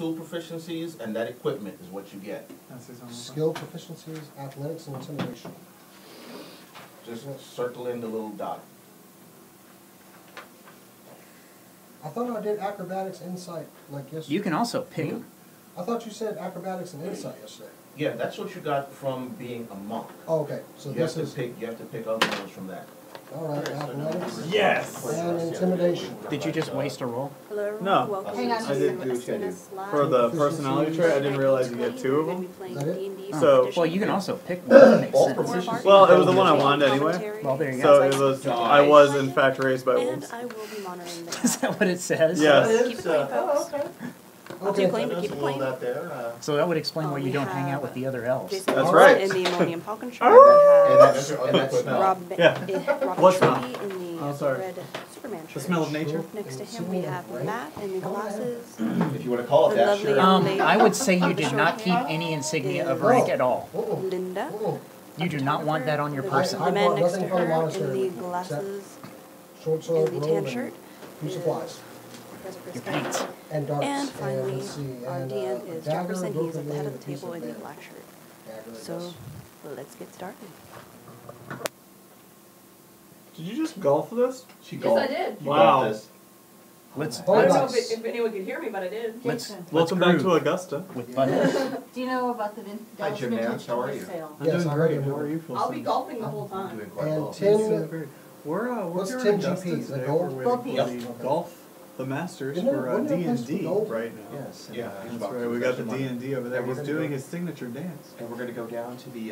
skill proficiencies, and that equipment is what you get. Skill proficiencies, athletics, and intimidation. Just circle in the little dot. I thought I did acrobatics, insight, like yesterday. You can also pick them. I thought you said acrobatics and insight yesterday. Yeah, that's what you got from being a monk. Oh, okay. So You this have is to pick. You have to pick other ones from that. all right. Athletics Yes! and intimidation. Did you just waste a roll? Hello, everyone. No. Welcome Hang on to just a second. Cinema Escenas Live. For the personality trait, I didn't realize you get two of them. Is that it? D&D So- Well, you can also pick one. That makes All sense. proficiency. Well, it was the one I wanted anyway. Well, there you So go. it was, I was in fact raised by And wolves. I will be monitoring the Is that what it says? Yes. Keep it clean, folks. I'll do Okay. clean, but keep it clean. So that would explain why We you don't hang have, out with the other elves. Jason That's Momoa right. in the Ammonium Falcon shirt. And We that's have and that smell. Rob, Yeah. Robin What smell? Trivy in the Oh, sorry. red Superman The shirt. smell of nature? Next to him, we have Matt in the glasses. If you want to call it The that, lovely sure. young lady I would say you with the did short not keep hair any insignia of is rank at all. Linda. You do not want that on your The- person. The man brought next to nothing from the her in monastery the except glasses Short sword, and the robe, tan and shirt. two is supplies. Professor Chris Your Kent. paints. And darts. And finally, let's see, our and, DM a is dagger, Jefferson. He's at the head of the broken table in the piece of black shirt. dagger, I So, guess. let's get started. Did you just golf this? She Yes, golfed. I did. She Wow. golfed this. Let's Oh, I don't know nice. if anyone could hear me, but I did. let's Welcome back groove to Augusta. with buttons. Do you know about the Hi, Dallas Jim Vintage Nance. How are Toy you? Sale? I'm Yes, doing I great. read How are you, I'll be Phil? golfing the whole time. Doing quite And well. Tim, We're What's here in Tim Augusta GP? Is that today. gold? We're Gold waiting piece. for the golf, the Masters Isn't it- for wouldn't it have D&D been gold? right now. Yes. and, Yeah, That's right. We got the D&D over there. And we're He's gonna doing go- his signature dance. And we're gonna go down to the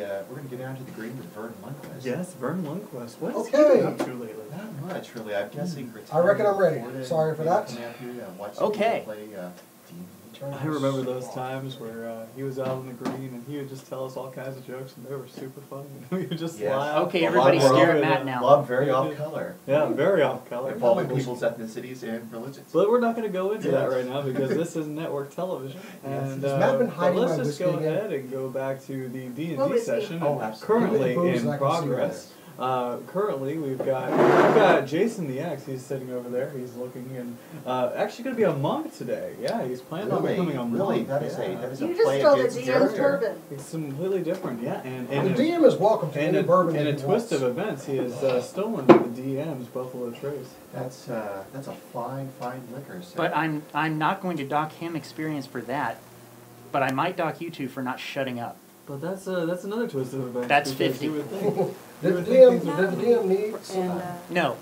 green with Vern Lundquist. Yes, Vern Lundquist. What is Okay. he been up to lately? Not much really. I'm guessing. I reckon I'm ready. retiring, Sorry for maybe that. coming out here to watch Okay. some people play D&D. I remember those times where he was out on the green and he would just tell us all kinds of jokes and they were super funny. And we would just Yes. laugh. Okay, A everybody lot more stare of at it, Matt now. Love very off color. Yeah, very off color. Involving people's ethnicities and religions. But we're not going to go into that right now because this is network television. And Has Matt been but hiding let's my just whiskey go again? ahead and go back to the What D&D whiskey? session. Oh, absolutely. Currently Booze, I in can see progress. Currently we've got Jason the Axe. He's sitting over there. He's looking and actually going to be a monk today. Yeah, he's planning on becoming a monk. Really, that is Yeah. a You just play stole the against DM's character. bourbon. It's completely different. Yeah, the and DM is welcome to in any bourbon a that he twist of wants. events, he has stolen the DM's Buffalo Trace. That's a fine liquor. Sir. But I'm not going to dock him experience for that. But I might dock you two for not shutting up. But that's another twist of events. That's because 50. You would think. Did would the think DM, things did the DM need And, some? No,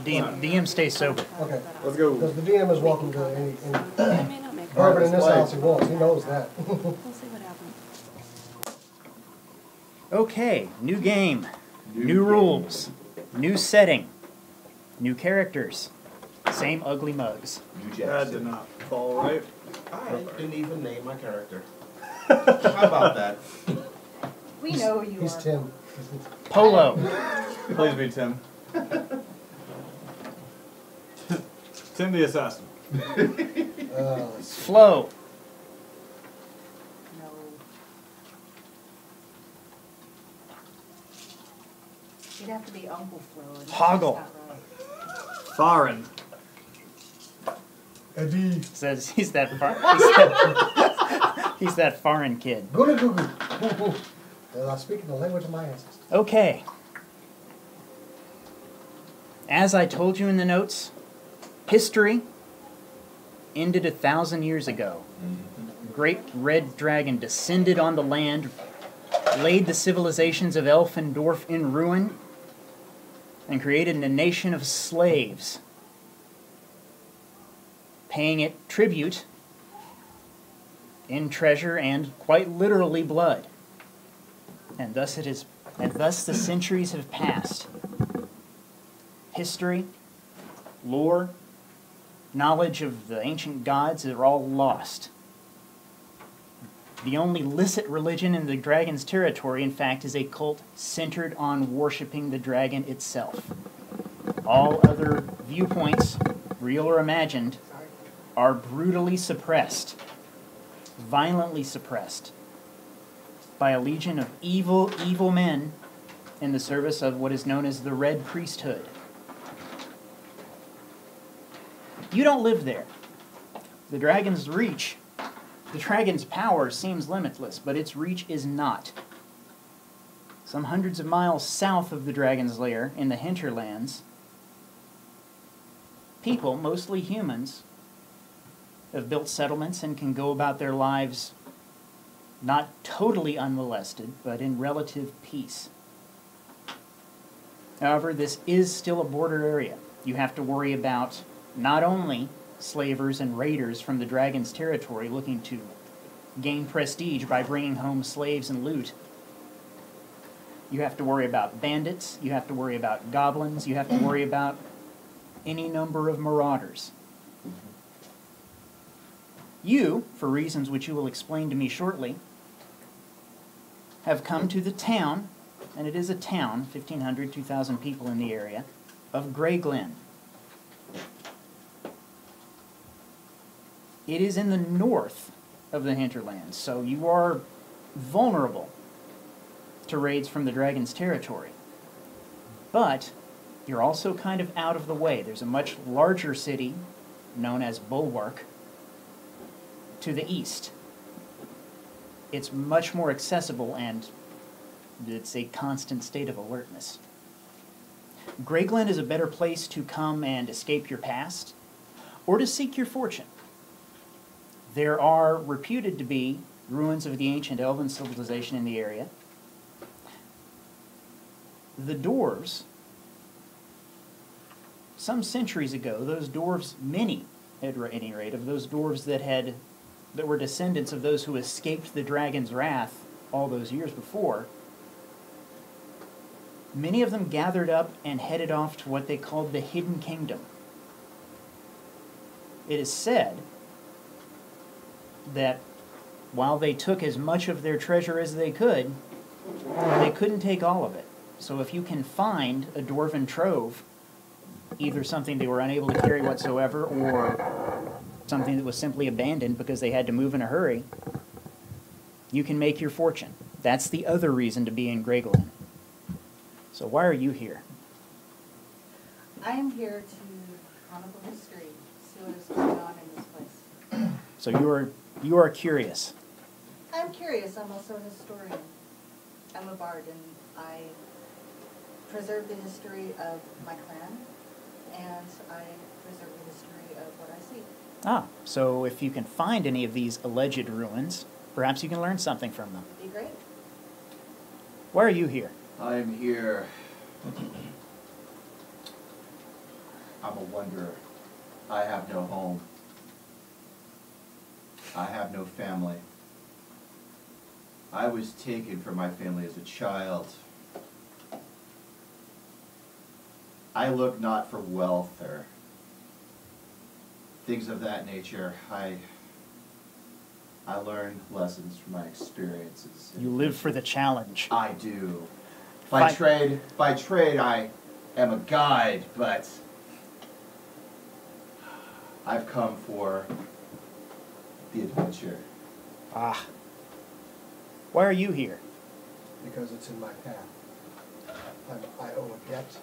DM stays sober. Okay. Let's go. Because the DM is welcome to any I may not make bourbon in this Right. house he wants. He knows that. We'll see what happens. Okay, new game, new game. rules, new setting, new characters, same ugly mugs. You That did Jackson. not fall right. I didn't even name my character. How about that? We know who you He's are. Tim. Polo, Please be Tim. Tim the Assassin. Let's see. Flo, No. You'd have to be Uncle Flo. and that's Hoggle. just not right. Farin. Eddie. says he's that he's that foreign kid. Goo goo goo. I speak in the language of my ancestors. Okay. As I told you in the notes, history ended 1,000 years ago. Great red dragon descended on the land, laid the civilizations of Elfendorf in ruin, and created a nation of slaves, paying it tribute in treasure and quite literally blood. And thus the centuries have passed. History, lore, knowledge of the ancient gods are all lost. The only licit religion in the dragon's territory, in fact, is a cult centered on worshiping the dragon itself. All other viewpoints, real or imagined, are brutally suppressed, violently suppressed, by a legion of evil, evil men in the service of what is known as the Red Priesthood. You don't live there. The Dragon's Reach The dragon's power seems limitless, but its reach is not. Some hundreds of miles south of the dragon's lair, in the hinterlands, people, mostly humans, have built settlements and can go about their lives not totally unmolested, but in relative peace. However, this is still a border area. You have to worry about not only slavers and raiders from the dragon's territory looking to gain prestige by bringing home slaves and loot. You have to worry about bandits, you have to worry about goblins, you have to worry about any number of marauders. You, for reasons which you will explain to me shortly, have come to the town, and it is a town, 1,500, 2,000 people in the area, of Grey Glen. It is in the north of the hinterlands, so you are vulnerable to raids from the dragon's territory. But you're also kind of out of the way. There's a much larger city, known as Bulwark, to the east. It's much more accessible, and it's a constant state of alertness. Grey Glen is a better place to come and escape your past, or to seek your fortune. There are reputed to be ruins of the ancient elven civilization in the area. The dwarves, some centuries ago, those dwarves, many at any rate, of those dwarves that were descendants of those who escaped the dragon's wrath all those years before, many of them gathered up and headed off to what they called the Hidden Kingdom. It is said that while they took as much of their treasure as they couldn't take all of it. So if you can find a dwarven trove, either something they were unable to carry whatsoever, or something that was simply abandoned because they had to move in a hurry, you can make your fortune. That's the other reason to be in Grey Glen. So why are you here? I'm here to chronicle history, see what is going on in this place. So you are curious. I'm curious, I'm also a historian. I'm a bard, and I preserve the history of my clan, and I preserve the history of what I see. Ah, so if you can find any of these alleged ruins, perhaps you can learn something from them. Be great. Why are you here? I'm here. I'm a wanderer. I have no home. I have no family. I was taken from my family as a child. I look not for wealth or things of that nature. I learn lessons from my experiences. You live for the challenge. I do. By trade, I am a guide, but I've come for the adventure. Ah. Why are you here? Because it's in my path. I owe a debt,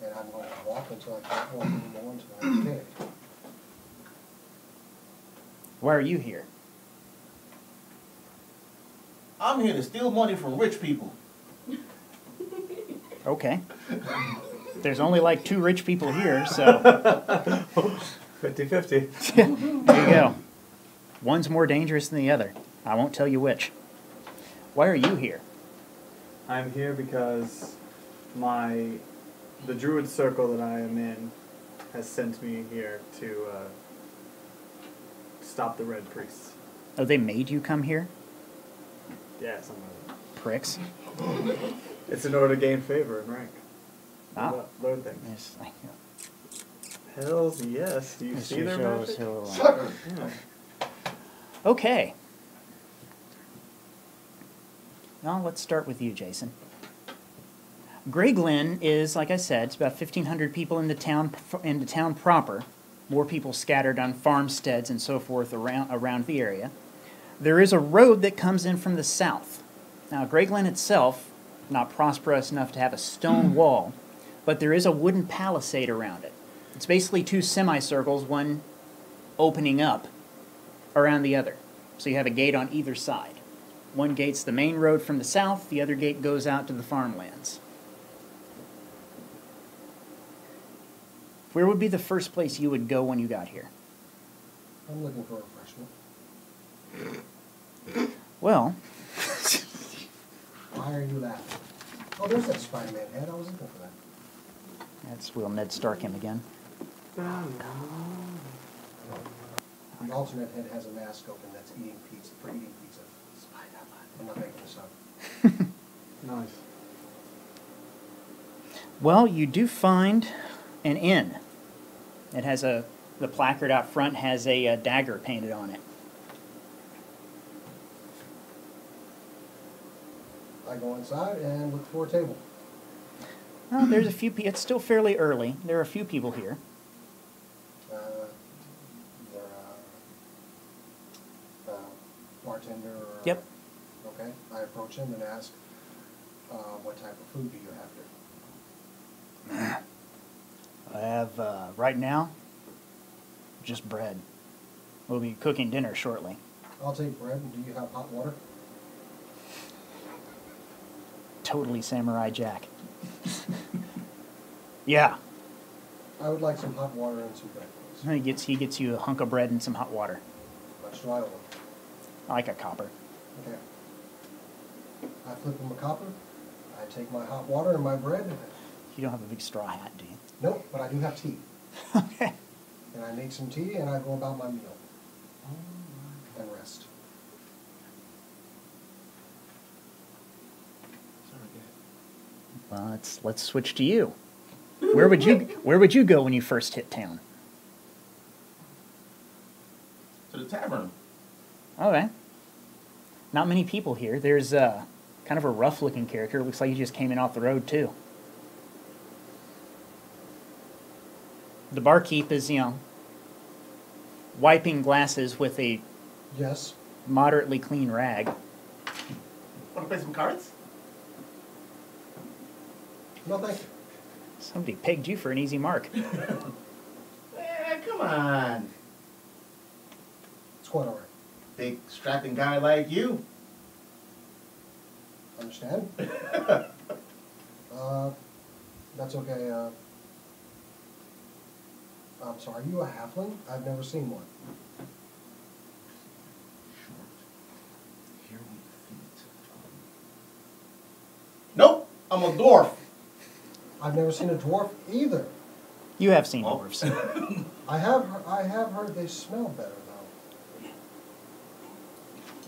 and I'm going to walk until I can't walk anymore until I pay it. Why are you here? I'm here to steal money from rich people. Okay. There's only like 2 rich people here, so 50-50. there you go. One's more dangerous than the other. I won't tell you which. Why are you here? I'm here because the druid circle that I am in has sent me here to stop the Red Priests. Oh, they made you come here? Yeah, something like that. Pricks. It's in order to gain favor and rank. Ah. Learn things. It's like, Hells yes. Do you see their magic? Yeah. Okay. Now let's start with you, Jason. Grey Glen is, like I said, it's about 1,500 people in the town proper. More people scattered on farmsteads and so forth around the area. There is a road that comes in from the south. Now, Grey Glen itself, not prosperous enough to have a stone wall, but there is a wooden palisade around it. It's basically 2 semicircles, one opening up around the other. So you have a gate on either side. One gate's the main road from the south, the other gate goes out to the farmlands. Where would be the first place you would go when you got here? I'm looking for refreshment. Well, Why are you laughing? Oh, there's that Spider-Man head. I was looking for that. that's Will Ned Stark him again. The alternate head has a mask open that's eating pizza, for eating pizza. I'm not making this up. Nice. Well, you do find an inn. It has the placard out front has a dagger painted on it. I go inside and look for a table. Well, there's a few people. It's still fairly early. There are a few people here. Bartender or... Yep. Okay, I approach him and ask, what type of food do you have here? I have, right now, just bread. We'll be cooking dinner shortly. I'll take bread, and do you have hot water? Totally Samurai Jack. Yeah. I would like some hot water and some bread, please. He gets you a hunk of bread and some hot water. Much do I want? Like a copper. Okay. I flip him a copper, I take my hot water and my bread. You don't have a big straw hat, do you? Nope, but I do have tea. Okay. And I make some tea and I go about my meal. And rest. Well, let's switch to you. Where would you go when you first hit town? To the tavern. Okay. Not many people here. There's kind of a rough-looking character. Looks like he just came in off the road, too. The barkeep is, wiping glasses with a Yes. moderately clean rag. Want to play some cards? No, thank you. Somebody pegged you for an easy mark. Come on. It's quite all right. Big strapping guy like you. Understand? That's okay. I'm sorry, are you a halfling? I've never seen one. Short, hairy feet. Nope, I'm a dwarf. I've never seen a dwarf either. You have seen Oh. dwarves. I have heard they smell better though.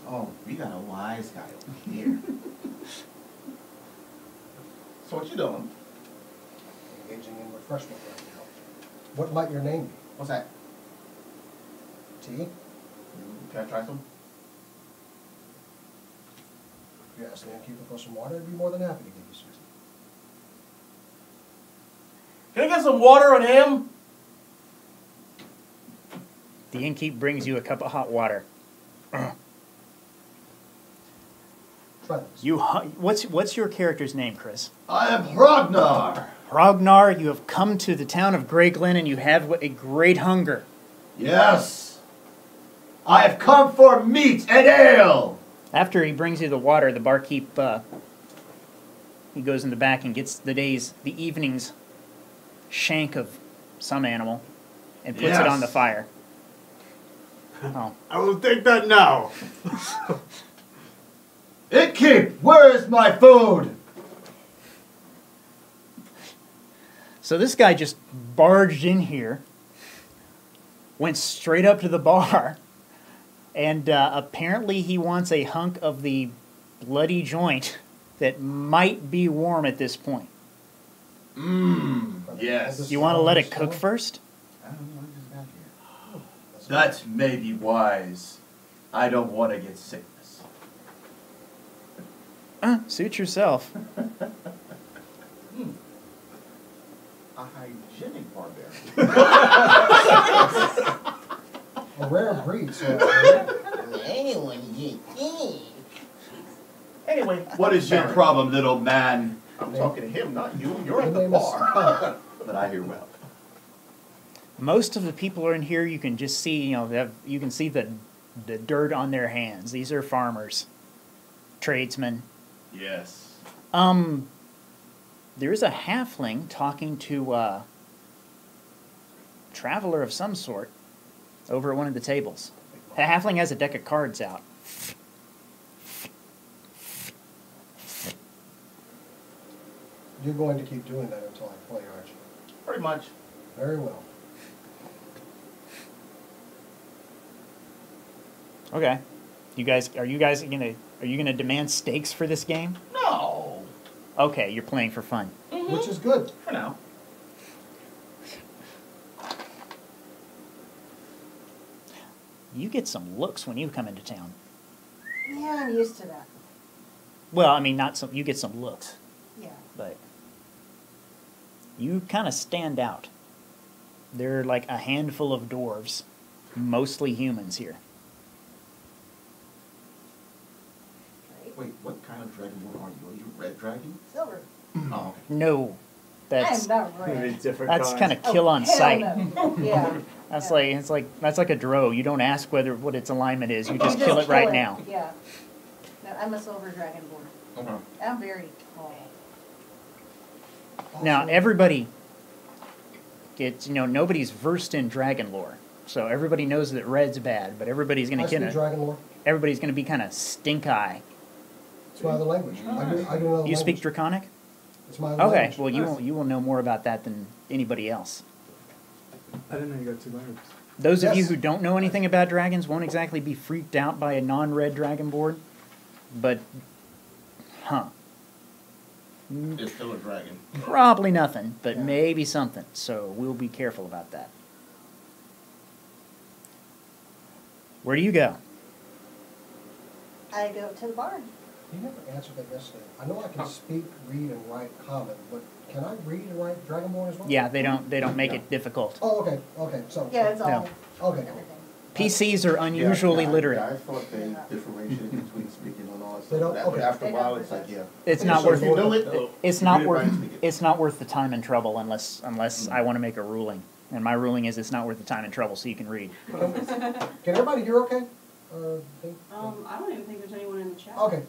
Oh, we got a wise guy over here. So what you doing? Engaging in refreshment right now. What might your name be? What's that? Tea? Can I try some? If you ask the innkeeper for some water, I'd be more than happy to give you some tea. Can I get some water on him? The innkeep brings you a cup of hot water. Try this. What's your character's name, Chris? I am Ragnar. Ragnar, you have come to the town of Grey Glen and you have a great hunger. Yes. I have come for meat and ale. After he brings you the water, the barkeep, he goes in the back and gets the evening's shank of some animal and puts it on the Yes. fire. Oh. I will take that now. Innkeep, where is my food? So this guy just barged in here, went straight up to the bar, and apparently he wants a hunk of the bloody joint that might be warm at this point. Yes. You want to let it cook first? I don't know, I just got here. That may be wise. I don't want to get sickness. Suit yourself. A hygienic barbarian. A rare breed, so Anyway, What is your problem, little man? I'm talking to him, not you. You're the at the name is bar. Spud. But I hear well. Most of the people are in here. You can just see, you can see the the dirt on their hands. These are farmers, tradesmen. Yes. There's a halfling talking to a traveler of some sort over at one of the tables. The halfling has a deck of cards out. You're going to keep doing that until I play, aren't you? Pretty much. Very well. Okay. Are you guys gonna demand stakes for this game? No. Okay, you're playing for fun. Which is good. For now. You get some looks when you come into town. Yeah, I'm used to that. Well, I mean, not some. You get some looks, Yeah. but you kind of stand out. There are like a handful of dwarves, mostly humans here. Right. Wait, what kind of dragonborn are you? Are you a red dragon? Silver. Oh, No, I am that's not Maybe red. different that's kinds. kind of kill on Oh, hell sight. no. Yeah. That's Yeah. that's like a drow. You don't ask what its alignment is. You You just kill it right now. Yeah. No, I'm a silver dragonborn. okay. I'm very tall. Now Also, everybody gets nobody's versed in dragon lore, so everybody knows that red's bad, but everybody's I gonna speak dragon lore. everybody's gonna be kind of stink eye. It's my other language. I do another You speak language. Draconic? It's my other Okay, language. well you will know more about that than anybody else. I didn't know you got 2 languages. Those of you Yes. who don't know anything about dragons won't exactly be freaked out by a non-red dragon board, but It's still a dragon. probably nothing, but Yeah. maybe something. So we'll be careful about that. Where do you go? I go to the barn. You never answered that yesterday. I know I can speak, read, and write common, but can I read and write dragonborn as well? Yeah, they don't make it difficult. Oh, okay, okay, so. Yeah, it's all, No. Okay. everything. PCs are unusually Yeah, literate. I thought they differentiated between speaking and all that They stuff. don't- But okay. after a They while, don't it's like, yeah. It's Okay, not so worth if you know it, it's you not read it, worth write it, speak it. it's not worth the time and trouble unless I want to make a ruling. And my ruling is it's not worth the time and trouble so you can read. Can everybody hear okay? I don't even think there's anyone in the chat. Okay.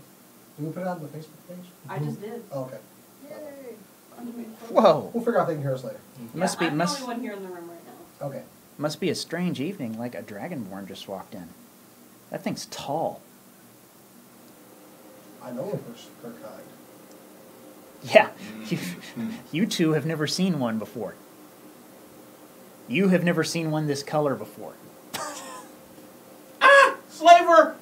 Did we put it out on the Facebook page? I just did. Oh, okay. Yay. Whoa. We'll figure out if they can hear us later. Must be I'm must the only one here in the room right now. Okay. must be a strange evening like a dragonborn just walked in. That thing's tall. I know her kind. Yeah. You two have never seen one before. You have never seen one this color before. Slaver!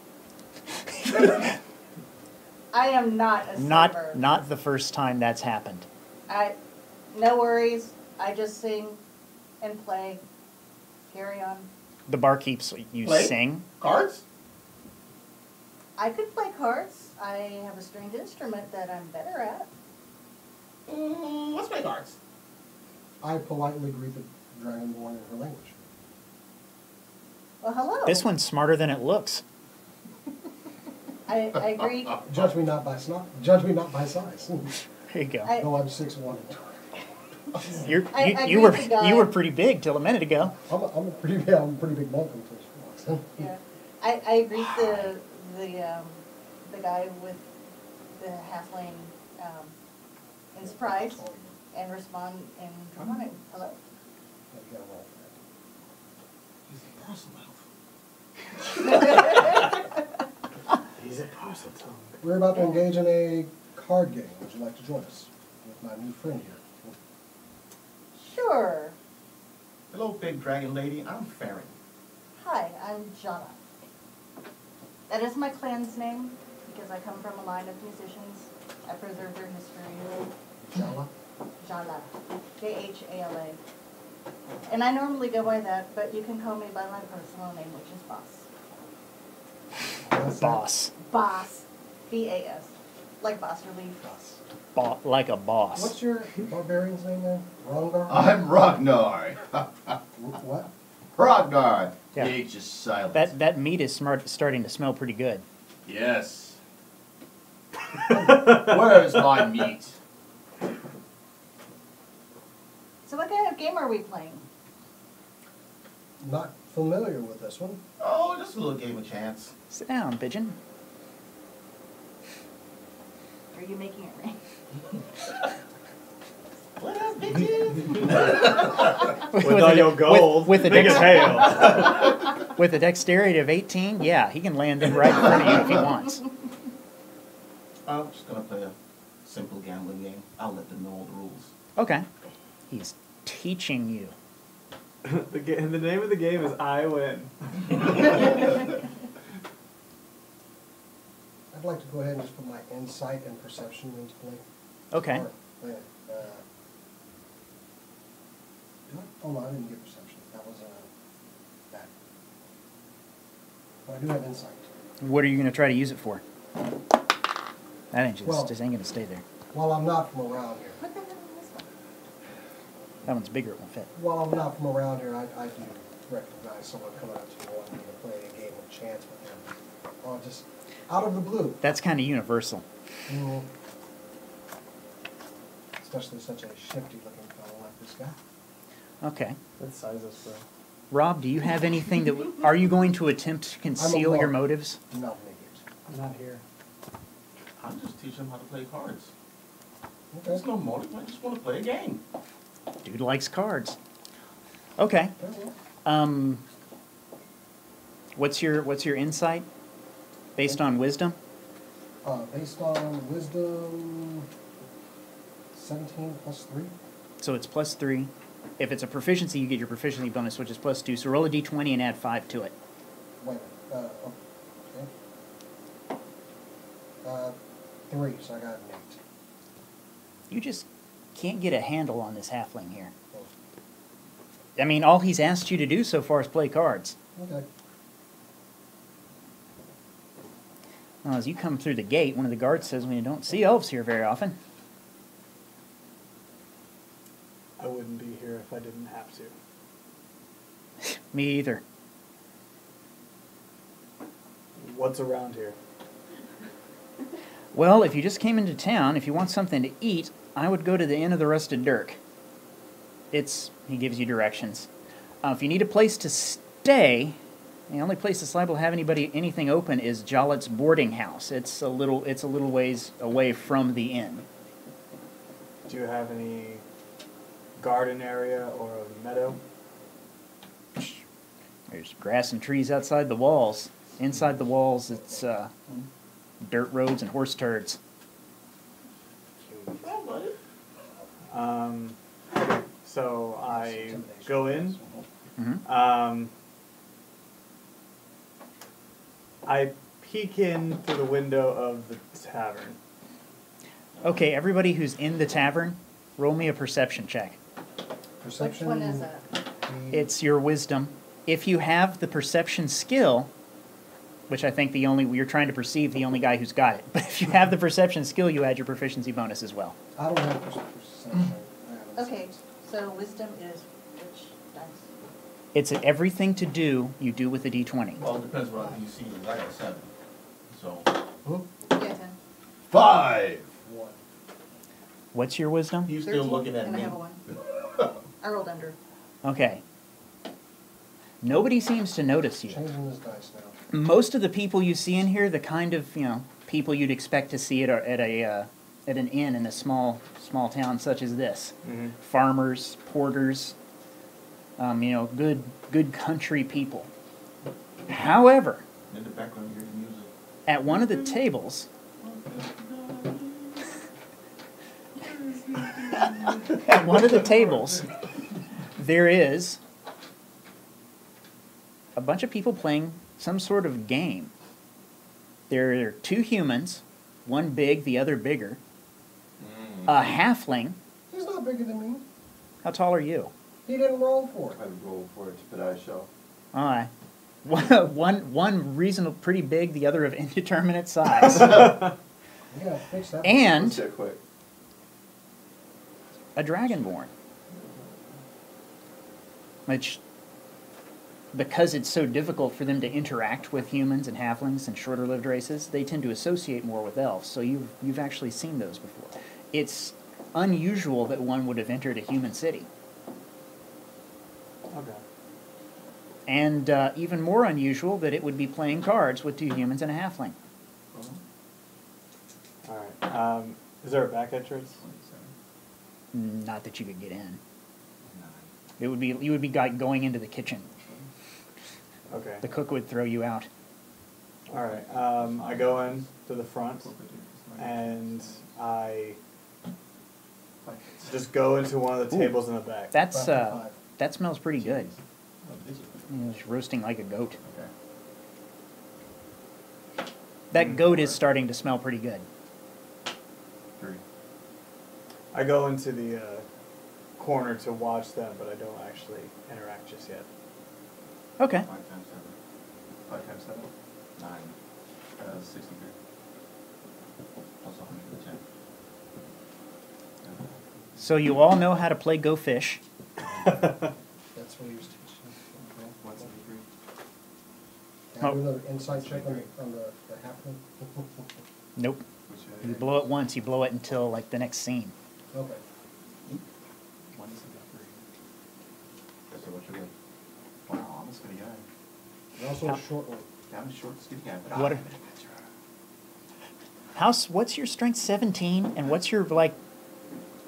I am not a slaver. Not the first time that's happened. No worries. I just sing and play. Carry on. The bar keeps you Play? sing. Cards? I could play cards. I have a stringed instrument that I'm better at. Let's play cards. I politely greet the dragonborn in her language. Well, hello. This one's smarter than it looks. I agree. Judge me not by Judge me not by size. There you go. No, I'm 6'1". I You agree with the guy. were pretty big till a minute ago. I'm a pretty big bunk until she walks in. Yeah. I greet the guy with the halfling in surprise and respond in Draconic. Hello. Yeah, you gotta roll for that. He's a parcel elf. He's a parcel tongue. We're about to engage in a card game. Would you like to join us with my new friend here? Sure. Hello, big dragon lady. I'm Farron. Hi, I'm Jana. That is my clan's name because I come from a line of musicians. I preserve their history. Jala? Jala. Jhala. And I normally go by that, but you can call me by my personal name, which is Boss. What's that? Boss. Boss. B-A-S. Like Boss Relief. Like a boss. What's your barbarian's name then? Rongar? I'm Ragnar. What? Ragnar. Yeah. The H is silent. That meat is starting to smell pretty good. Yes. Where's my meat? So what kind of game are we playing? Not familiar with this one. Oh, just a little game of chance. Sit down, pigeon. Are you making it rain? What up, bitches? With all your gold, with a make it hail. with a dexterity of 18, yeah, he can land them right in front of you if he wants. I'm just gonna play a simple gambling game. I'll let them know all the rules. Okay. He's teaching you. The name of the game is I Win. I'd like to go ahead and just put my insight and perception into play. Okay. Or, do I? Oh, no, I didn't get perception. That was that. But I do have insight. What are you going to try to use it for? That ain't Well- just ain't going to stay there. While I'm not from around here. What the hell is this one? That one's bigger, it won't fit. While I'm not from around here, I do recognize someone coming up to me wanting me to play a game of chance with them. Oh, just out of the blue. That's kind of universal. Mm. Especially such a shifty looking fellow like this guy. Okay. That size is bro. Rob, do you have anything that... Are you going to attempt to conceal your monk. motives? Not naked. I'm not here. I'm just teaching them how to play cards. Okay. There's no motive. I just want to play a game. Dude likes cards. Okay. Very well. What's your insight? Based on wisdom? Based on wisdom, 17 plus 3. So it's +3. If it's a proficiency, you get your proficiency bonus, which is +2. So roll a d20 and add 5 to it. Wait a minute. Okay. 3, so I got an 8. You just can't get a handle on this halfling here. I mean, all he's asked you to do so far is play cards. Okay. Well, as you come through the gate, one of the guards says, "We don't see elves here very often." I wouldn't be here if I didn't have to. Me either. What's around here? Well, if you just came into town, if you want something to eat, I would go to the Inn of the Rusted Dirk. He gives you directions. If you need a place to stay, the only place that's liable to have anything open is Jollett's boarding house. It's a little ways away from the inn. Do you have any garden area or a meadow? There's grass and trees outside the walls. Inside the walls, it's dirt roads and horse turds. Well, buddy. Okay, so I go in. Mm-hmm. I peek in through the window of the tavern. Okay, everybody who's in the tavern, roll me a perception check. Perception. Which one is that? It's your wisdom. If you have the perception skill, which I think you're trying to perceive the only guy who's got it, but if you have the perception skill, you add your proficiency bonus as well. I don't have perception. I have Okay, insight. so wisdom is which dice? It's everything to do you do with a d20. Well, it depends what you see. I got 7. So, Hmm? Yeah, 10. 5. 1. What's your wisdom? He's still 13, looking at and me. I have a 1. I rolled under. Okay. Nobody seems to notice you. Changing this dice now. Most of the people you see in here, the kind of people you'd expect to see at an inn in a small town such as this. Mm-hmm. Farmers, porters, good country people. However, In the background, you hear the music. at one of the tables, there is a bunch of people playing some sort of game. There are 2 humans, one big, the other bigger. A halfling. He's not bigger than me. How tall are you? He didn't roll for it. I would roll for it, but I shall. All right. One reasonable, pretty big, the other of indeterminate size. You gotta fix that. And Let's get quick. a dragonborn. Which, because it's so difficult for them to interact with humans and halflings and shorter-lived races, they tend to associate more with elves. So you've actually seen those before. It's unusual that one would have entered a human city. Okay. And even more unusual that it would be playing cards with 2 humans and a halfling. All right. Is there a back entrance? Not that you could get in. It would be you would be going into the kitchen. Okay. The cook would throw you out. All right. I go in to the front, and I just go into one of the tables in the back. That's 5 that smells pretty good. It's roasting like a goat. That goat is starting to smell pretty good. I go into the corner to watch them, but I don't actually interact just yet. Okay. 5 times 7. 5 times 7? 9. 63. Plus 110. So you all know how to play Go Fish. That's what he was teaching. 173. Can I do another insight check on the halfling? Nope. You blow it once, you blow it until like the next scene. Okay. 173. That's what you're like. Wow, I'm a skinny guy. You're also a short one. Yeah, I'm a short, skinny guy. But What what's your strength? 17, and what's your like?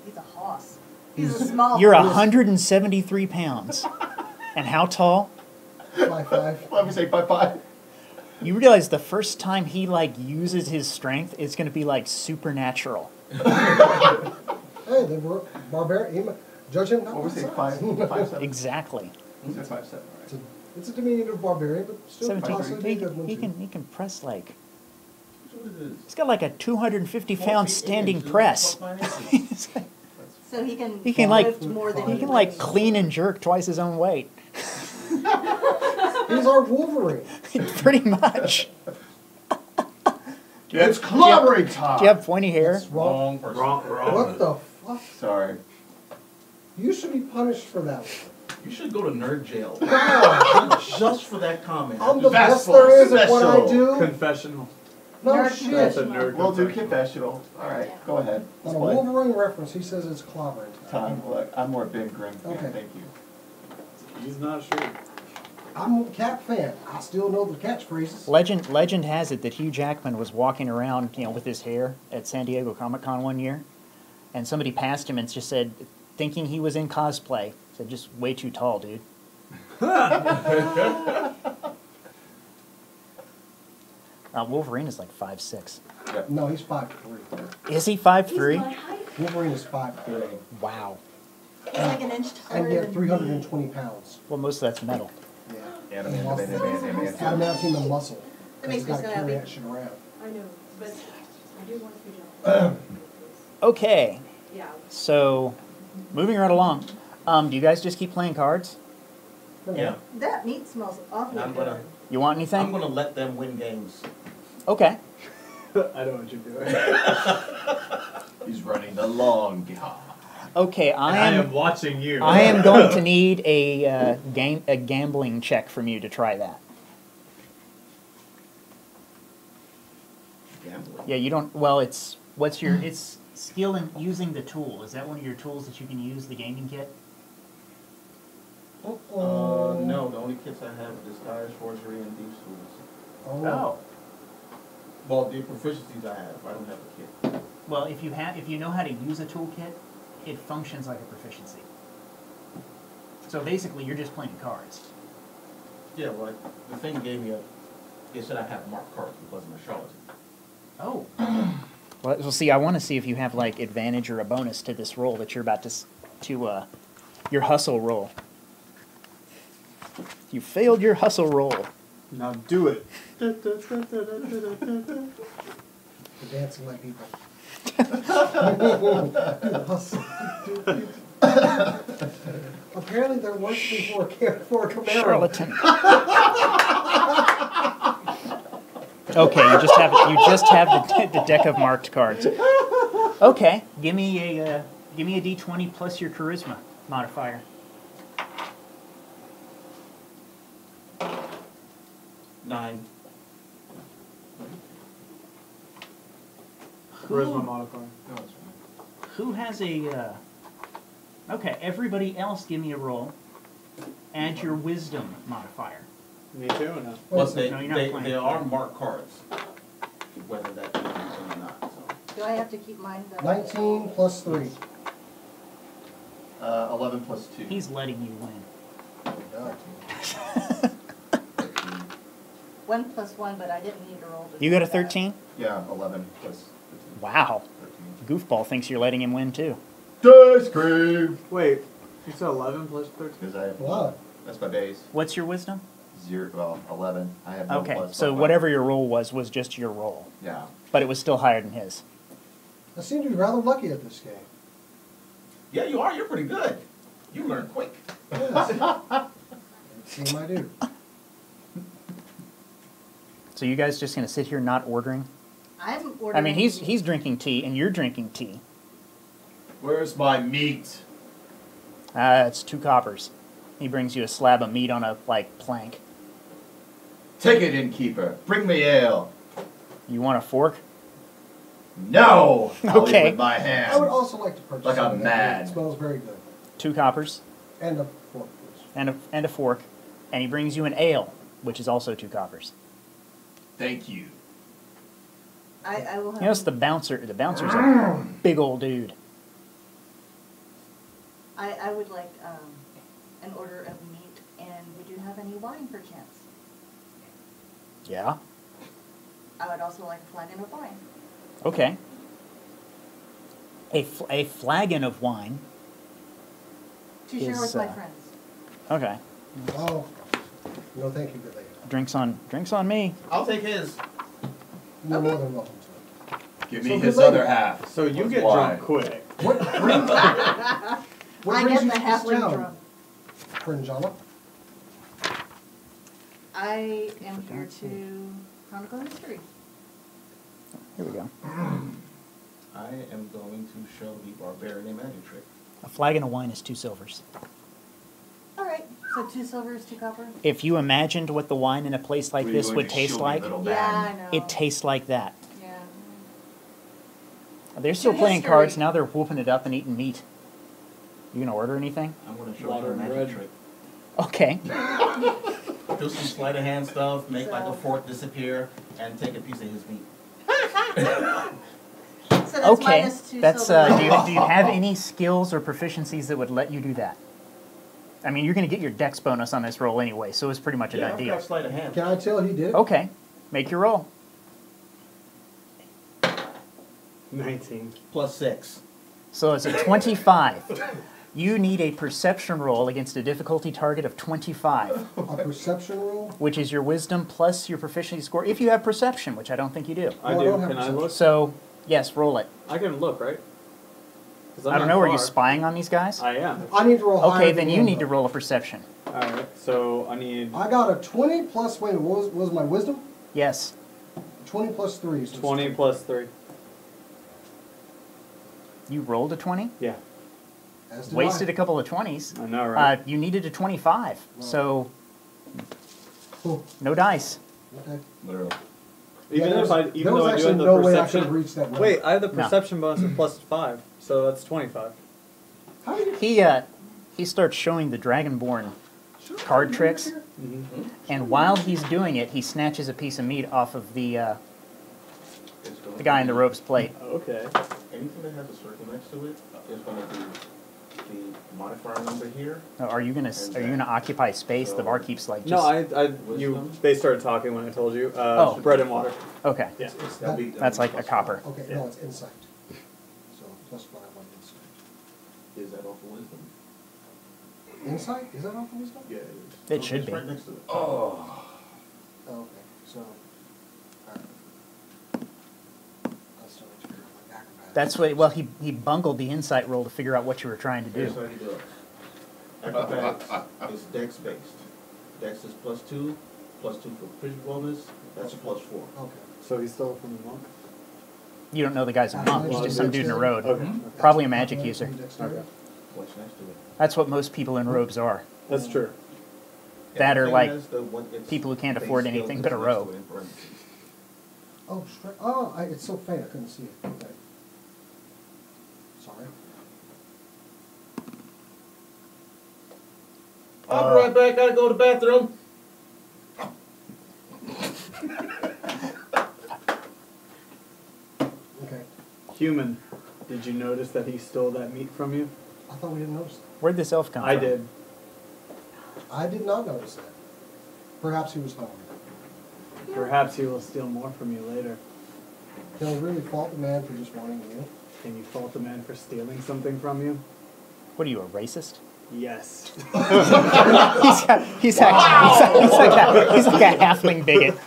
He's a hoss. He's a small. You're horse. 173 pounds, and how tall? 5'5". Let me say 5'5". You realize the first time he like uses his strength, it's going to be like supernatural. Hey, they were barbarian. Judge him not What by was it? size. 5'7"? Exactly. He said 5'7", right? It's a diminutive barbarian, but still 17. possibly a good one He too. can press like. That's what it is. He's got like a 250 4 pound feet standing inches, press. 12 inches. So he can. He can like lift more than he can like clean and jerk twice his own weight. He's our Wolverine. Pretty much. It's clobbering time. Do you have pointy hair? That's wrong. Wrong person. What the fuck? Sorry. You should be punished for that one. You should go to nerd jail. God, Just for that comment. I'm the best Special, there is at what I special. do. Confessional. No Nerd shit. That's a On nerd We'll do confessional. confessional. All right, go ahead. a Explain. Wolverine reference, he says it's clobbering time. Time. Look, I'm more Ben Grimm fan. Okay. Thank you. He's not sure. I'm a cat fan. I still know the catchphrases. Legend has it that Hugh Jackman was walking around, with his hair at San Diego Comic-Con one year, and somebody passed him and just said, thinking he was in cosplay, said, "Just way too tall, dude." Wolverine is like 5'6". No, he's 5'3". Is he He's 5'3"? my height. Wolverine is 5'3". Wow. He's like an inch taller And yet than 320 pounds. Well, most of that's metal. Yeah. Adamantium. Adamantium and muscle. That makes He's me got to so carry happy. that shit around. I know, but I do want to be Okay, Yeah. so moving right along. Do you guys just keep playing cards? Yeah. That meat smells awfully I'm good. gonna, You want I'm anything? gonna let them win games. Okay. I know what you're doing. He's running the long game. Okay, I am watching you. I am going to need a gambling check from you to try that. Gambling. Yeah, you don't. Well, it's it's skill in using the tool. Is that one of your tools that you can use the gaming kit? No, the only kits I have are disguise, forgery, and thieves tools. Oh. Well, the proficiencies I have, I don't have a kit. Well, if you know how to use a toolkit, it functions like a proficiency. So basically, you're just playing cards. Yeah, well, the thing gave me it said I have marked cards because I'm a charlatan. Oh. Well, see, I want to see if you have like advantage or a bonus to this roll that you're about to your hustle roll. You failed your hustle roll. Now do it. You're dancing like people. Apparently they're working for a Camaro. Charlatan. Okay, you just have the deck of marked cards. Okay, give me a d20 plus your charisma modifier. 9. Charisma modifier. No, it's fine. Who has a? Okay, everybody else, give me a roll. Add your wisdom modifier. Me too, or no? Well, Wait, they, No, you're not they, playing. they are marked cards, whether that means anything or not, so. Do I have to keep mine? 19 plus 3. 11 plus 2. He's letting you win. Oh, God. 1 plus 1, but I didn't need to roll. to You got a do that. 13? Yeah, 11 plus Wow. 13. Goofball thinks you're letting him win too. Dice cream! Wait, you said 11 plus 13? Because I have Wow. that's my base. What's your wisdom? 11. I have no Okay, plus. so but my- whatever your roll was just your roll. Yeah. But it was still higher than his. I seem to be rather lucky at this game. Yeah, you are, you're pretty good. You learn quick. Yes. It seems I do. So you guys just gonna sit here not ordering? I'm ordering. I mean, he's drinking tea and you're drinking tea. Where's my meat? It's 2 coppers. He brings you a slab of meat on a, plank. Take it, innkeeper. Bring me ale. You want a fork? No! I'll eat Okay. with my hands. I would also like to purchase Like some a of that. man. It smells very good. 2 coppers And a fork, please. and a fork. And he brings you an ale, which is also 2 coppers. Thank you. I will have. You notice the bouncer's a big old dude. I would like an order of meat, and would you have any wine perchance? Yeah? I would also like a flagon of wine. Okay. A flagon of wine. To share Is, with my uh, friends. Okay. Oh, no thank you, good lady. Drinks on me. I'll take his. You're more than welcome to it. Give So me good his lady. other half. So you With get wine. drunk quick. What brings, what I brings get you the to this halfling town, drunk. Frinjala? I am here to chronicle history. Here we go. I am going to show the barbarian a magic trick. A flagon of wine is 2 silvers. All right, so 2 silvers, 2 copper. If you imagined what the wine in a place like What are you this going would to taste show me, like, little Yeah, I man? know. it tastes like that. Yeah. They're still To playing history. cards, now they're whooping it up and eating meat. You gonna order anything? I'm going to show Water her a and magic bread. trick. Okay. Do some sleight of hand stuff, make like a So- fork disappear, and take a piece of his meat. So that's Okay. minus 2 That's silver. do you have any skills or proficiencies that would let you do that? I mean, you're gonna get your dex bonus on this roll anyway, so it's pretty much a Yeah, done I've deal. got sleight of hand. Can I tell he did it? Okay. Make your roll. 19. Plus 6. So it's a 25. You need a perception roll against a difficulty target of 25, A perception roll? which is your wisdom plus your proficiency score, if you have perception, which I don't think you do. I No, I do. don't have Can I perception. look? So, yes, roll it. I can look, right? 'Cause I'm I don't not know, are you far. spying on these guys? I am. I need to roll higher. Okay, then than you him, need to though. roll a perception. Alright, so I need I got a 20 plus, wait, what was my wisdom? Yes. 20 plus 3. So it's 20 plus 3. You rolled a 20? Yeah, As did Wasted I. a couple of 20s. I know, right? You needed a 25, so Oh, no dice. okay. Literally. Even Yeah, if there I, was even though I do actually have the no way I could perception. have reached that number. Wait, I have the No. perception bonus of plus 5, so that's 25. How did you He starts showing the Dragonborn card tricks, Mm-hmm. and while he's doing it, he snatches a piece of meat off of the It's going the guy in the to be- rope's plate. Okay. Anything that has a circle next to it is going to be the modifier number here. Now, are you gonna occupy space? The bar keeps like just. No, you. Wisdom? They started talking when I told you. Oh. Bread and water. Okay. Yeah. That'll be That's like a plus copper. Okay, Yeah. no, it's insight. So plus 5 on insight. 5. Is that off of wisdom? Insight? Is that off the wisdom? Yeah, it is. It should it's be. right next to it. Oh. Oh, okay, so. Alright. I'll still need to figure out my acrobatics. That's what. Well, he bungled the insight roll to figure out what you were trying to Here's do. how you do it. Acrobatics is dex based. Dex is plus 2 for proficiency bonus. That's a plus 4. Okay. So he's still from the monk. You don't know the guy's a monk. He's just some dude in a road. Okay. Probably a magic user. Dexterity. What's next to it? That's what most people in robes are. That's true. That or, Everything like, has what its people who can't base afford skill anything is but a next robe. to it in parentheses. Oh, straight. Oh, it's so faint, I couldn't see it. Okay. Sorry. I'll be right back. Gotta go to the bathroom. Okay. Human, did you notice that he stole that meat from you? I thought we didn't notice that. Where'd this elf come I from? did. I did not notice that. Perhaps he was hungry. Perhaps he will steal more from you later. Can we really fault the man for just wanting you? Can you fault a man for stealing something from you? What are you, a racist? Yes. He's like a halfling bigot.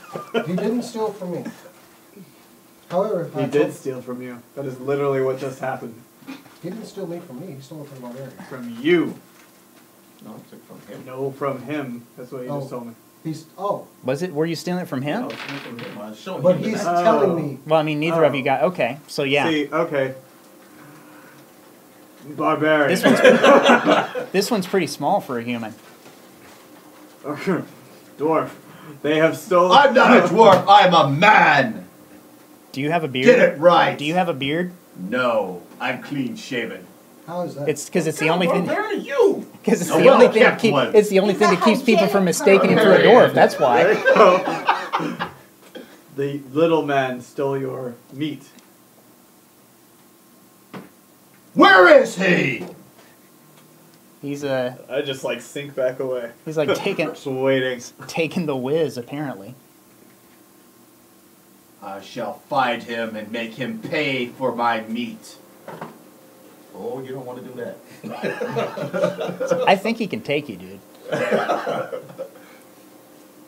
He didn't steal from me. However, if He I did told- steal from you. That is literally what just happened. He didn't steal meat from me. He stole it from the barbarian. From you. No, I took from him. No, from him. That's what you just told me. Was it? Were you stealing it from him? I was from him. I was showing But him he's that. telling me. Well, I mean, neither of you got. Okay, so yeah. See, okay. Barbarian. This one's pretty small for a human. Dwarf. They have stolen. I'm not a dwarf. I'm a man. Do you have a beard? Get it right. Do you have a beard? No, I'm clean shaven. How is that? It's because it's the only thing. Where are you? Because it's No the only one thing that kept keep, one. It's the only He's thing a that keeps people from hygienic mistaking him for a dwarf. That's why. There you go. The little man stole your meat. Where is he? He's I just like sink back away. he's like taking Just waiting. taking the whiz apparently. I shall find him and make him pay for my meat. Oh, you don't want to do that. I think he can take you, dude. You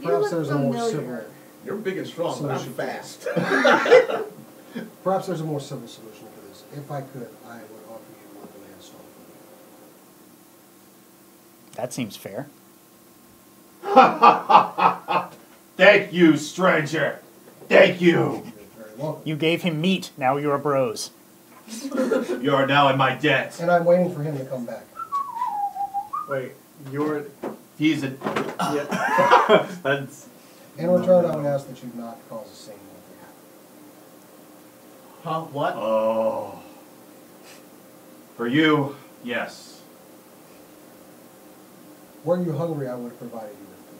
Perhaps look there's a more familiar. civil. You're big and strong, but I'm Solution. fast. Perhaps there's a more civil solution to this. If I could, I would offer you what the man stole from me. That seems fair. Thank you, stranger. Thank you. You're very welcome. You gave him meat. Now you're bros. You are now in my debt. And I'm waiting for him to come back. Wait, you're. He's a. Yeah. That's. In return, I would ask that you not cause a scene like that. Huh? What? Oh. For you, yes. Were you hungry, I would have provided you with food.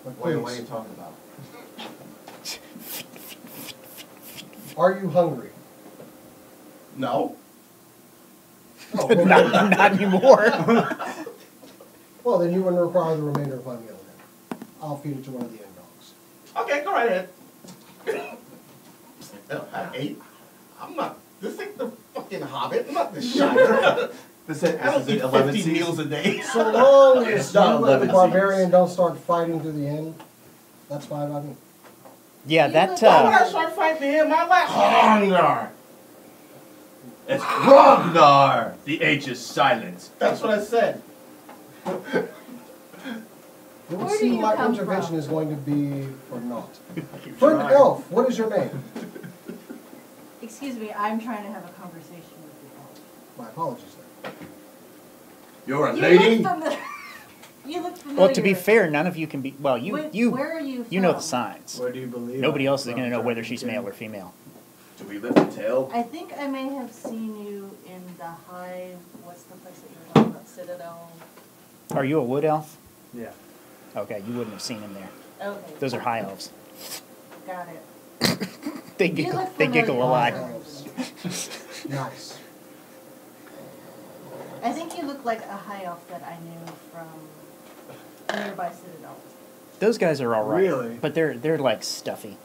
But What are you please, talking about? are you hungry? No. Oh, well, Not anymore. well, then you wouldn't require the remainder of my meal then. I'll feed it to one of the end dogs. Okay, go right ahead. I ate. I'm not. This ain't the fucking Hobbit. I'm not the Shire. This I don't eat 50 meals a day. So long as It's not you and 11 the barbarian don't start fighting to the end, that's fine by me. Yeah, that Why would I start fighting him? My last Hrognar. It's Hrognar. The H is silent. That's what I said. It would Where do seem you my come intervention from? is going to be for naught. Keep Friend trying. Elf, what is your name? Excuse me, I'm trying to have a conversation with you. My apologies then. You're a You lady? look familiar. You look familiar. well, to be fair, none of you can be. Well, you Where are you you know the from? signs. Where do you believe? Nobody I'm else is from, going to know whether Dragon she's King? male or female. Do we live in tail? I think I may have seen you in the Hive. What's the place that you were talking about? Citadel. Are you a wood elf? Yeah. Okay, you wouldn't have seen him there. Okay. Those are high elves. Got it. They You giggle. look They giggle a familiar. lot. Nice. I think you look like a high elf that I knew from a nearby Citadel. Those guys are all right. Really? But they're like stuffy.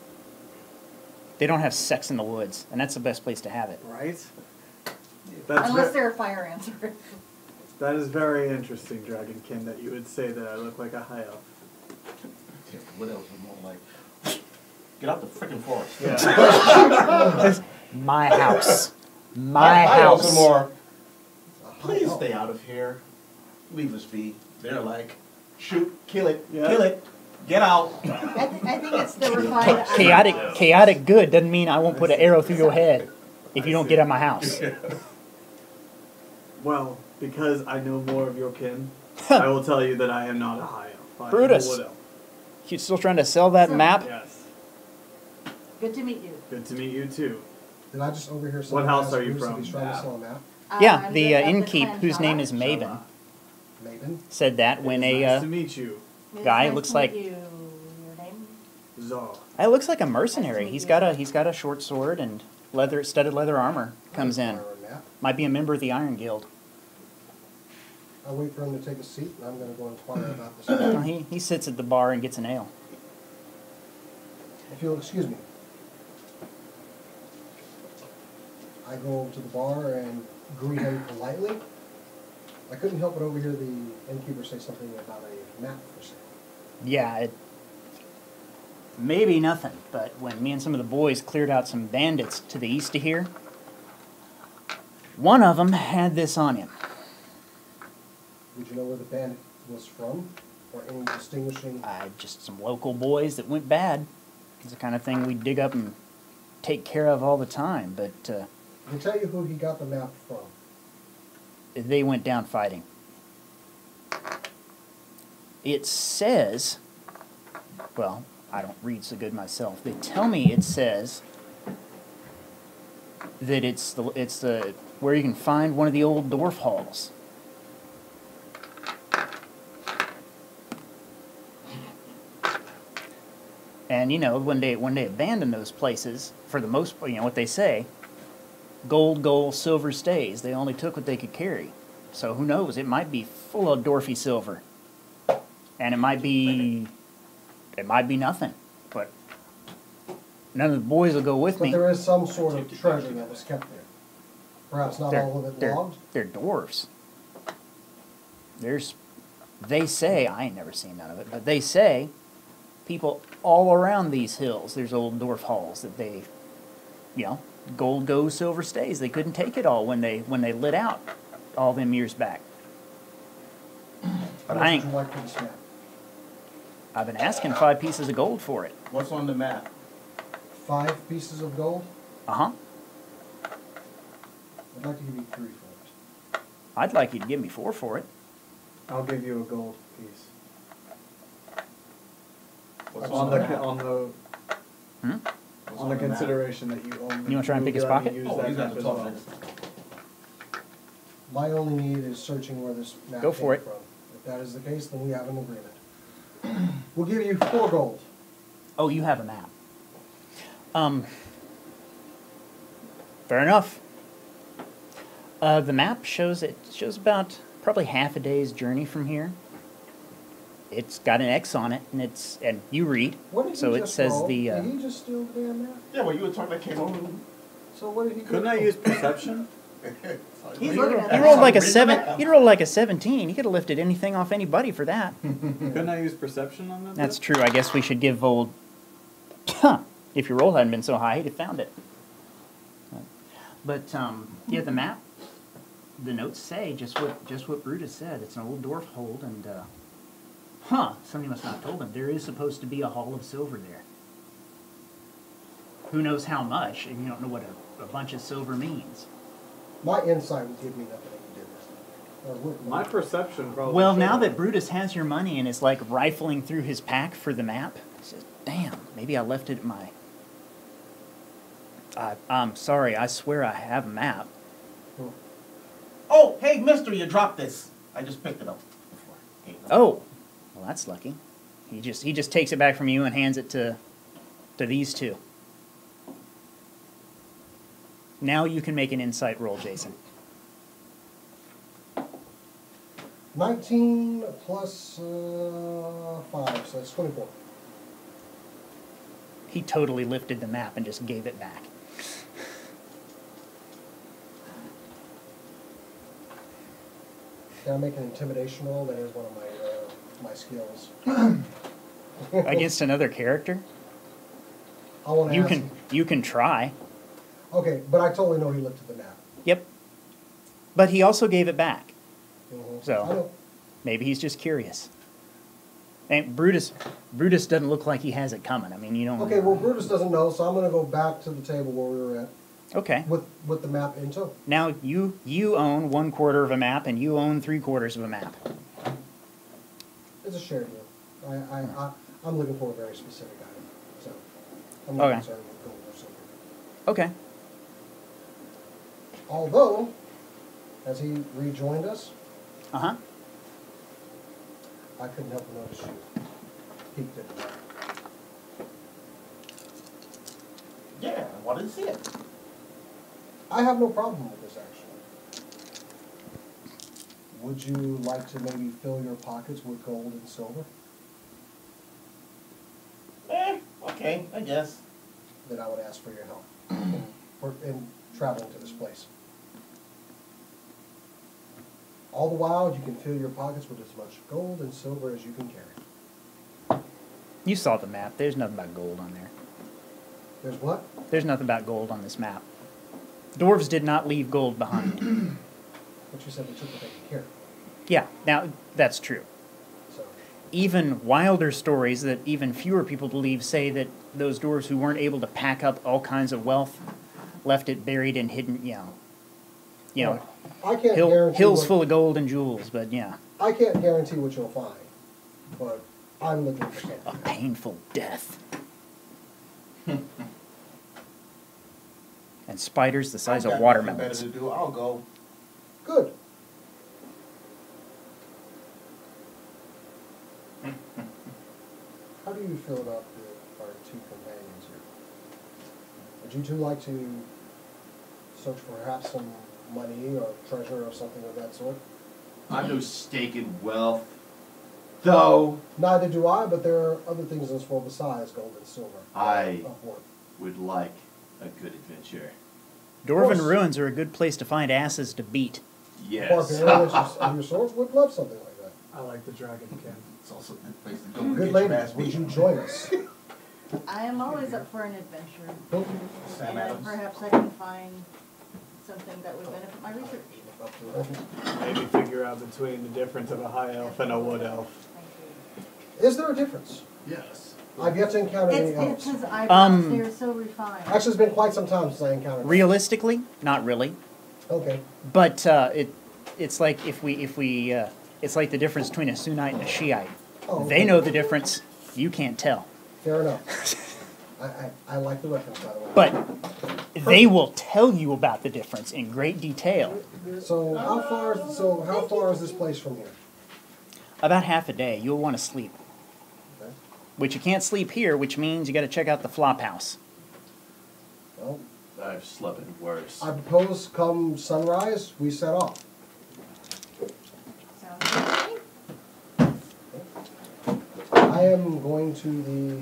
They don't have sex in the woods, and that's the best place to have it. Right? That's Unless ve- they're a fire answer. that is very interesting, Dragonkin, that you would say that I look like a high elf. What else is more like? Get out the freaking forest. Yeah. My house. My I know some house. more. A high Please elf. stay out of here. Leave us be. They're like, shoot, kill it, Yeah. kill it, get out. I think it's the refined. Chaotic good doesn't mean I won't put an arrow through your head if you don't get out of my house. Well, because I know more of your kin, I will tell you that I am not a high elf. I am a Brutus. wood elf. You still trying to sell that map? Yes. Good to meet you. Good to meet you too. Did I just overhear someone house ask are you Bruce if from? he's trying to sell a map? Yeah, I'm the good at innkeep, clan whose name Java. is Maven. Maven. said that when It is a nice to meet you, guy Nice looks to like meet you. Your name? Zar. it looks like a mercenary. meet He's you. got a short sword and studded leather armor comes in. Fire a map. Might be a member of the Iron Guild. I'll wait for him to take a seat, and I'm gonna go inquire about this. Well, map. he sits at the bar and gets an ale. If you'll excuse me. I go over to the bar and greet him politely. I couldn't help but overhear the innkeeper say something about a map for sale. Yeah, it maybe nothing, but when me and some of the boys cleared out some bandits to the east of here, one of them had this on him. Would you know where the bandit was from? Or any distinguishing? Just some local boys that went bad. It's the kind of thing we dig up and take care of all the time, but I can tell you who he got the map from. they went down fighting. It says, well, I don't read so good myself. They tell me it says that it's the where you can find one of the old dwarf halls. And you know, when they abandon those places, for the most part, you know what they say, gold, silver stays. They only took what they could carry. So who knows? It might be full of dwarfy silver, and it might be nothing. But none of the boys will go with But me. there is some sort of treasure that was kept there. Perhaps not all of it logged. They're dwarves. They say, I ain't never seen none of it, but they say people all around these hills, there's old dwarf halls that they, you know, gold goes, silver stays. They couldn't take it all when they lit out all them years back. But What I would ain't, you like for this map? I've been asking 5 pieces of gold for it. What's on the map? 5 pieces of gold? Uh-huh. I'd like to give you 3 for it. I'd like you to give me 4 for it. I'll give you a gold piece. What's On the the map? on the Hmm? What's on the map? consideration that you own. You wanna try and pick his let me pocket? use Oh, that he's got map to as talk well. next. My only need is searching where this map Go came for it. from. If that is the case, then we have an agreement. We'll give you 4 gold. Oh, you have a map. Fair enough. The map shows about probably half a day's journey from here. It's got an X on it, and you read. What did So he it just says roll? the. Did he just steal the damn map? Yeah, well, you were talking, I came over. So what did he Couldn't do? I use perception? He's looking at You that. rolled like a Read the 7. map. You rolled like a 17. You could have lifted anything off anybody for that. Couldn't I use perception on that? That's bit? true. I guess we should give Vold. Huh. If your roll hadn't been so high, he'd have found it. But yeah, the map. The notes say just what Brutus said. It's an old dwarf hold, and somebody must not have told him there is supposed to be a hall of silver there. Who knows how much? And you don't know what a bunch of silver means. My insight would give me nothing if you did this. Or would My perception probably. Well, should now have. that Brutus has your money and is like rifling through his pack for the map, he says, "Damn, maybe I left it at my." I'm sorry. I swear I have a map. Oh, hey, mister, you dropped this. I just picked it up before. Hey, no. Oh, well, that's lucky. He just takes it back from you and hands it to these two. Now you can make an insight roll, Jason. 19 plus 5, so that's 24. He totally lifted the map and just gave it back. Can I make an intimidation roll? That is one of my skills. Against another character? I want to ask. You can try. Okay, but I totally know he lifted the map. Yep. But he also gave it back. So- I know. Maybe he's just curious. And Brutus doesn't look like he has it coming. I mean, you don't. Okay, well, Brutus doesn't know, so I'm going to go back to the table where we were at Okay. with the map in tow. Now you own 1/4 of a map, and you own 3/4 of a map. It's a shared deal. I'm looking for a very specific item, so I'm not Okay. concerned with gold or silver. Okay. Although, as he rejoined us, Uh huh. I couldn't help but notice you peeked at me. Yeah, I wanted to see it. I have no problem with this, actually. Would you like to maybe fill your pockets with gold and silver? Okay, I guess. Then I would ask for your help in traveling to this place. All the while, you can fill your pockets with as much gold and silver as you can carry. You saw the map. There's nothing about gold on there. There's what? There's nothing about gold on this map. Dwarves did not leave gold behind. But you said they took what they could carry. Yeah, now that's true. So, Even wilder stories that even fewer people believe say that those dwarves who weren't able to pack up all kinds of wealth left it buried and hidden, I can't guarantee hills what, full of gold and jewels, but yeah, I can't guarantee what you'll find, but I'm looking for a something. painful death. And spiders the size I've of got nothing watermelons. better to do. I'll go. Good. How do you feel about our two companions here? Would you two like to search for perhaps some money or treasure or something of that sort? I've no stake in wealth, though Neither do I, but there are other things in this world besides gold and silver. I- Of worth. would like a good adventure. Dwarven course. ruins are a good place to find asses to beat. Yes. Barbarians of your sort would love something like that. I like the dragon ken. It's also a good place to go and Good get your lady, ass would beat. you join us? I am always up for an adventure. Sam And Adams. perhaps I can find something that would benefit my research. Maybe figure out between the difference of a high elf and a wood elf. Thank Is there a difference? Yes. I've yet to encounter you. any It's elves. his eyebrows, Um, they're so refined. Actually, it's been quite some time since I encountered elves. Realistically, not really. Okay. But it's like it's like the difference between a Sunnite and a Shiite. Oh, They okay. know the difference. You can't tell. Fair enough. I like the reference, by the way. But they will tell you about the difference in great detail. So how far is this place from here? About half a day, you'll want to sleep. Okay. Which you can't sleep here, which means you got to check out the flop house. Well, I've slept in worse. I propose come sunrise, we set off. Sounds good to me. I am going to the,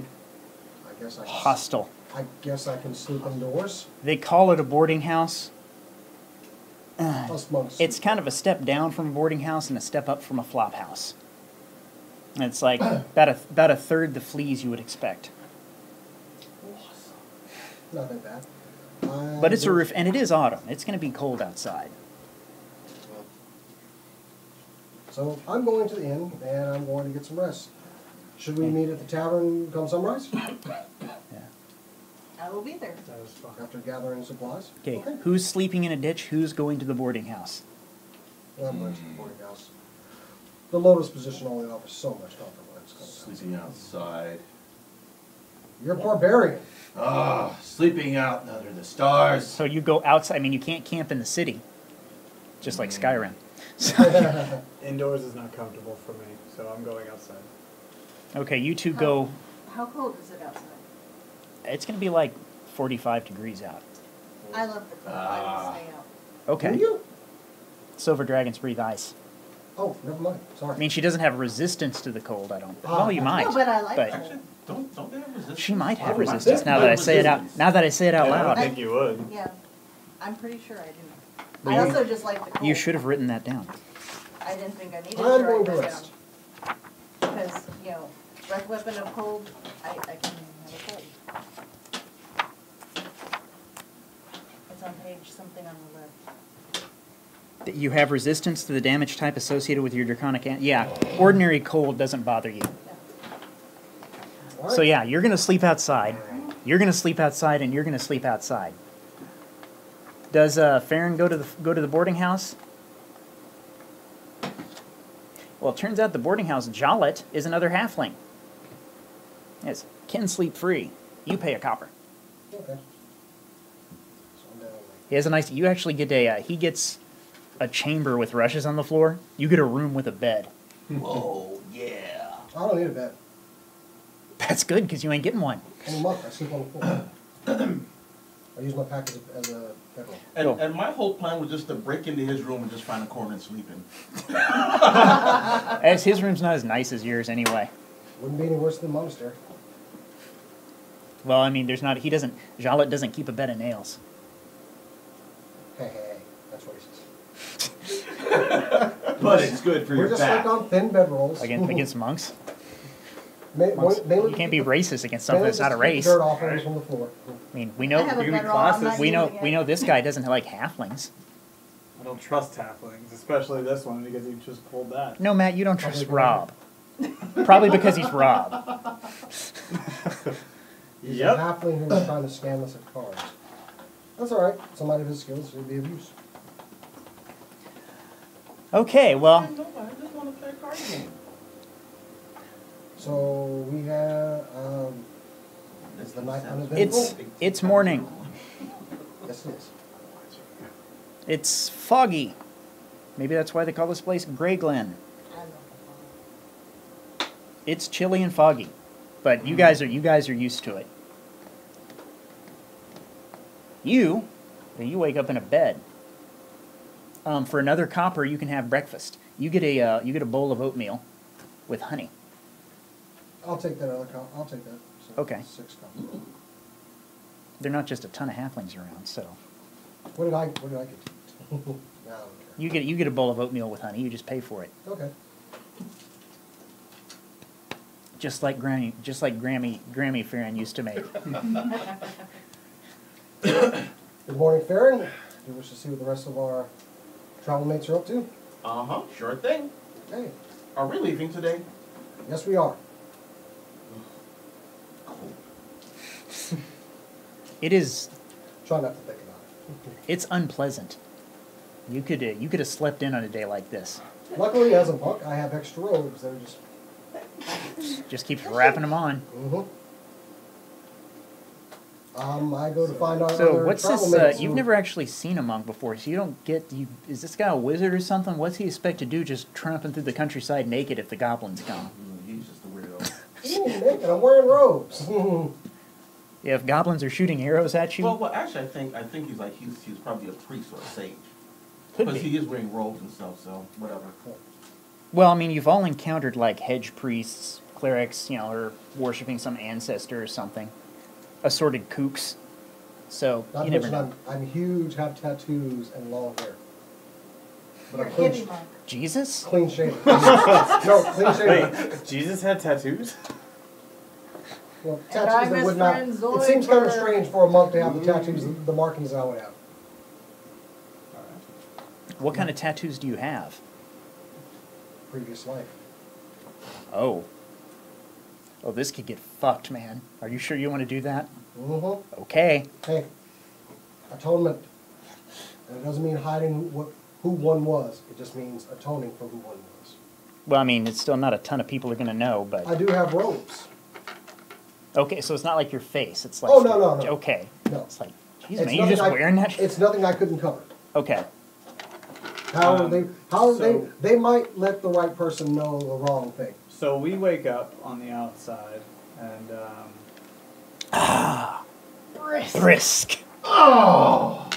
Hostel. I guess I can sleep indoors. They call it a boarding house. Us monks. It's kind of a step down from a boarding house and a step up from a flop house. And it's like about a third the fleas you would expect. Not that bad. But it's a roof, and it is autumn. It's going to be cold outside. So I'm going to the inn and I'm going to get some rest. Should we meet at the tavern come sunrise? I will be there. That was fun. After gathering supplies? Okay, who's sleeping in a ditch? Who's going to the boarding house? Well, I'm going to the boarding house. The lotus position only offers so much comfort when it's cold. Sleeping outside. You're a barbarian. Ah, sleeping out under the stars. So you go outside. I mean, you can't camp in the city, just like Skyrim. Indoors is not comfortable for me, so I'm going outside. Okay, you two go. How cold is it outside? It's going to be like 45 degrees out. I love the cold, I will stay out. Okay. Do you? Silver dragons breathe ice. Oh, never mind. Sorry. I mean, she doesn't have resistance to the cold. I don't. Well, you might. No, but I like but cold. Don't they have resistance? she might have I would resistance think now that I say it out. resistance. Now that I say it out I don't loud. think you would. Yeah, I'm pretty sure I do. Well, I you- also just like the cold. You should have written that down. I didn't think I needed I'm to going write to that rest. down. Because, breath weapon of cold, I can have a cold. It's on page something on the left. That you have resistance to the damage type associated with your draconic. Yeah, ordinary cold doesn't bother you. All So right. yeah, you're gonna sleep outside. You're gonna sleep outside, and you're gonna sleep outside. Does Farron go to the boarding house? Well, it turns out the boarding house Jollet is another halfling. Yes, can sleep free. You pay a copper. Okay. So I'm down He has a nice. You actually get a. He gets a chamber with rushes on the floor. You get a room with a bed. Whoa, yeah. I don't need a bed. That's good, because you ain't getting one. I'm a monk. I sleep on the floor. I use my pack as a bedroll. And my whole plan was just to break into his room and just find a corner and sleep in. As his room's not as nice as yours anyway. Wouldn't be any worse than the monastery. Well, I mean, there's not, he doesn't, Jarlath doesn't keep a bed of nails. Hey, that's what he says. But it's good for We're your just back. like on thin bedrolls. Against monks? Mainly You can't be racist against something that's not a race. Dirt off from the floor. I mean, we I know, have a you can be bedroll, I'm classist. not we know, using it. we know this guy doesn't like halflings. I don't trust halflings, especially this one because he just pulled that. No, Matt, you don't trust Probably Rob. Probably because he's Rob. He's Yep. a halfling who was trying to scam us at cards. That's alright. Somebody of his skills would be of use. Okay, well, No, I just want to play a card game. So we have, is the night uneventful? it's morning. Yes, it is. It's foggy. Maybe that's why they call this place Grey Glen. I don't know. It's chilly and foggy, but you guys are used to it. You wake up in a bed. For another copper, you can have breakfast. You get a bowl of oatmeal with honey. I'll take that other cup. I'll take that. So Okay. 6 cups. They're not just a ton of halflings around, so What did I get to eat? No, I don't care. you get a bowl of oatmeal with honey. You just pay for it, Okay. just like Grammy Farron used to make. Good morning, Farron. Do you wish to see what the rest of our travel mates are up to? Uh-huh, sure thing. Hey, Are we leaving today? yes we are. Cool. It is. Try not to think about it. It's unpleasant. You could have slept in on a day like this. Luckily, as a monk, I have extra robes that are just... Just keeps wrapping them on. I go to find our So other what's travel this? mates You've who- never actually seen a monk before, so you don't get. Is this guy a wizard or something? What's he expect to do? Just tramping through the countryside naked if the goblins come? He's just a weirdo. Ooh, naked, I'm wearing robes. Yeah, if goblins are shooting arrows at you, Well, actually, I think he's probably a priest or a sage. could Because be. he is wearing robes and stuff, so whatever. Well, I mean, you've all encountered like hedge priests, clerics, or worshiping some ancestor or something, assorted kooks. So Not you to never mention know. I'm huge, have tattoos and long hair. But You're I'm a clean, hippie monk. Jesus? clean shaven. No, clean shaven. Wait, Jesus had tattoos? Well, And tattoos I'm that his would not. friend It seems kind of Zoidberg. strange for a monk to have the tattoos, the markings I would have. What kind of tattoos do you have? Previous life. Oh. Oh, this could get fucked, man. Are you sure you want to do that? Mm-hmm. Okay. Hey, atonement. And it doesn't mean hiding who one was. It just means atoning for who one was. Well, I mean, it's still not a ton of people are going to know, but... I do have robes. Okay, so it's not like your face. It's like... Oh, no. Okay. No. It's like, geez, It's man, you nothing just wearing that? It's nothing I couldn't cover. Okay. However, so- they might let the right person know the wrong thing. So we wake up on the outside and Brisk. Oh!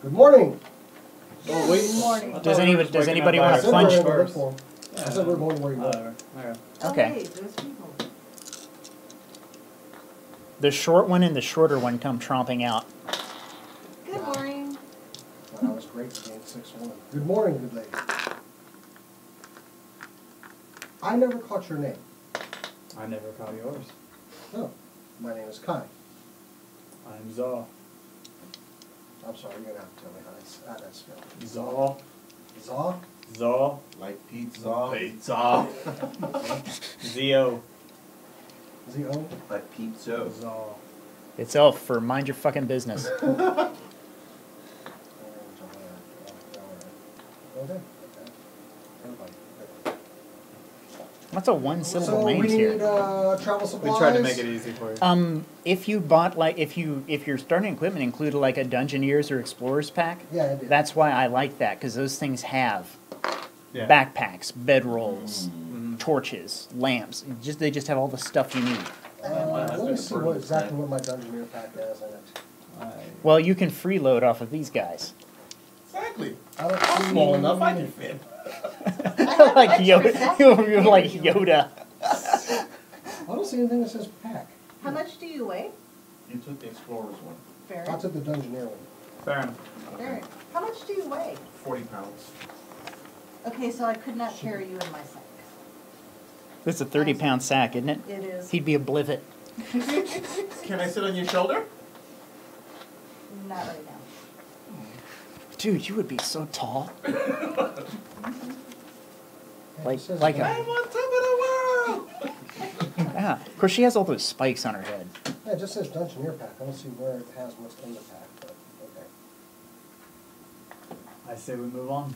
Good morning. oh wait. Good morning. I thought Does we were anybody- just does waking anybody up by wanna I said plunge we're gonna look first? for 'em. I Yeah. said we're going where you go. Okay. Okay. Oh, wait, there's people. The short one and the shorter one come tromping out. Good morning. Well, that was great to gain 6-1. Good morning, good lady. I never caught your name. I never caught yours. No, my name is Kai. I'm Zaw. I'm sorry, you're gonna have to tell me how that's spelled. Zaw. Zaw? Zaw. Like pizza. Pizza. Z-O. Z-O? Like pizza. Zaw. It's Elf for mind your fucking business. Okay. Everybody. What's a one-syllable So we names need here? travel We supplies. tried to make it easy for you. If you bought if your starting equipment included like a Dungeoneers or Explorers pack, Yeah, it did. that's why I like that, because those things have Yeah. backpacks, bedrolls, Mhm. torches, lamps. They just have all the stuff you need. Let me see exactly what my Dungeoneer pack has in it. Well, you can freeload off of these guys. Exactly. I don't I'm see- small enough, I can fit. Like Yoda. You're like Yoda. I don't see anything that says pack. How much do you weigh? You took the Explorer's one, Very. I took the Dungeoneer one. Fair enough. Very. How much do you weigh? 40 pounds. Okay, so I could not carry you in my sack. This is a 30-pound sack, isn't it? It is. He'd be a blivet. Can I sit on your shoulder? Not right now. Dude, you would be so tall. Yeah, Like- it says like a- I'm on top of the world! Yeah. Of course, she has all those spikes on her head. Yeah, it just says Dungeoneer pack. I don't see where it has what's in the pack, but okay. I say we move on.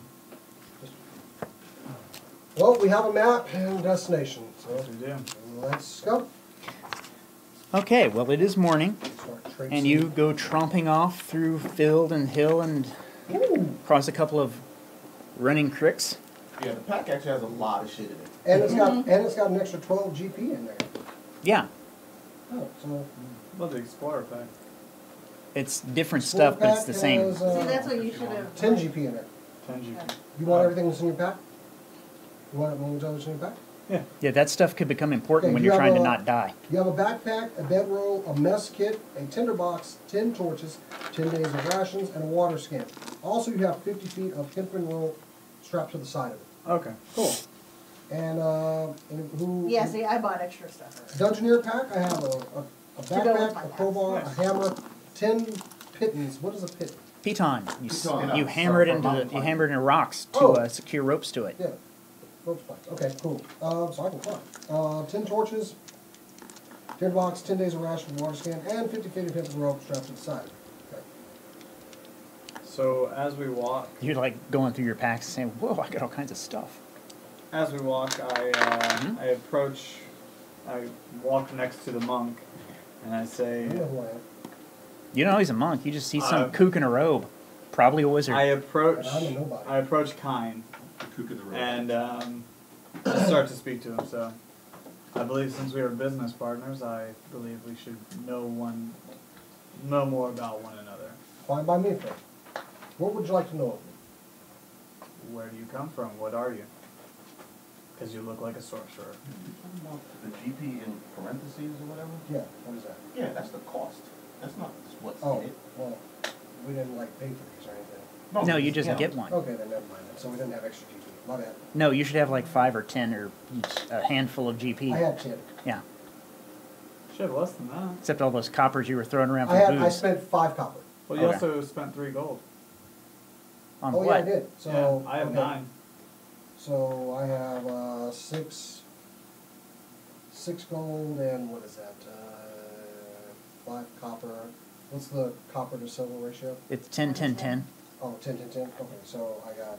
Well, we have a map and destination, so Yes, we do. let's go. Okay, well, it is morning, Start traipsing. and you go tromping off through field and hill and cross a couple of running creeks. Yeah, the pack actually has a lot of shit in it. And it's got an extra 12 GP in there. Yeah, Oh, so Well, the Explorer pack. it's different stuff, but it's the same. See, that's what you should have. 10 GP in there. 10 GP. You want everything that's in your pack? You want it when we tell what's in your pack? Yeah. Yeah, that stuff could become important Okay, when you you're have trying to a- not die. You have a backpack, a bedroll, a mess kit, a tinderbox, 10 torches, 10 days of rations, and a water skin. Also, you have 50 feet of hempen rope strapped to the side of it. Okay, cool. And who? Yeah, see, I bought extra stuff. Dungeoneer pack, I have a go with backpack, my a crowbar, pack. a hammer, 10 pittons. What is a pitten? Piton. Piton. You hammer it into Mountain you hammer it into rocks to Oh. secure ropes to it. Yeah, rope spikes. Okay, cool. So I can climb. 10 torches, tinderbox, 10 days of ration, water skin, and 50 feet of hempen rope strapped to the side. Okay. So as we walk, You're like going through your packs and saying, "Whoa, I got all kinds of stuff." I Mhm. I approach, I walk next to the monk, and I say, You know who I am. You know he's a monk. You just see some Uh, kook in a robe, probably a wizard. I approach, But I'm a nobody. I approach Kine, Kook of the road. and I start to speak to him. So I believe since we are business partners, I believe we should know more about one another. Fine by me, friend. What would you like to know of me? Where do you come from? What are you? Because you look like a sorcerer. The GP in parentheses or whatever? Yeah, what is that? Yeah, that's the cost. That's not what's Oh, in it. well, we didn't like pay for these or anything. no, you just yeah. get one. Okay, then never mind then. So we didn't have extra GP. My bad. No, you should have like 5 or 10 or a handful of GP. I had 10. Yeah, Should have less than that. except all those coppers you were throwing around for I booze. spent 5 copper. Well, you Okay. also spent 3 gold. On Oh, what? yeah, I did. So, yeah, I have okay. 9. So I have 6 gold and what is that? 5 copper. What's the copper to silver ratio? It's 10, 10, 10. Oh, 10, 10, 10. Okay, so I got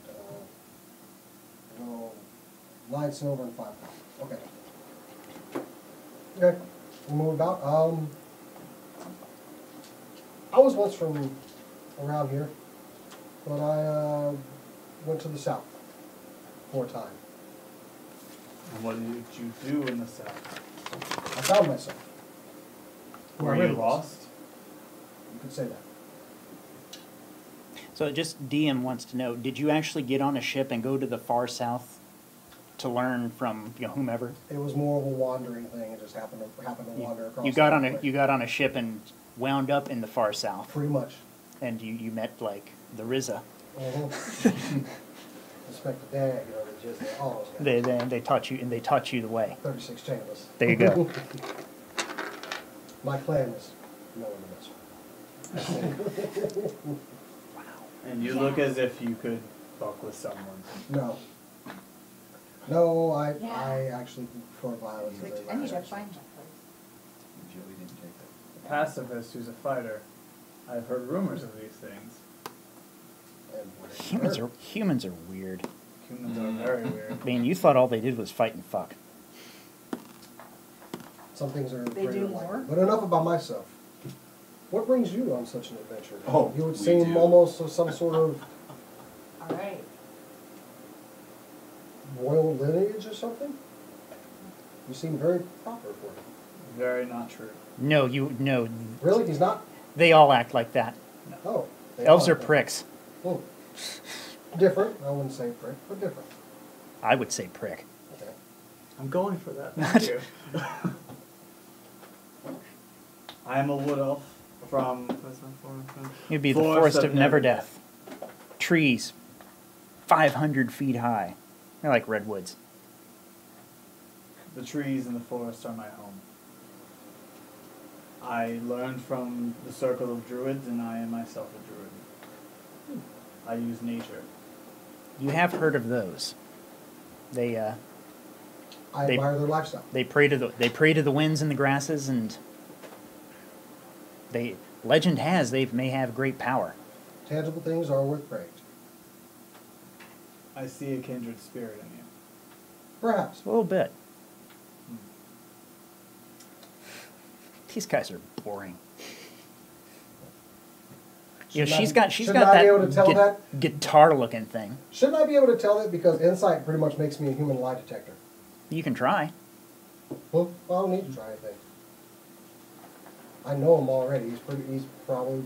9 silver and 5 copper. Okay. Okay, we'll move about. I was once from around here, but I went to the south for a time. And what did you do in the south? I found myself. Where Were I you really was. lost? You could say that. So just DM wants to know, did you actually get on a ship and go to the far south to learn from whomever? It was more of a wandering thing. It just happened to wander across. You got the on a way. you got on a ship and wound up in the far south, Pretty much. and you met like the RZA. Inspector Dag, they just all those guys. They taught you the way. 36 chambers. There you go. My clan is no one to mess with. And you look as if you could fuck with someone. No. No, I Yeah. actually prefer violence. I need to find that place. Joey didn't take that. A pacifist who's a fighter. I've heard rumors of these things. Humans are weird. Humans are very weird. I mean, you thought all they did was fight and fuck. Some things are They greater do like- more? But enough about myself. What brings you on such an adventure? Oh, You would we seem do. almost of some sort of All right. royal lineage or something? You seem very proper for him. Very not true. No, Really? He's not? they all act like that. Oh. they Elves are that. pricks. Oh. Different. I wouldn't say prick, but different. I would say prick. Okay. I'm going for that. Thank you. I am a wood elf from. What's my forest? It'd be the Forest of Neverdeath. Trees, 500 feet high. They're like redwoods. The trees in the forest are my home. I learned from the circle of druids, and I am myself a druid. I use nature. You have heard of those. They I They- admire their lifestyle. they pray to the winds and the grasses, and legend has they may have great power. Tangible things are worth praying to. I see a kindred spirit in you. Perhaps. A little bit. These guys are boring. You know, Shouldn't I she's be got able to tell that that? guitar-looking thing. Shouldn't I be able to tell that because insight pretty much makes me a human lie detector? You can try. Well, I don't need to try anything. I know him already. He's probably.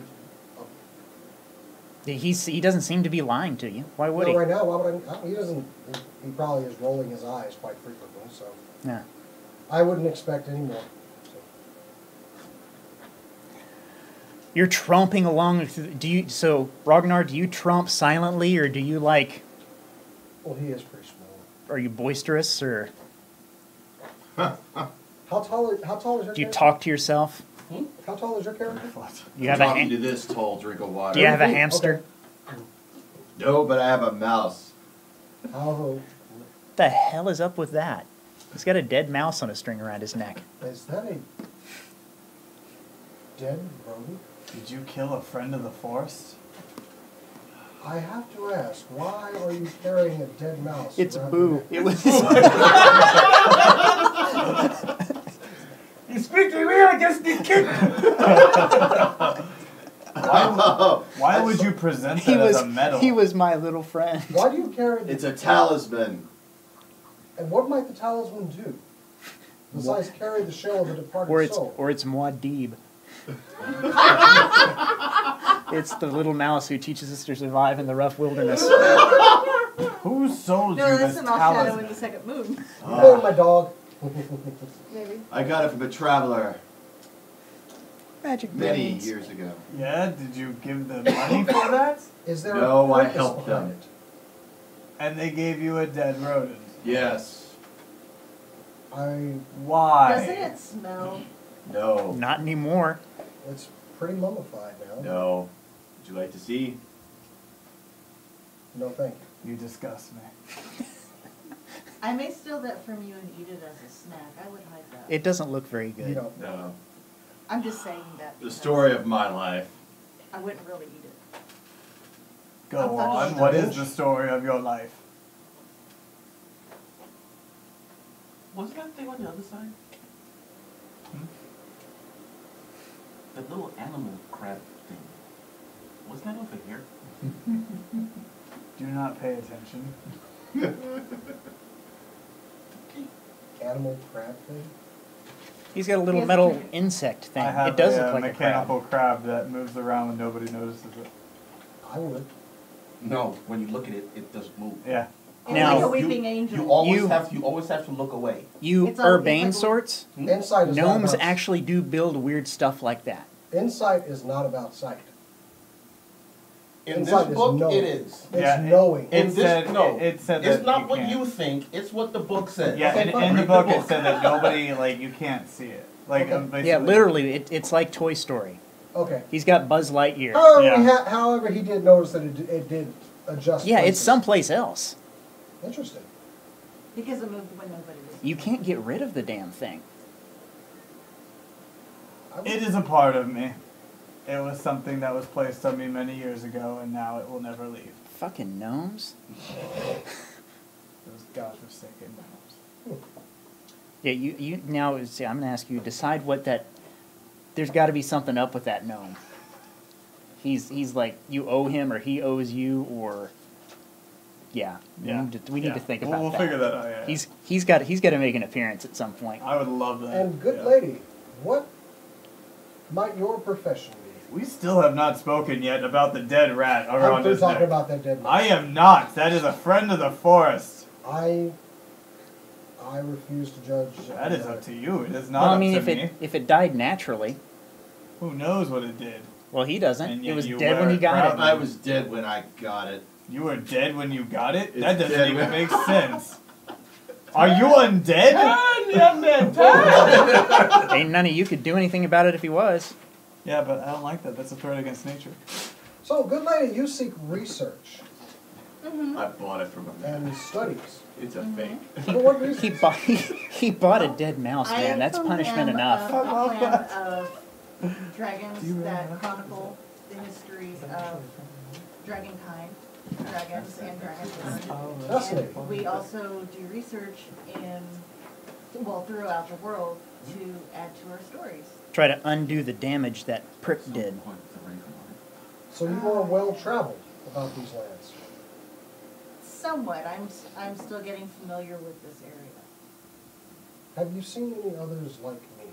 He doesn't seem to be lying to you. Why would No, he? right now, why would I? He doesn't. He probably is rolling his eyes quite frequently, so Yeah. I wouldn't expect any more. So. You're tromping along. So Ragnar? Do you tromp silently, or do you like? Well, he is pretty small. Are you boisterous, or How tall is your do you character? talk to yourself? How tall is your character? You have a Talking to ha- this tall drink of water. Do you have a Okay. hamster? No, but I have a mouse. How What the hell is up with that? He's got a dead mouse on a string around his neck. is that a dead rodent? Did you kill a friend of the forest? I have to ask, why are you carrying a dead mouse? It's around Boo. your It neck? was. You speak to me, I guess the kid. Why would you present He that as was. a medal? He was my little friend. Why do you carry? It's a talisman. And what might the talisman do? Besides carry the shell of a departed Or it's soul. Muad'Dib. It's the little mouse who teaches us to survive in the rough wilderness. Who sold No, you that's this the mouse shadow in talisman? the second moon. Oh, my dog. Maybe. I got it from a traveler Magic many beans. years ago. Yeah, did you give them money for that? Is there No, a I purpose helped behind them. it? And they gave you a dead rodent. Yes. Why? Doesn't it smell? No. Not anymore. It's pretty mummified now. No. Would you like to see? No, thank you. You disgust me. I may steal that from you and eat it as a snack. I would hide that. It doesn't look very good. You know, No. I'm just saying that. The because story of my life. I wouldn't really eat it. Go I'm not on. sure. What is the story of your life? Wasn't that thing on the other side? That little animal crab thing. Wasn't that over here? Do not pay attention. animal crab thing. He's got a little Yes, metal sir. insect thing. I have It does a look like a mechanical crab. crab that moves around when nobody notices it. I would. No, when you look at it, it does move. Yeah. It's Now- like a weeping angel. You always You- have to look away. You It's all- it's urbane like- sorts, Insight is not gnomes about, actually do build weird stuff like that. Insight is not about sight. In Insight this is book, knowing. it is. It's Yeah, knowing. It In this, said- no. it said It's that not you what can't. you think. It's what the book says. Yeah, Okay, in fine. the Read the book it book. said that nobody, like, you can't see it. Like, Okay. basically. Yeah, literally, it's like Toy Story. Okay. He's got Buzz Lightyear. However, he did notice that it did adjust. Yeah, it's places. someplace else. Interesting. Because it moved when nobody was. You can't get rid of the damn thing. I would- It is a part of me. It was something that was placed on me many years ago, and now it will never leave. Fucking gnomes. Those godforsaken gnomes. Yeah, you now. See, I'm gonna ask you. Decide what that. There's got to be something up with that gnome. He's like you owe him, or he owes you, or Yeah, Yeah. we need to think about We'll that. figure that out. Yeah. He's got to make an appearance at some point. I would love that. And good yeah. lady, what might your profession be? We still have not spoken yet about the dead rat I'm around through his talking neck. about that dead man. I am not. That is a friend of the forest. I refuse to judge. That is up to you. It is not Well, I up mean, to if me. it died naturally, Who knows what it did? well, he doesn't. And It yet was you dead wear when he it got proudly. it. I was dead when I got it. You were dead when you got it? It's That doesn't dead even when- make sense. Are you undead? Ain't none of you could do anything about it if he was. Yeah, but I don't like that. That's a threat against nature. So, good lady, you seek research I bought it from a man. and studies. It's a fake. For what reason? He bought a dead mouse, I man. That's punishment am enough. A fan of Do you dragons really that have- chronicle the history of dragonkind, dragons and dragonkind. Fascinating. And we also do research throughout the world to add to our stories. Try to undo the damage that prick did. So you are well traveled about these lands. Somewhat, I'm still getting familiar with this area. Have you seen any others like me?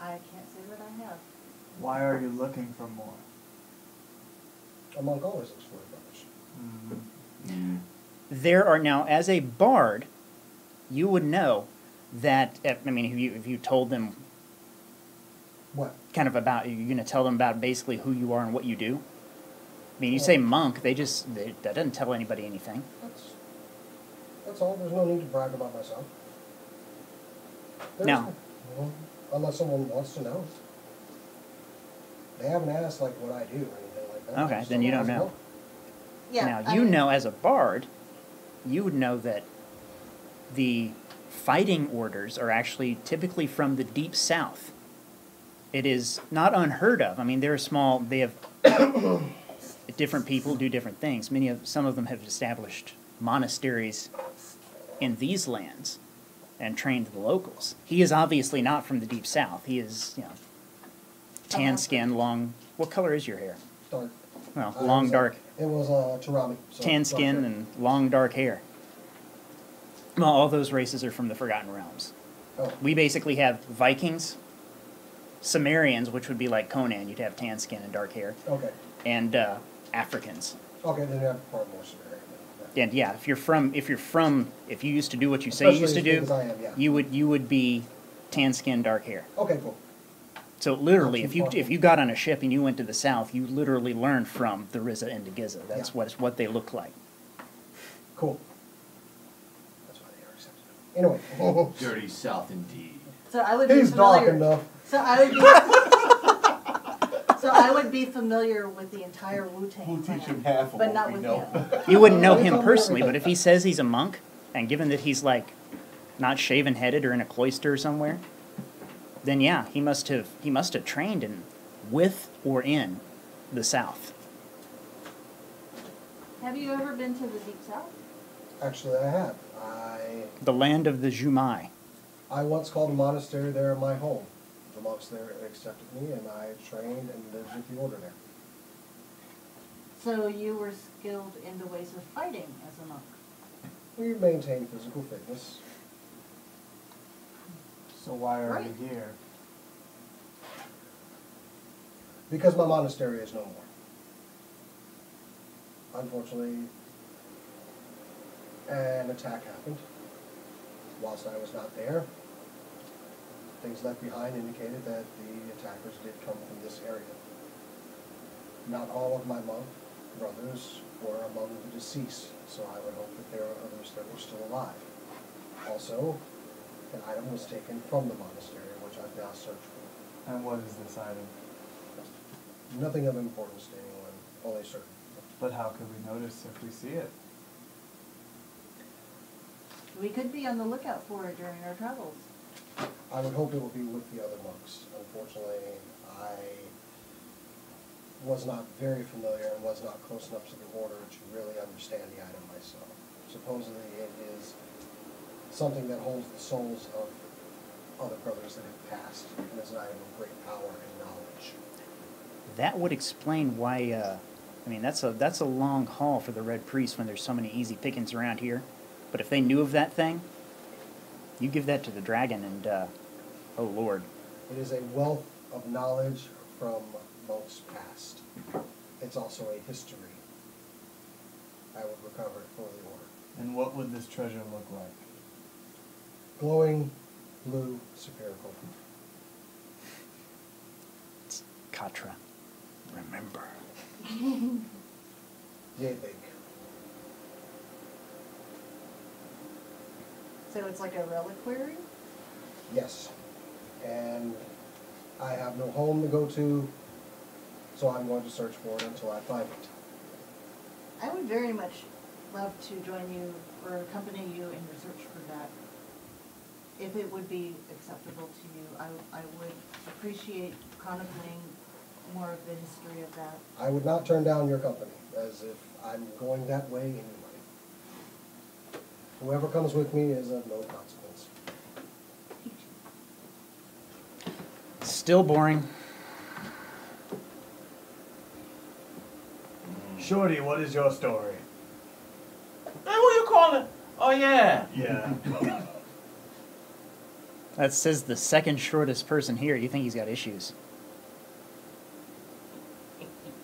I can't say that I have. Why are you looking for more? A monk always looks for brothers. There are now, as a bard, you would know that. I mean, if you told them What? kind of about, you're going to tell them about basically who you are and what you do. I mean, you say monk, that doesn't tell anybody anything. That's all. There's no need to brag about myself. No. Well, unless someone wants to know. They haven't asked like what I do or anything like that. Okay, Just then you someone don't wants know. Yeah. Now, I you mean, know as a bard, you would know that the fighting orders are actually typically from the deep south. It is not unheard of. I mean, they're small, they have different people do different things. Some of them have established monasteries in these lands and trained the locals. He is obviously not from the deep south. He is, tan skin, long. What color is your hair? Dark. Well, It long, was, dark, It was Tarami. So tan dark skin hair. and long, dark hair. Well, all those races are from the Forgotten Realms. Oh. We basically have Vikings, Sumerians, which would be like Conan, you'd have tan skin and dark hair, Okay. and Africans. Okay, then you have far more severe. And yeah, if you used to do what you say you used to Especially as do, big as I am, yeah. you would be tan skin, dark hair. Okay, cool. So literally, Not if too you far. if you got on a ship and you went to the south, you literally learned from the Riza and the Giza. That's Yeah. what they look like. Cool. That's why they are accepted. Anyway. Dirty South indeed. So I would be He's dark familiar. enough. So I would be. So I would be familiar with the entire Wu-Tang We'll teach clan, him half of but what not we with know. him. You wouldn't know Well, he him told me personally, but everything. if he says he's a monk, and given that he's like not shaven-headed or in a cloister somewhere, then yeah, he must have trained with or in the south. Have you ever been to the Deep South? Actually, I have. The land of the Jumai. I once called a monastery there my home. The monks there accepted me, and I trained and lived with the order there. So you were skilled in the ways of fighting as a monk. We maintain physical fitness. So why are Right. you here? Because my monastery is no more. Unfortunately, an attack happened whilst I was not there. Things left behind indicated that the attackers did come from this area. Not all of my monk brothers were among the deceased, so I would hope that there are others that were still alive. Also, an item was taken from the monastery, which I've now searched for. And what is this item? Nothing of importance to anyone, only certain. But how could we notice if we see it? We could be on the lookout for it during our travels. I would hope it would be with the other monks. Unfortunately, I was not very familiar and was not close enough to the order to really understand the item myself. Supposedly it is something that holds the souls of other brothers that have passed, and is an item of great power and knowledge. That would explain why I mean, that's a long haul for the Red Priest when there's so many easy pickings around here. But if they knew of that thing, you give that to the dragon and, oh Lord. It is a wealth of knowledge from monks past. It's also a history. I would recover it for the order. And what would this treasure look like? Glowing blue spherical. It's Katra. Remember. Yea big. So it's like a reliquary? Yes. And I have no home to go to, so I'm going to search for it until I find it. I would very much love to join you or accompany you in your search for that. If it would be acceptable to you, I would appreciate chronicling more of the history of that. I would not turn down your company, as if I'm going that way anyway. Whoever comes with me is of no consequence. Still boring. Shorty, what is your story? Hey, who you calling? Oh, yeah. Yeah. That says the second shortest person here. You think he's got issues?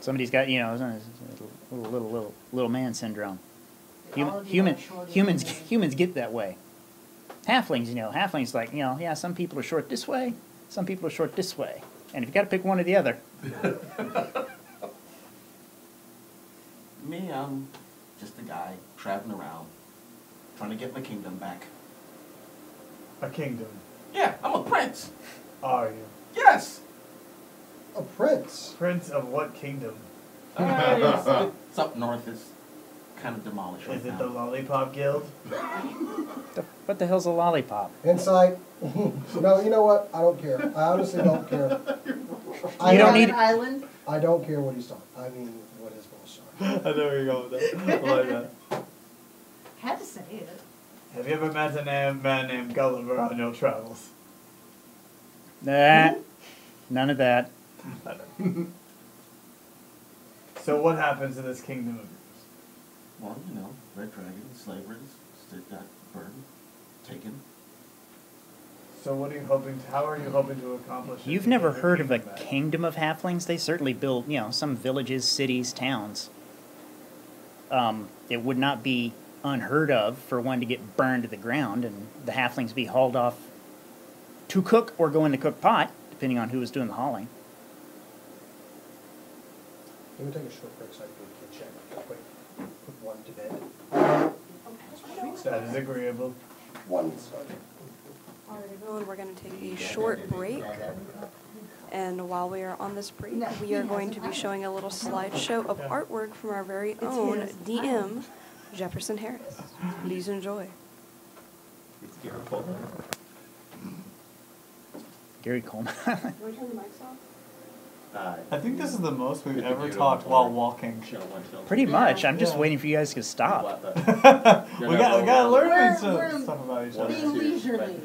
Somebody's got, you know, little man syndrome. All of you are shorter than me. Humans get that way. Halflings, you know, halflings like, you know, yeah, some people are short this way, some people are short this way, and if you got to pick one or the other. Me, I'm just a guy traveling around, trying to get my kingdom back. A kingdom. Yeah, I'm a prince. Are you? Yes. A prince. Prince of what kingdom? It's up north. It's kind of demolished right Is it now. the Lollipop Guild? What the hell's a lollipop? Insight. No, you know what? I don't care. I honestly don't care. You don't need- An island? I don't care what he's talking. I mean, what his goals are. I know where you're going with that. I like that. Had to say it. Have you ever met a man named Gulliver on your travels? Nah, none of that. So what happens in this kingdom of yours? Well, you know, red dragon, slavers, still got burned, taken. So what are you hoping to, how are you hoping to accomplish it? You've to never get your heard of a kingdom back? kingdom of halflings? They certainly build, you know, some villages, cities, towns. It would not be unheard of for one to get burned to the ground and the halflings be hauled off to cook or go in the cook pot, depending on who was doing the hauling. Can we take a short break so I can go to the kitchen real quick? Put one to bed. That is agreeable. One, sorry. All right, everyone, we're going to take a short break. And while we are on this break, we are going to be showing a little slideshow of artwork from our very own DM, Jefferson Harris. Please enjoy. Gary Coleman. Want to turn the mics off? I think this is the most we've ever talked while walking. Pretty much. I'm just Yeah. waiting for you guys to stop. we gotta learn We're- some we're stuff about each other. being leisurely.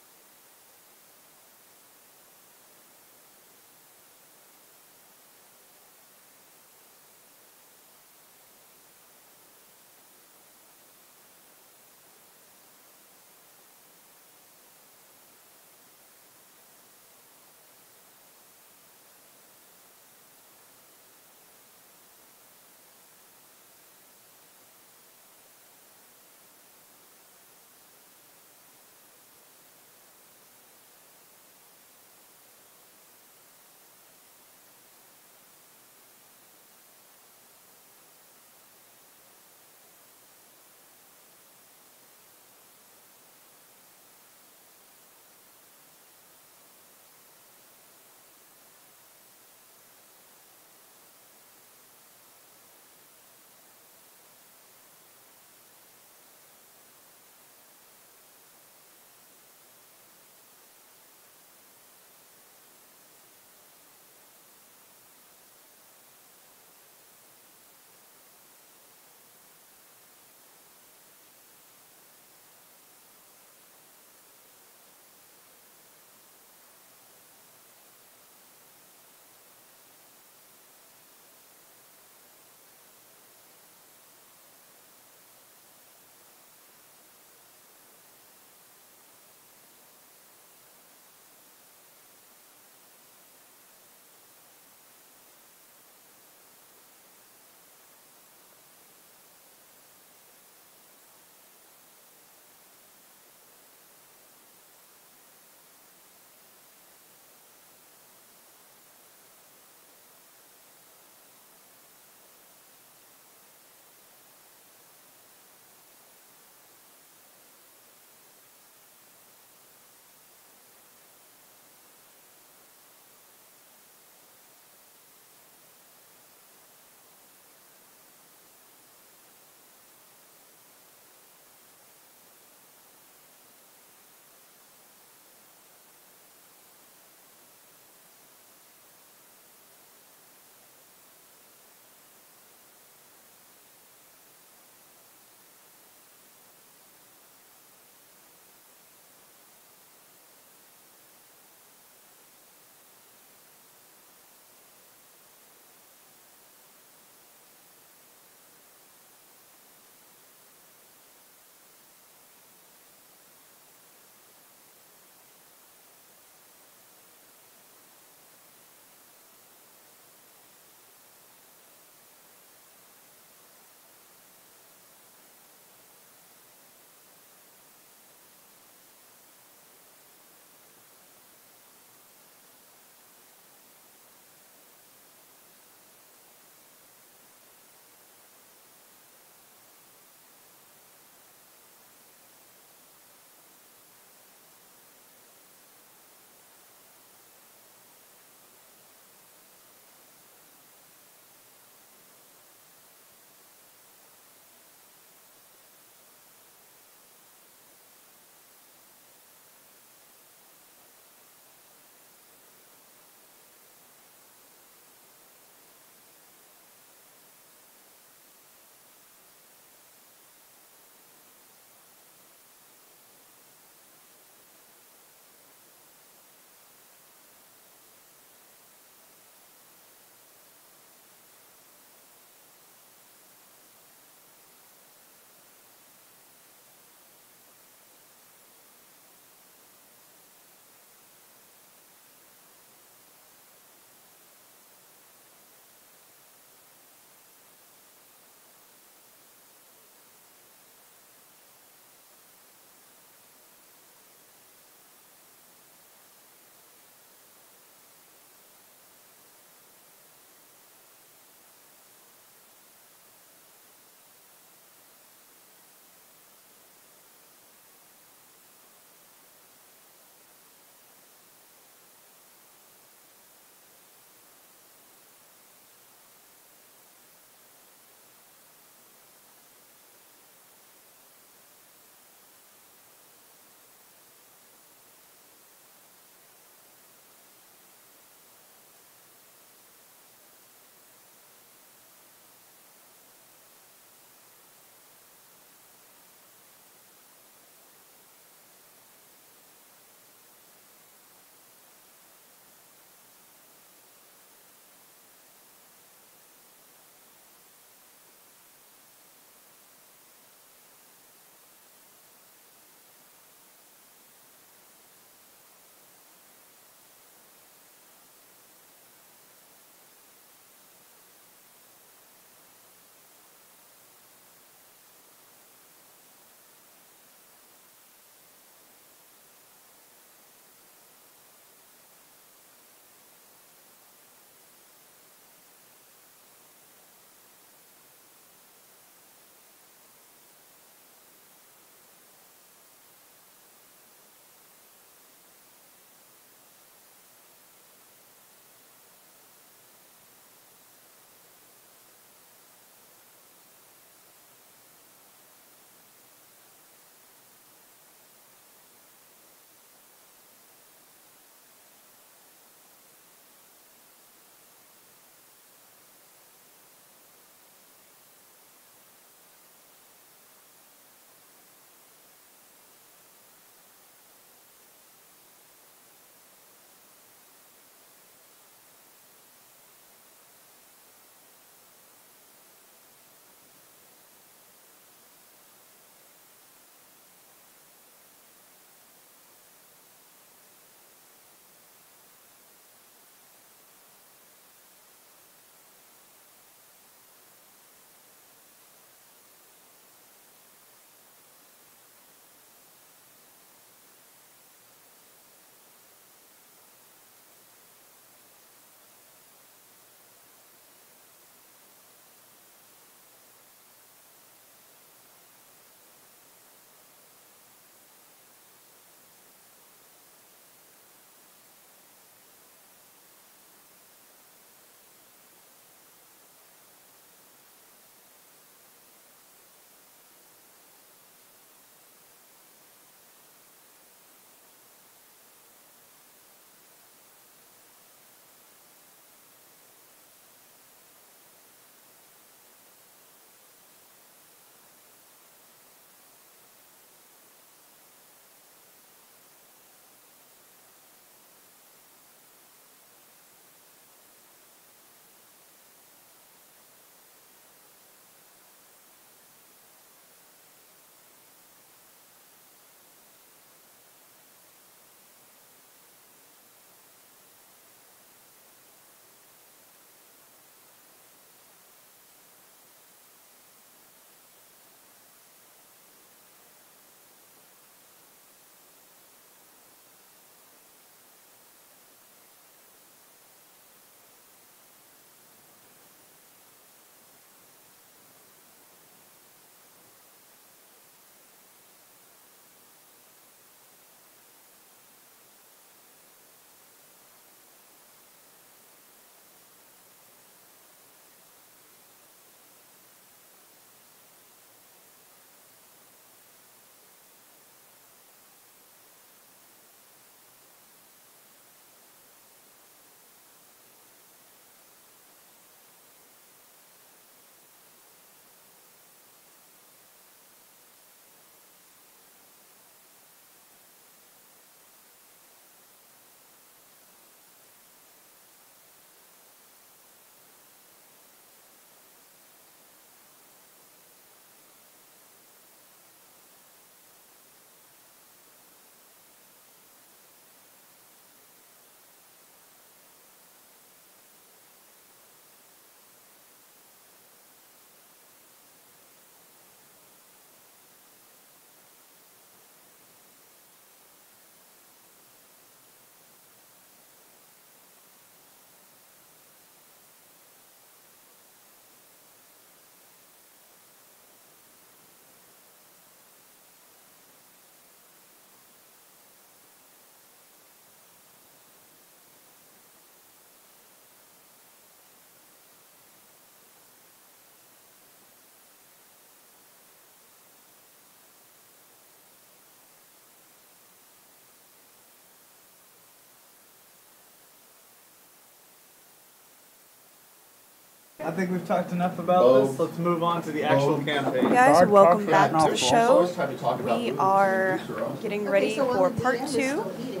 I think we've talked enough about this. Bo. Let's move on to the actual Bo. campaign. Guys, Guard welcome talk back for to the that show. Always time to talk about We movies, are movies or else. getting Okay, ready so while for the part DM is 2. still eating,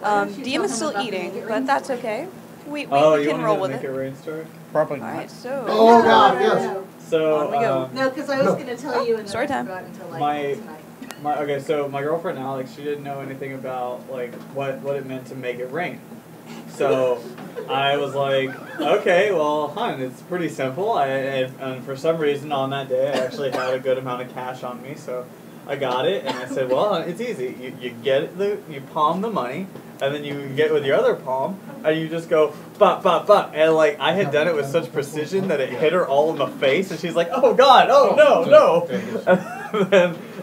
why don't you DM tell is him still about the eating, Make It but Rain that's story? okay. We Oh, can you roll want with me to make it. a rain story? Probably Alright, not. so. Oh, God, No, yes. no, So, On we go. No, because I was No. gonna tell you and Story then I time. forgot until like My- tonight. okay, so my girlfriend Alex, she didn't know anything about like what it meant to make it rain. So I was like, okay, well, hon, it's pretty simple. And for some reason on that day, I actually had a good amount of cash on me, so I got it. And I said, well, it's easy. You palm the money, and then you get with your other palm, and you just go bop bop bop. And like I had done it with such precision that it hit her all in the face, and she's like, oh God, oh no.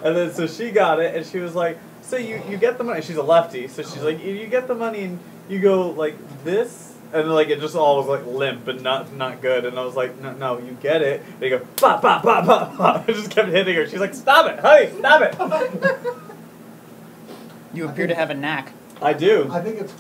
And then so she got it, and she was like, so you get the money. She's a lefty, so she's like, you get the money and you go like this, and like it just all was like limp and not good. And I was like, no, you get it. And you go bop bop bop bop bop. I just kept hitting her. She's like, stop it, honey, stop it. You appear to have a knack. I do. I think it's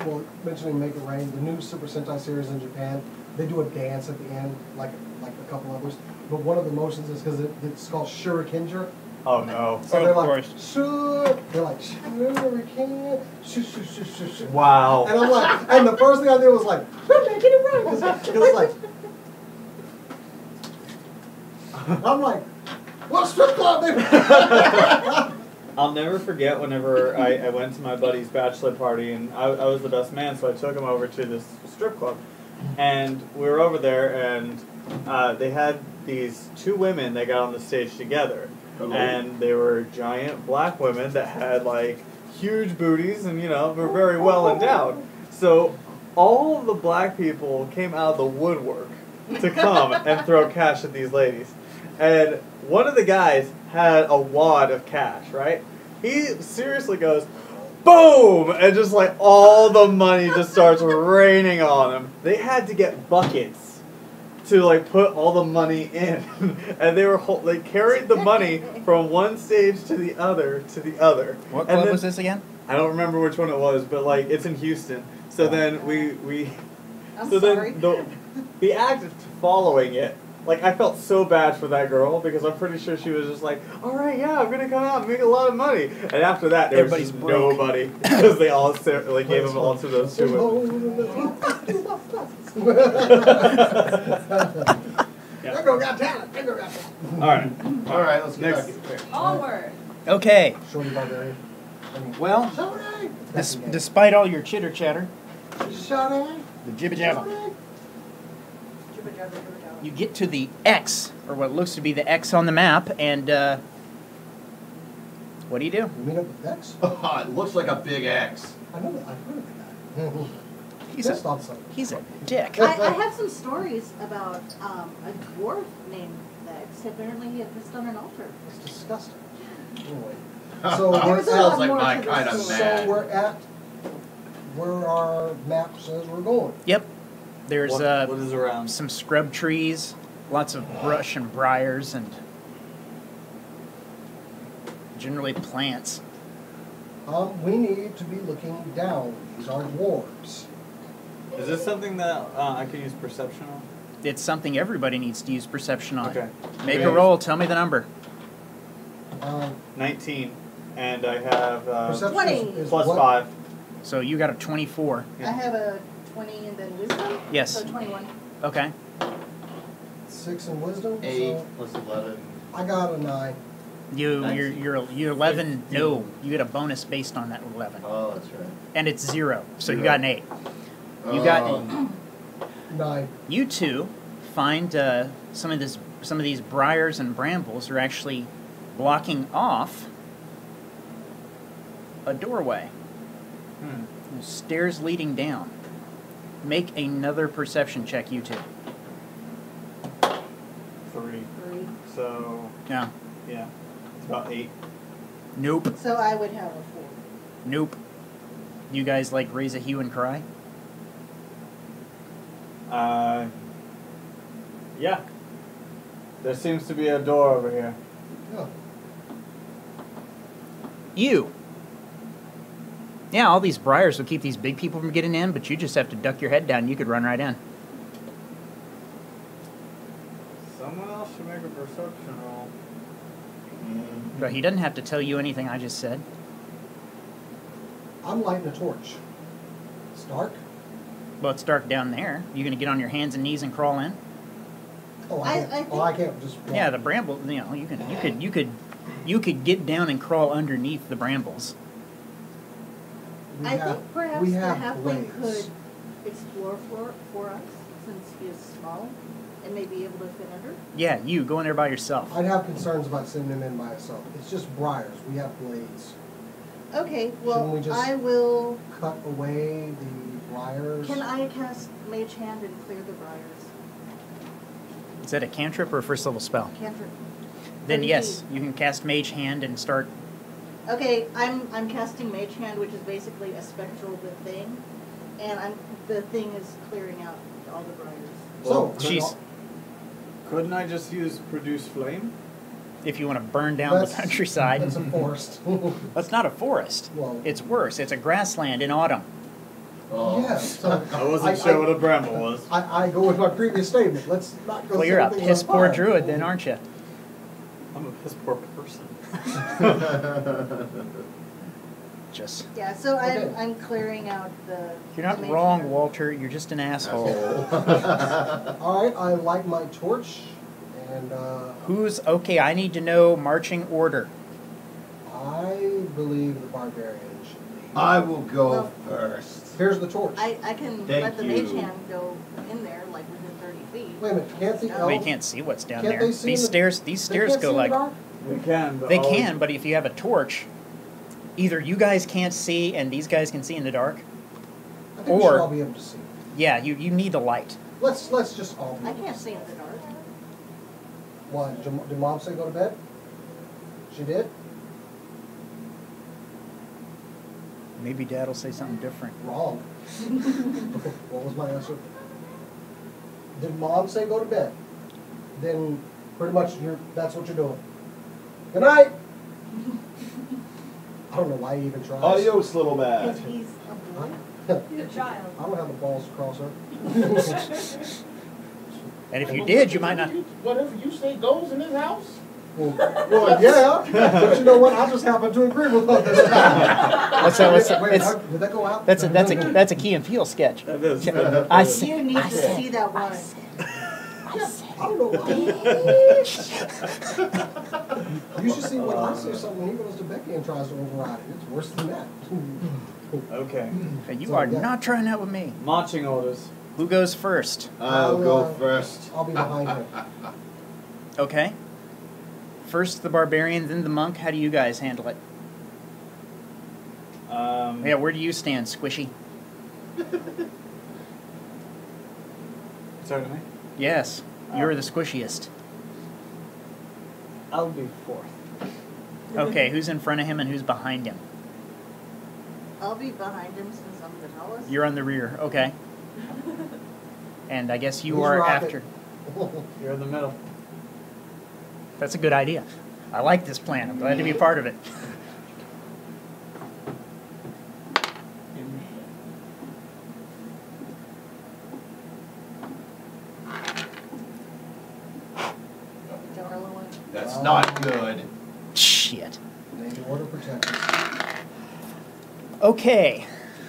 well, mentioning Make It Rain, the new Super Sentai series in Japan, they do a dance at the end, like a couple others. But one of the motions is because it's called Shurikenja. Oh no. So Oh, they're of like, course. they're like, Shuriken, shoo. Wow. And I'm like, and the first thing I did was like, we're making it right. Because it was like, I'm like, what strip club, baby? I'll never forget whenever I went to my buddy's bachelor party, and I was the best man, so I took him over to this strip club. And we were over there, and they had these two women that got on the stage together. Hello. And they were giant black women that had, like, huge booties and, were very well endowed. So all of the black people came out of the woodwork to come and throw cash at these ladies. And one of the guys had a wad of cash, right? He seriously goes, boom! And just like all the money just starts raining on them. They had to get buckets to like put all the money in. And they carried the money from one stage to the other to the other. What And club then- was this again? I don't remember which one it was, but like it's in Houston. So then we I'm so sorry. then the act of following it, like I felt so bad for that girl because I'm pretty sure she was just like, all right, yeah, I'm gonna come out and make a lot of money. And after that, there was Everybody's just broke. nobody because they all like gave them all to those two women. That girl got talent. That girl got talent. All right, All right, let's get Next. back to it. Onward. Okay. Shorty Barbarian. Well, Shorty! despite all your chitter chatter, Shorty! the jibba jabba, Jibba jabba jibba jabba. you get to the X, or what looks to be the X on the map, and what do you do? You meet up with Dex? It looks like a big X. I know that. I've heard of the guy. He's Pissed a, on something. he's a dick. I have some stories about a dwarf named Vex. Apparently he had pissed on an altar. It's disgusting. Anyway. So There's we're a lot Sounds like more my to this kind of story. mad. So we're at where our map says we're going. Yep. There's what is around? some scrub trees, lots of brush and briars, and generally plants. We need to be looking down. These are dwarves. Is this something that I can use perception on? It's something everybody needs to use perception on. Okay. Make a roll. Tell me the number. 19, and I have Perception 20. is plus what? 5. So you got a 24. I have a 20 and then wisdom. Yes. So 21. Okay. 6 in wisdom. 8 So plus 11. I got a 9. You're 11. No, you get a bonus based on that 11, Oh, that's right. and it's 0. So you Zero. got an 8. You got Oh. 9. you two find some of these briars and brambles are actually blocking off a doorway. There's stairs leading down. Make another perception check, you two. 3. 3. So, Yeah. yeah, it's about 8. Nope. So I would have a 4. Nope. You guys like raise a hue and cry? Yeah. There seems to be a door over here. Yeah. You. Yeah, all these briars will keep these big people from getting in, but you just have to duck your head down. You could run right in. Someone else should make a perception roll. But he doesn't have to tell you anything I just said. I'm lighting a torch. It's dark. Well, it's dark down there. You gonna get on your hands and knees and crawl in? Oh, I I can't. think- Oh, I can't just. Yeah, the bramble. You know, you could get down and crawl underneath the brambles. We I have- think perhaps we the have halfling blades. could explore for us, since he is small, and may be able to fit under. Yeah, you go in there by yourself. I'd have concerns about sending him in by himself. It's just briars. We have blades. Okay, Shouldn't well, we just- I will. Cut away the briars. Can I cast Mage Hand and clear the briars? Is that a cantrip or a first level spell? Cantrip. Then 30 yes, feet. you can cast Mage Hand and start. Okay, I'm casting Mage Hand, which is basically a spectral thing, and the thing is clearing out all the briars. So, She's. Couldn't I just use produce flame? If you want to burn down the That's- countryside. That's a forest. That's not a forest. Well- It's worse. It's a grassland in autumn. Oh. Yeah, so I wasn't sure what a bramble was. I go with my previous statement. Let's not go. Well, you're a something piss on poor fire. druid then, aren't you? I'm a piss poor person. Just. Yeah, so Okay. I'm clearing out the. You're not Mage wrong, Hand. Walter. You're just an asshole. All right, I light my torch, and Who's okay? I need to know marching order. I believe the barbarian should lead. I will go Well- first. Here's the torch. I can Thank let the Mage you. Hand go in there, like within 30 feet. Wait a minute, can't the No. elf? Well, you can't see what's down Can't there. they see These the- stairs. They Stairs can't go see in like. the dark? We can, but They all- can, but if you have a torch, either you guys can't see and these guys can see in the dark. I think we should or- all be able to see. Yeah, you need the light. Let's just all be I able to can't see. see in the dark. What, did Mom say go to bed? She did? Maybe Dad will say something different. Wrong. What was my answer? Did Mom say go to bed? Then pretty much that's what you're doing. Good night! I don't know why he even tries. Adios, little man. Because he's a boy. He's a child. I don't have the balls to cross her. And if you did, you might not. Whatever you say goes in this house? Well, yeah, but you know what? I just happen to agree with what this guy. What's that? Wait, It's- did that go out? That's a Key and Peele sketch. That is. I see. You need to see that one. I don't know why. You should see when I say something, he goes to Becky and tries to override it. It's worse than that. Okay. You So, are yeah. not trying that with me. Marching orders. Who goes first? I'll go first. I'll be behind him. Okay. First the barbarian, then the monk. How do you guys handle it? Yeah, where do you stand, Squishy? Sorry to me. Yes, you're the squishiest. I'll be fourth. Okay, who's in front of him and who's behind him? I'll be behind him since I'm the tallest. You're on the rear. Okay. And I guess you Who's are Rocket? after. You're in the middle. That's a good idea. I like this plan. I'm glad to be a part of it. That's not good. Shit. May the order protect us. Okay.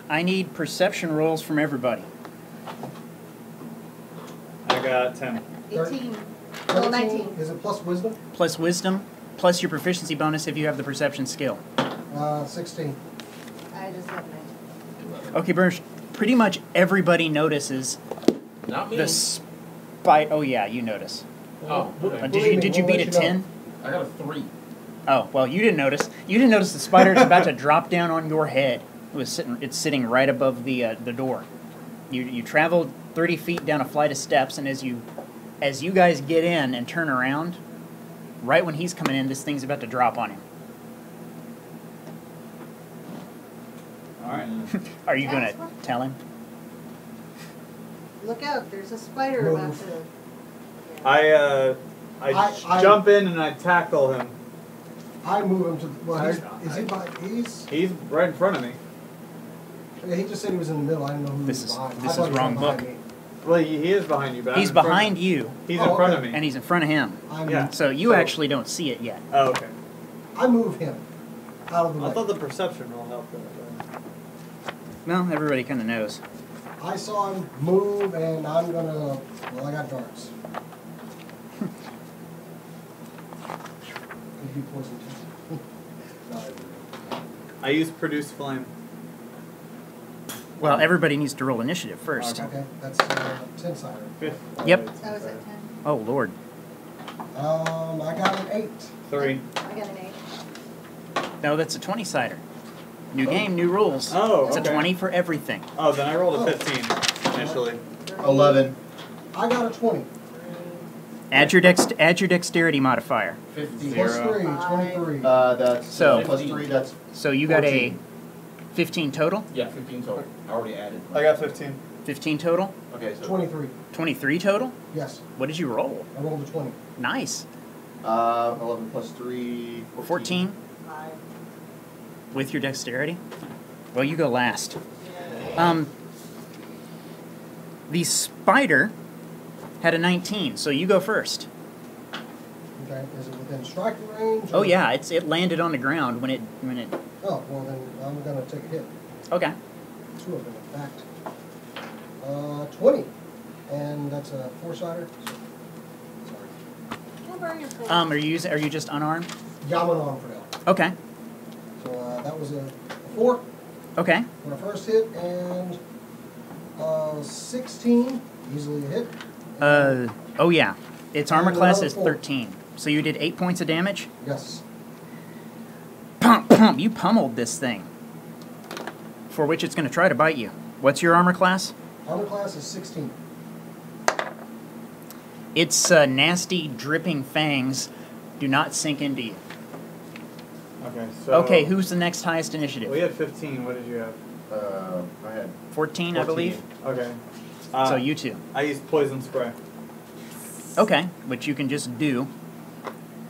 I need perception rolls from everybody. I got 10. 18. Well, 19. Is it plus wisdom? Plus wisdom, plus your proficiency bonus if you have the perception skill. 16. I just have 19. Okay, Burns, pretty much everybody notices Not me. the spite. Oh, yeah, you notice. Oh, okay. Did you we'll beat a let you know. 10? I got a 3. Oh, well, you didn't notice. You didn't notice the spider is about to drop down on your head. It's sitting right above the door. You traveled 30 feet down a flight of steps, and as you guys get in and turn around, right when he's coming in, this thing's about to drop on him. Alright. Are you going That's to what- tell him? Look out, there's a spider Move. about to. I jump in and I tackle him. I move him to. Well, is he by? He's right in front of me. Yeah, he just said he was in the middle. I didn't know who This was is- behind. this I thought is he was wrong behind book. me. Well, he is behind you, but He's I'm in front behind of, you, He's Oh, in front okay. of me. and he's in front of him. Yeah. So you actually don't see it yet. Oh, okay. I move him out of the way. I thought the perception will help that. Well, everybody kind of knows. I saw him move, and I'm gonna. Well, I got darts. Could be poison too. No, I didn't. I use produce flame. Well, everybody needs to roll initiative first. Okay, that's 10-sider. Yep. I was at 10. Oh, Lord. I got an 8. 3. I got an 8. No, that's a 20-sider. New game, new rules. Oh, It's okay. a 20 for everything. Oh, then I rolled a 15 initially. 11. I got a 20. Add your dexterity modifier. 50. Plus 3, 23. That's So- plus 3. That's So you got 14. a 15 total? Yeah, 15 total. I already added. I got 15. 15 total? okay. So 23. 23 total? Yes, What did you roll? I rolled a 20. Nice. 11 plus 3. 14 with your dexterity? Well, you go last. The spider had a 19, so you go first. Okay, is it within striking range? Oh or- yeah, it landed on the ground when it Oh, well then I'm gonna take a hit. Okay. 2 of them, in fact. 20. And that's a 4-sider. Sorry. Can I borrow your plate? Are you just unarmed? Yeah, I'm unarmed for now. Okay. So that was a 4 Okay. for the first hit, and 16, easily a hit. Oh yeah. Its armor And class another is 4. 13. So you did 8 points of damage? Yes. Pump, pump, you pummeled this thing. For which it's going to try to bite you. What's your armor class? Armor class is 16. Its nasty, dripping fangs do not sink into you. Okay, so. Okay, who's the next highest initiative? We had 15. What did you have? I had 14, I believe. Okay. So you two. I used poison spray. Okay, which you can just do.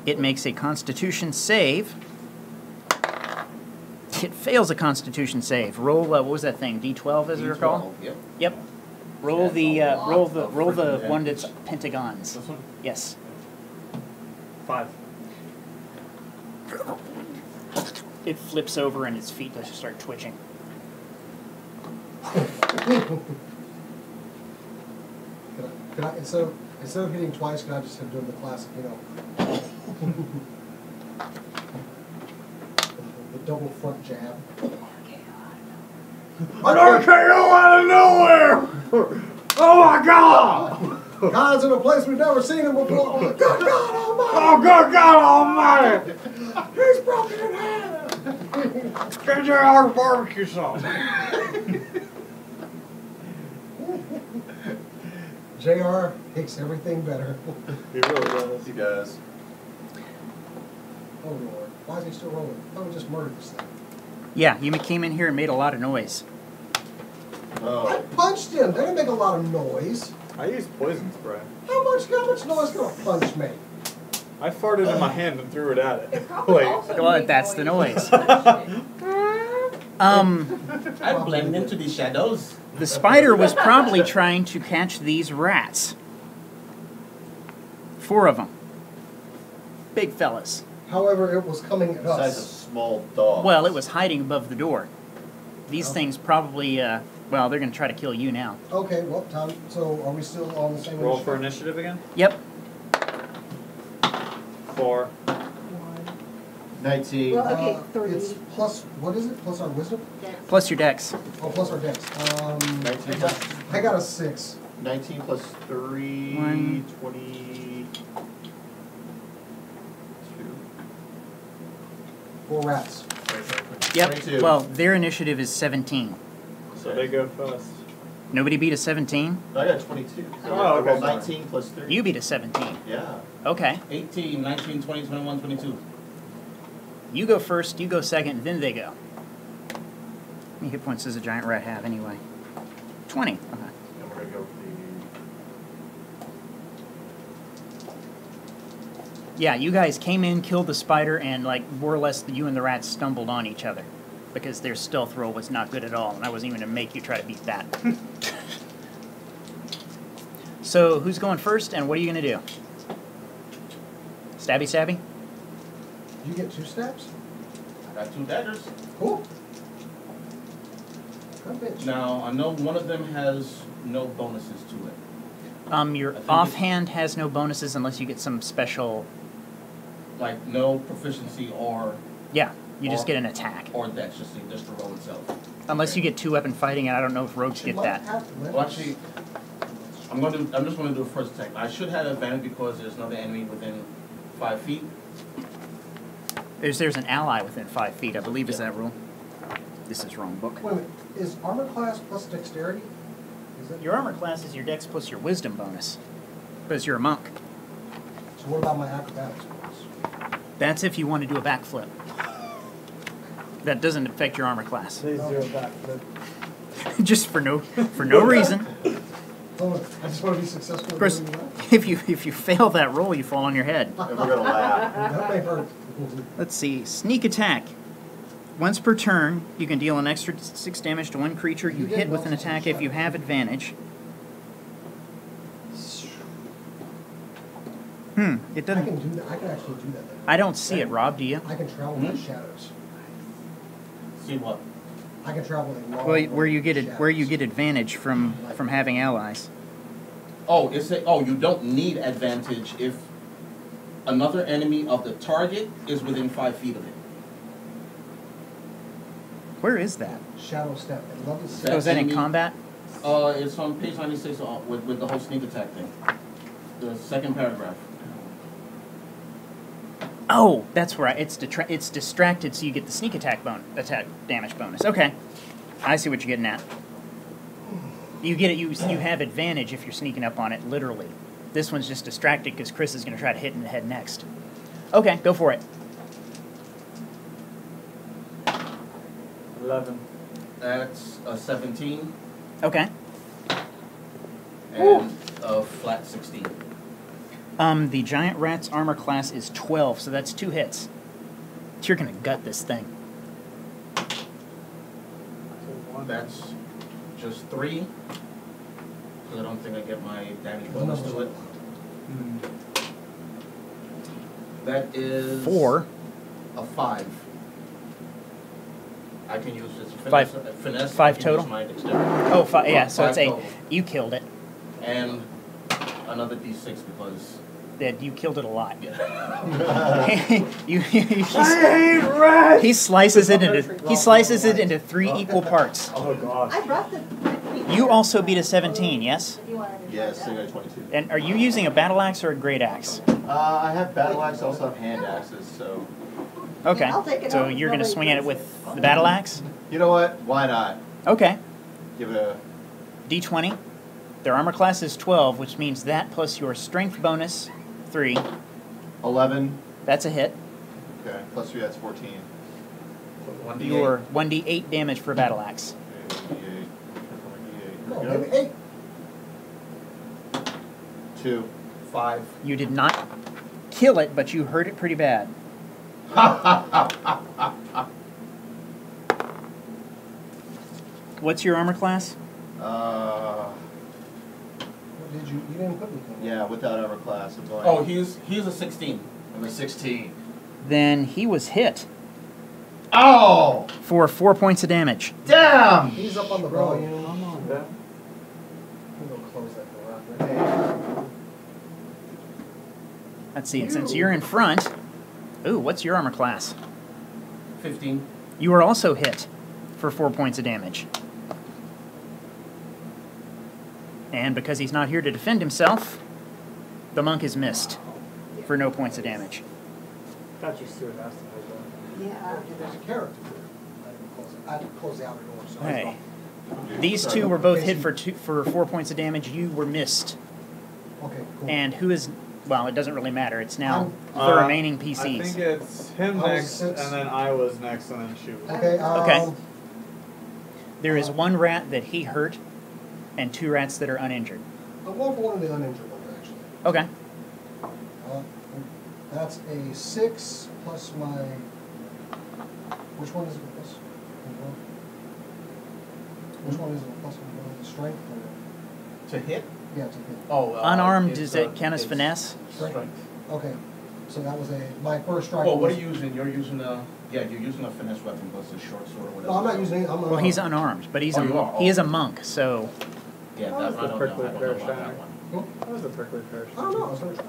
It makes a Constitution save. It fails a Constitution save. Roll what was that thing? D12, as I recall. Yep. Yep. Roll That's the a lot of roll the freaking one damage. that's pentagons. This one? Yes. 5. It flips over and its feet just start twitching. Could I, instead of hitting twice, could I just have done the classic, you know? the double front jab. An RKO out of nowhere! Oh my god! God's in a place we've never seen him before. Good God Almighty! Oh good God almighty! He's broken in half! Get your our barbecue sauce. JR makes everything better. He really does. He does. Oh Lord, why is he still rolling? Oh, we just murdered this thing. Yeah, you came in here and made a lot of noise. I Oh. punched him. They didn't make a lot of noise. I used poison spray. How much noise can a punch make? I farted in my hand and threw it at it. Probably Wait. also Well, make that's the noise. I blend into these shadows. The spider was probably trying to catch these rats. 4 of them. Big fellas. However, it was coming at The size of us. small dogs. Well, it was hiding above the door. These Oh. things probably, well, they're going to try to kill you now. Okay, well, time. So, are we still on the same? Roll for initiative? initiative again. Yep. 4. 19. Well, okay, 3. It's plus. What is it? Plus our wisdom? Plus your dex. Oh, plus our dex. 19 plus, I got a 6. 19 plus 3. One. 22. 4 rats. Yep. 22. Well, their initiative is 17. So they go first. Nobody beat a 17? I got 22. So Oh, okay. 19 plus 3. You beat a 17. Yeah. Okay. 18, 19, 20, 21, 22. You go first, you go second, then they go. How many hit points does a giant rat have anyway? 20. Okay. And we're going to go with Yeah, you guys came in, killed the spider, and like more or less you and the rats stumbled on each other. Because their stealth roll was not good at all, and I wasn't even going to make you try to beat that. So who's going first, and what are you gonna do? Stabby, stabby. You get 2 stabs? I got 2 daggers. Cool. Good bitch. Now, I know one of them has no bonuses to it. Your I think offhand has no bonuses unless you get some special. Like, no proficiency or Yeah, you just Or- get an attack. or that's just the roll itself. Unless Okay. you get 2-weapon fighting, and I don't know if rogues She get might that. have limits. Well, actually, I'm just gonna do a first attack. I should have advantage because there's another enemy within 5 feet. There's an ally within 5 feet, I believe, is that rule? This is wrong book. Wait a minute, is armor class plus dexterity? Is it? Your armor class is your dex plus your wisdom bonus, because you're a monk. So what about my acrobatics bonus? That's if you want to do a backflip. That doesn't affect your armor class. Please do it back. Just for no reason. Oh, I just want to be successful. Of course, in doing if you fail that roll, you fall on your head. And we're gonna laugh. that. That may hurt. Let's see. Sneak attack. Once per turn, you can deal an extra 6 damage to one creature you hit with an attack if you have advantage. It I doesn't. can do that. I can actually do that. Then. I don't see it, Rob. Do you? I can travel Hmm? with shadows. See what? I can travel with a long. Well, where you get shadows. where you get advantage from having allies. Oh, you don't need advantage if another enemy of the target is within 5 feet of it. Where is that? Shadow step. I love to see. That Oh, is that in enemy- combat? It's on page 96 with the whole sneak attack thing. The second paragraph. Oh, that's right. It's distracted, so you get the sneak attack damage bonus. Okay, I see what you're getting at. You get it. You have advantage if you're sneaking up on it. Literally, this one's just distracted because Chris is going to try to hit in the head next. Okay, go for it. 11. That's a 17 Okay. and a flat 16. The giant rat's armor class is 12, so that's 2 hits. You're gonna gut this thing. That's just 3. Because I don't think I get my damage Well, bonus to it. That is 4. a 5. I can use this finesse. 5 I can total? Use my dexterity. Oh, yeah. So 5 it's a. total. You killed it. And another d6 because That you killed it a lot. yeah. He slices it into 3 equal parts. Oh gosh. I brought the. You also beat a 17, yes? If you wanted to Yes, try I that. got 22. And are you using a battle axe or a great axe? I have battle axe, I also have hand axes, so. Okay. I'll take it So off. you're gonna Nobody swing at it puts with the battle axe? You know what? Why not? Okay. Give it a. D20. Their armor class is 12, which means that plus your strength bonus 3. 11. That's a hit. Okay, plus 3, that's 14. 1d8. Your 1d8 damage for a battle axe. D8. Oh, Here we maybe 8. go. 2. 5. You did not kill it, but you hurt it pretty bad. What's your armor class? What did you? You didn't put anything. Yeah, without armor class, I'm going. Oh, he's a 16. I'm a 16. Then he was hit Oh! for 4 points of damage. Damn! He's up on the Bro, volume. come on, Ben. I'm gonna close that door after. Hey. Let's see, and since you're in front, ooh, what's your armor class? 15. You are also hit for 4 points of damage. And because he's not here to defend himself, the monk is missed for no points of damage. Thought you still asked him Yeah. There's a character here. I had to close the outer door. So Hey. These two were both hit for 4 points of damage. You were missed. Okay, cool. And who is, well, it doesn't really matter. It's now the Uh, remaining I think PCs. it's him I was next, 6. and then I was next, and then she was. Okay. Okay. There is 1 rat that he hurt, and 2 rats that are uninjured. I'm going for one of the uninjured ones, actually. Okay. That's a 6 plus my. Which one is it plus? Which one is it plus? The strength or? To hit? Yeah, it's a hit. Oh, Unarmed, it's, does it count as it's finesse? Strength. Okay, so that was my first strike. Well, what are was- you using? You're using you're using a finesse weapon plus a short sword or whatever. No, I'm not using any, I'm. Well, he's unarmed, but he's Oh, you are? he is a monk, so Yeah, How that, is I the don't know. prickly I don't know pear about that shiner? one. That was a prickly pear. I don't know, I was gonna try.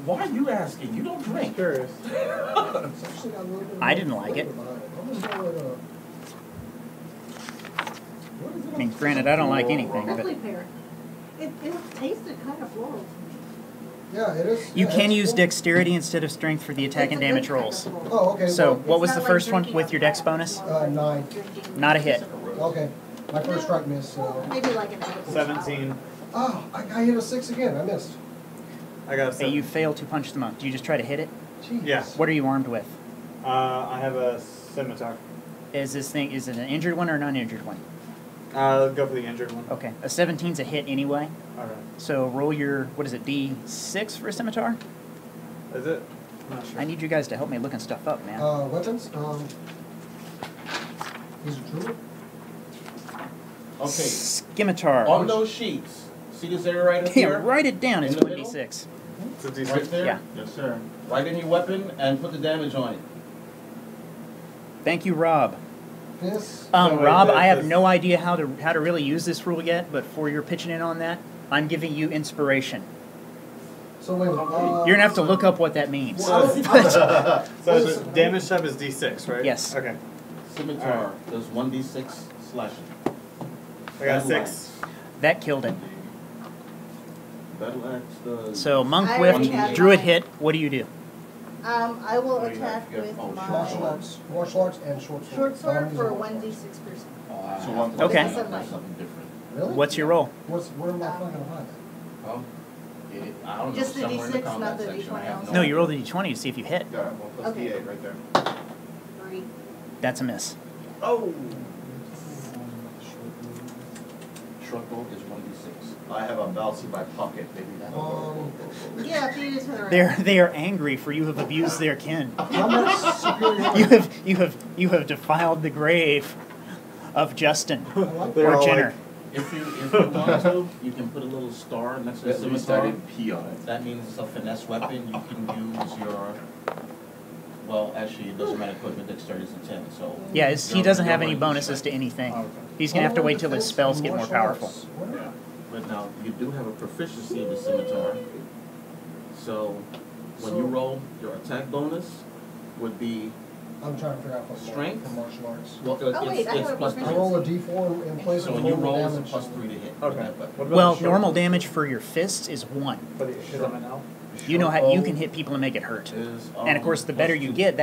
Why are you asking? You don't I'm drink. curious. It's actually got a little bit I of didn't like it. flavor behind I'm gonna go with, what is it? I mean, granted, I don't like anything, Prickly but pear. It tasted kind of floral. Yeah, it is. you yeah, can it's use cool. dexterity instead of strength for the attack and It's a good damage kind of rolls. floral. Oh, okay. So, well, what was It's the not first like one drinking with your dex alcohol, bonus? it's more like 9. drinking Not a hit. Okay, my first strike missed, so. Maybe like an apple. 17. Oh, I hit a 6 again, I missed. I got a Hey, 7. you fail to punch the monk. Do you just try to hit it? Jeez. Yeah. What are you armed with? I have a scimitar. Is it an injured one or an uninjured one? I'll go for the injured one. Okay, a 17's a hit anyway. Alright. So roll your, what is it, D6 for a scimitar? Is it? I'm not sure. I need you guys to help me looking stuff up, man. Weapons, he's a druid? Okay. Scimitar. On those sheets, see this area right up Yeah, here? write it down. It's In the middle? 1d6. It's a D6. Right there? Yeah. Yes, sir. Write in your weapon and put the damage on it. Thank you, Rob. This, So wait, Rob, I have this- no idea how to really use this rule yet, but for your pitching in on that, I'm giving you inspiration. so wait a minute. You're gonna have to look up what that means. So the Listen. damage type is D6, right? Yes. Okay. Scimitar does 1d6 slashing. I got a Battle 6. That killed it. Battle axe does. So monk I whiffed, already have druid mine. hit. What do you do? I will What do you have? attack You have- with oh, my martial arts and short sword. short sword I'm for using 1d6 person. So one plus Okay. one, that's something different. Really? What's your roll? Where am I fucking behind Oh, I don't know, Just the somewhere in the D6, not combat the section. I D20 have No, you roll the d20 to see if you hit. Got it, 1 plus Okay. d8 right there. 3. That's a miss. Oh! Short bow is 1d6. I have a Valsy by pocket, baby. Yeah, feed it to the right. They are angry for you have abused their kin. How much superiority? You have defiled the grave of Justin They're or all Jenner. If you want to, you can put a little star next to the At least I scimitar. didn't pee on it. That means it's a finesse weapon. You can use your. Well, actually, it doesn't matter. Equipment dexterity is a 10, so. Yeah, he you're- doesn't you're have any running bonuses straight. to anything. Okay. He's gonna have to wait till his spells get more Martial powerful. arts. What? Yeah, but now you do have a proficiency in the scimitar. So when you So- roll, your attack bonus would be I'm trying to figure out what's Strength? for martial arts. well, Oh, wait, I it's have a plus proficiency. I roll a d4 in place So of when you normal roll, it's a damage. plus 3 to hit. Okay. with that weapon. What about Well, the short- normal damage for your fists is 1. But is it an L? You know how Short you bow can hit people and make it hurt. is, And of course, the better plus you 2. get,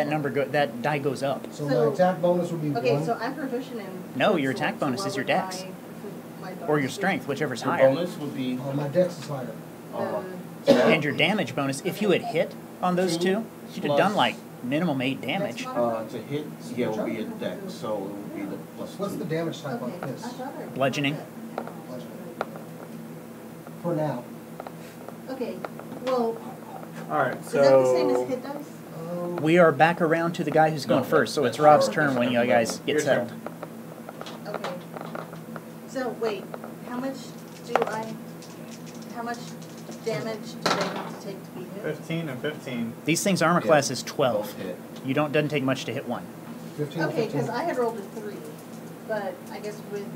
that die goes up. So So- my attack bonus would be 1. Okay, so I'm proficient in. No, short your sword, attack so bonus what is your would dex. my Or bonus your be? strength, whichever's Your higher. bonus would be My dex is higher. And your damage bonus, if you had hit on those two, you'd have done plus- like minimum 8 damage. to hit, yeah, it would be a dex, so it would be the plus 2. What's the damage type Okay, on this? I thought I. Bludgeoning. For now. Okay, well, Alright, is that the same as so. hit dice? We are back around to the guy who's going No, first, so it's that's Rob's your- turn that's when you your guys level. get Your settled. turn. Okay. So, wait, how much damage do they have to take to be hit? 15 and 15. These things armor Yeah. class is 12. Both hit. You don't doesn't take much to hit one. 15, Okay, 15. because I had rolled a 3, but I guess with,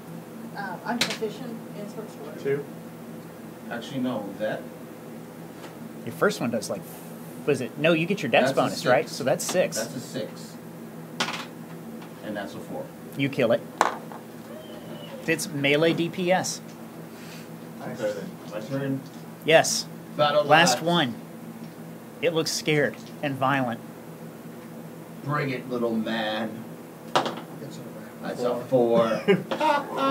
I'm proficient in short sword. 2. Actually, no, that, Your first one does like, was it? No, you get your dex That's a bonus, right? 6. So that's 6. that's a 6. And that's a 4. You kill it. It's melee DPS. Okay then, my turn. Yes. Battle Last axe. one. It looks scared and violent. Bring it, little man. It's a That's a 4.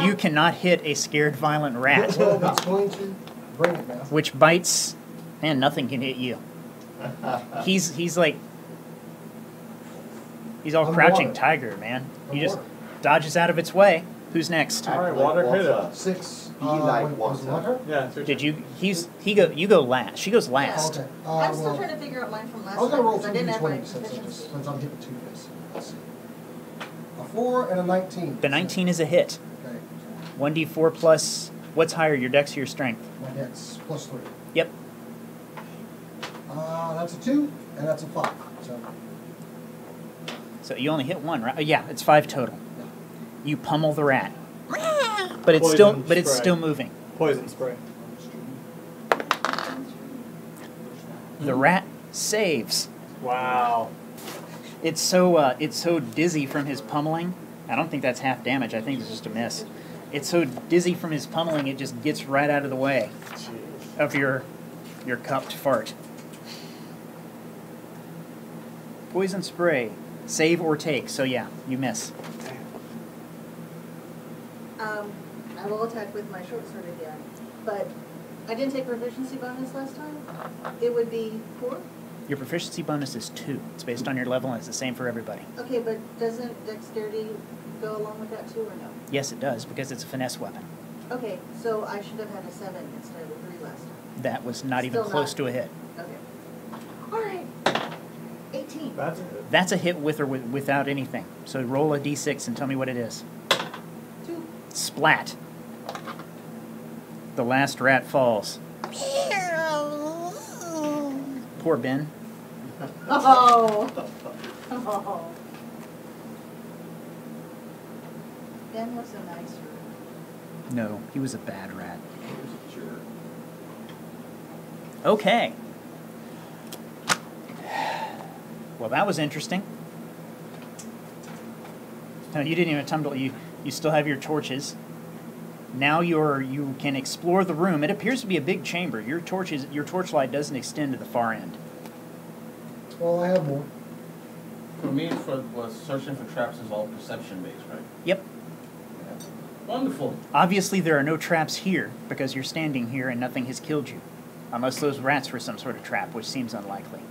You cannot hit a scared, violent rat, Well, it's going to bring it now. which bites, and nothing can hit you. He's like, he's all Underwater. crouching tiger, man. He just Underwater. dodges out of its way. Who's next? Alright, Act like water crit water. it. 6. Be like wait, was it water. water? Yeah, it's your Did turn. you? You go last. She goes last. Okay. I'm still well, trying to figure out mine from last I was time, gonna roll because two I didn't have my d20 proficiency. since I'm hitting 2 hits. Let's see. A 4 and a 19. The 19 is a hit. Okay. 1d4 plus, what's higher, your dex or your strength? My dex +3. Yep. That's a 2, and that's a 5. So, So you only hit one, right? Oh, yeah, it's 5 total. yeah. You pummel the rat. But it's Poison spray. still moving. Poison spray. The rat saves. Wow. It's so dizzy from his pummeling. I don't think that's half damage. I think it's just a miss. It's so dizzy from his pummeling, it just gets right out of the way Jeez. of your cupped fart. Poison spray, save or take. So yeah, you miss. I will attack with my short sword again, but I didn't take proficiency bonus last time. It would be 4? Your proficiency bonus is 2. It's based on your level, and it's the same for everybody. Okay, but doesn't dexterity go along with that too, or no? Yes, it does, because it's a finesse weapon. Okay, so I should have had a 7 instead of a 3 last time. That was not even Still close not. to a hit. Okay. All right. 18. That's it. That's a hit with or without anything. So roll a d6 and tell me what it is. 2. Splat. The last rat falls. Poor Ben. Oh. Oh. Ben was a nice room. No, he was a bad rat. Okay. Well, that was interesting. No, you didn't even tumble. You still have your torches. Now you can explore the room. It appears to be a big chamber. Your torchlight doesn't extend to the far end. Well, I have more. For me, was searching for traps is all perception based, right? Yep. Yeah. Wonderful. Obviously, there are no traps here because you're standing here and nothing has killed you. Unless those rats were some sort of trap, which seems unlikely.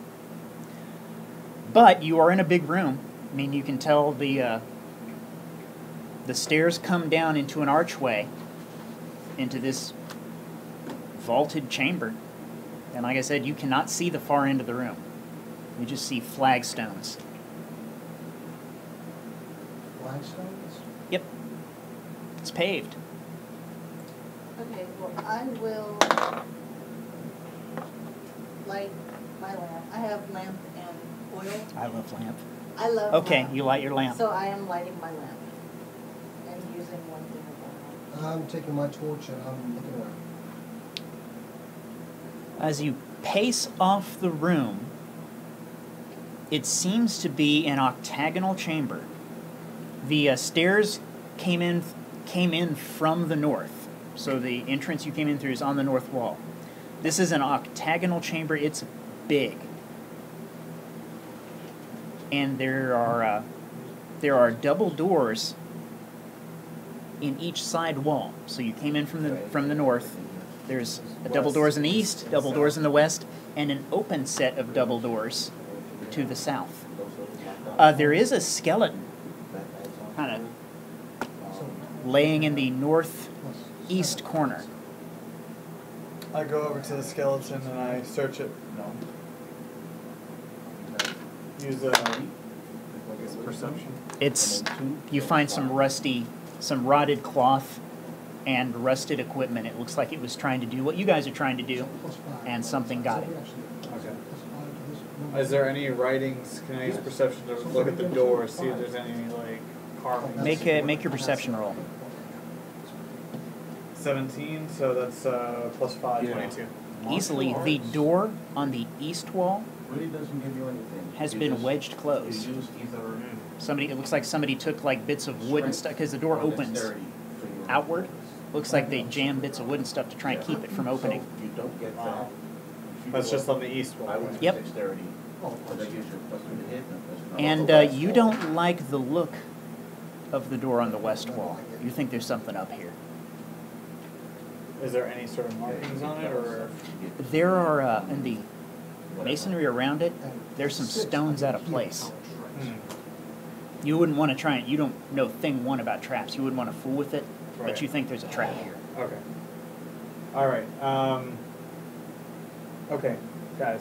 But you are in a big room. I mean, you can tell the stairs come down into an archway into this vaulted chamber. And like I said, you cannot see the far end of the room. You just see flagstones. Flagstones? Yep. It's paved. Okay, well, I will light my lamp. I have lamp and oil. I love lamp. I love Okay, lamp. you light your lamp. So I am lighting my lamp and using one thing of oil. I'm taking my torch and I'm looking around. As you pace off the room, it seems to be an octagonal chamber. The stairs came in from the north, so the entrance you came in through is on the north wall. This is an octagonal chamber. It's big, and there are double doors in each side wall. So you came in from the north. There's double doors in the east, double doors in the west, and an open set of double doors to the south. There is a skeleton kind of laying in the northeast corner. I go over to the skeleton and I search it. Use perception. You find some rotted cloth and rusted equipment. It looks like it was trying to do what you guys are trying to do, and something got it. Is there any writings? Can I use perception to look at the door, see if there's any like carvings? Make your perception roll. 17, so that's +5, Yeah. 22. Easily, the door on the east wall Really doesn't give you anything. has You been just- wedged closed. You use either It looks like somebody took like bits of wood and stuff, because the door or opens dexterity for your outward. purpose. Looks like they jammed bits of wood and stuff to try and keep it from opening. So you don't get Wow. that. If you That's go just on the east I wall. would use Yep. dexterity. So that gives you a plus 2 to hit and a plus 2. And you don't like the look of the door on the west wall. You think there's something up here. Is there any sort of markings on it, or There are, in the masonry around it, there's some stones out of place. You wouldn't want to try it. You don't know thing one about traps. You wouldn't want to fool with it, Right. but you think there's a trap here. Okay. All right. Okay, guys.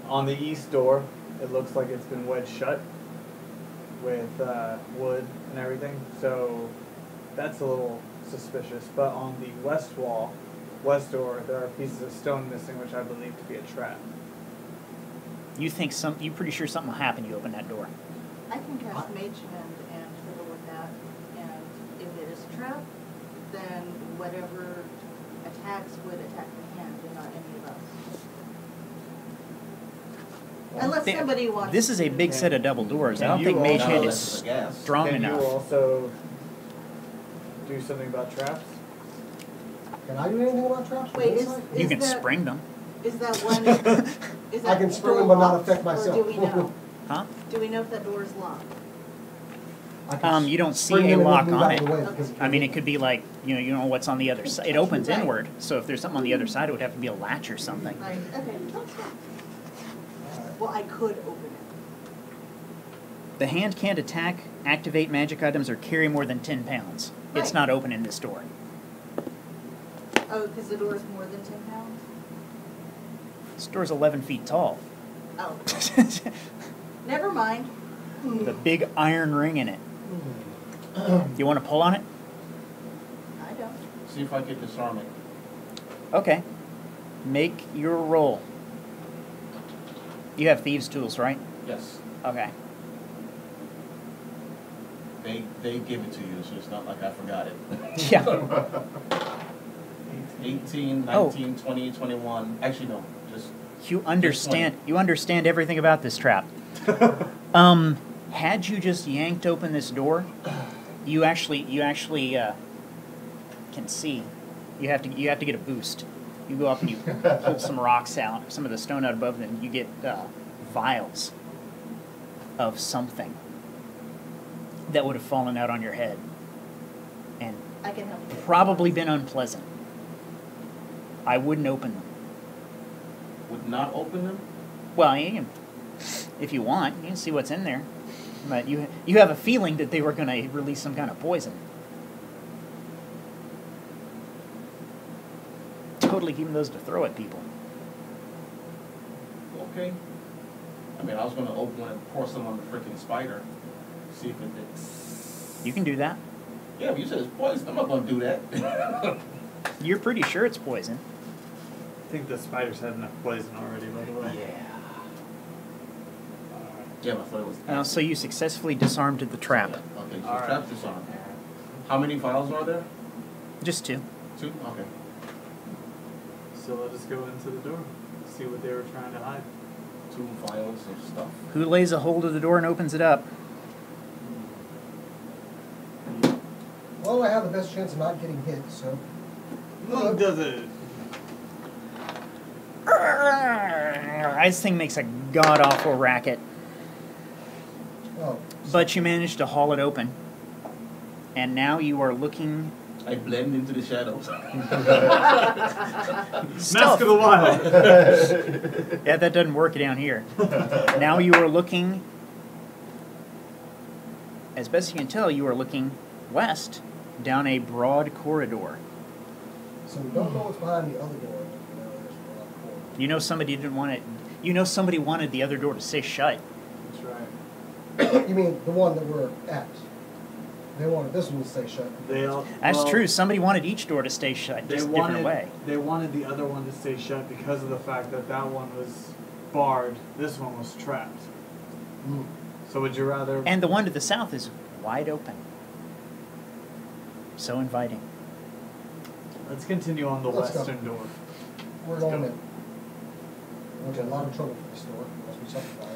On the east door, it looks like it's been wedged shut with wood and everything. So that's a little suspicious. But on the west wall, west door, there are pieces of stone missing, which I believe to be a trap. You're pretty sure something will happen. You open that door. I can cast Mage Hand and fiddle with that, and if it is a trap, then whatever attacks would attack the hand and not any of us. Unless somebody wants This is a big set of double doors. I don't Can think you Mage all- Hand No, is that's the gas. strong Can enough. you also do something about traps? Can I do anything about traps? Wait, is You can that, spring them. Is that one? Is that I can spring door them but not locked, affect or myself. do we know? Huh? Do we know if that door is locked? I can You don't see spring a them and lock move on out of the it. way because I mean, it could be like, you know what's on the other side. It opens Right. inward, so if there's something on the other side, it would have to be a latch or something. Right, okay, that's fine. Well, I could open it. The hand can't attack, activate magic items, or carry more than 10 pounds. It's Right. not open in this door. Oh, because the door is more than 10 pounds? This door's 11 feet tall. Oh, never mind. The big iron ring in it. You want to pull on it? I don't. See if I can disarm it. Okay. Make your roll. You have thieves' tools, right? Yes. Okay. They give it to you, so it's not like I forgot it. Yeah. 18, Oh. 19, 20, 21. Actually, no. Just You understand everything about this trap. Had you just yanked open this door, you actually can see. You have to get a boost. You go up and you pull some rocks out, some of the stone out above them. You get vials of something that would have fallen out on your head, and I can help you. probably been unpleasant. I wouldn't open them. would not open them. Well, you can, if you want, you can see what's in there. But you have a feeling that they were going to release some kind of poison. Totally keeping those to throw at people. Okay. I mean, I was going to open it and pour some on the freaking spider. See if it did. You can do that. Yeah, but you said it's poison. I'm not going to do that. You're pretty sure it's poison. I think the spiders had enough poison already, by the way. Yeah, but I thought it was. So you successfully disarmed the trap. Okay, so Alright. trap disarmed. How many vials are there? Just two. 2? Okay. So let us go into the door, see what they were trying to hide. 2 vials of stuff. Who lays a hold of the door and opens it up? Well, I have the best chance of not getting hit, so. Who does it? This thing makes a god-awful racket. Oh, But you managed to haul it open. And now you are looking... I blend into the shadows. Mask of the Wild! Yeah, that doesn't work down here. Now you are looking... As best you can tell, you are looking west down a broad corridor. so we don't know what's behind the other door. You know, there's a lot of corridors. You know somebody didn't want it... You know somebody wanted the other door to stay shut. That's right. You mean the one that we're at? They wanted this one to stay shut. That's true. Somebody wanted each door to stay shut, just a different way. They wanted the other one to stay shut because of the fact that that one was barred, this one was trapped. Mm. So would you rather... And the one to the south is wide open. So inviting. Let's continue on the Let's go. western door. We're Let's going go. in. We'll get a lot of trouble for this door unless we simplify it.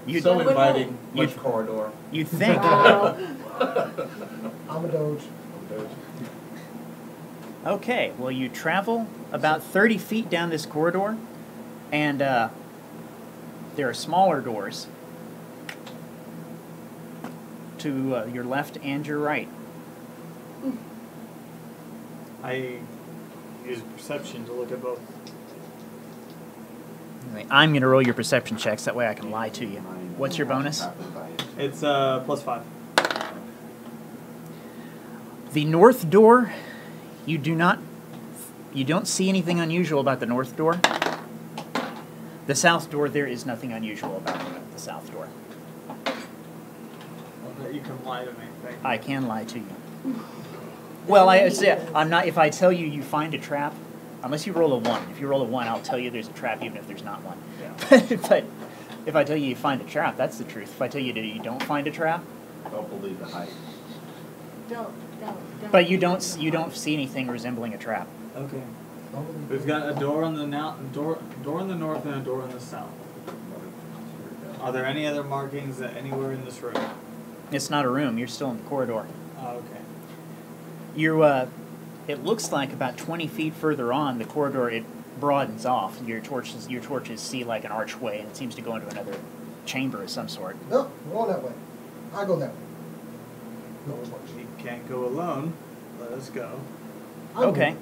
You'd, So Would inviting. you- Which corridor? you'd think. Wow. I'm a doge. Okay, well, you travel about 30 feet down this corridor, and there are smaller doors to your left and your right. I use perception to look at both. Anyway, I'm going to roll your perception checks, that way I can lie to you. What's your bonus? It's +5. The north door, you don't see anything unusual about the north door. The south door, there is nothing unusual about the south door. That you can lie to me. Thank you. I can lie to you. Well, I'm not. If I tell you you find a trap, unless you roll a 1. If you roll a 1, I'll tell you there's a trap, even if there's not one. Yeah. But if I tell you you find a trap, that's the truth. If I tell you that you don't find a trap, Don't believe the hype. Don't. but you don't see anything resembling a trap. Okay. Don't believe We've got a door on the door in the north and a door in the south. Are there any other markings anywhere in this room? It's not a room. You're still in the corridor. Oh, okay. It looks like about 20 feet further on the corridor, it broadens off. Your torches see like an archway, and it seems to go into another chamber of some sort. No, we're going that way. I go that way. No, it's not. You can't go alone. Let us go. I'm Okay. going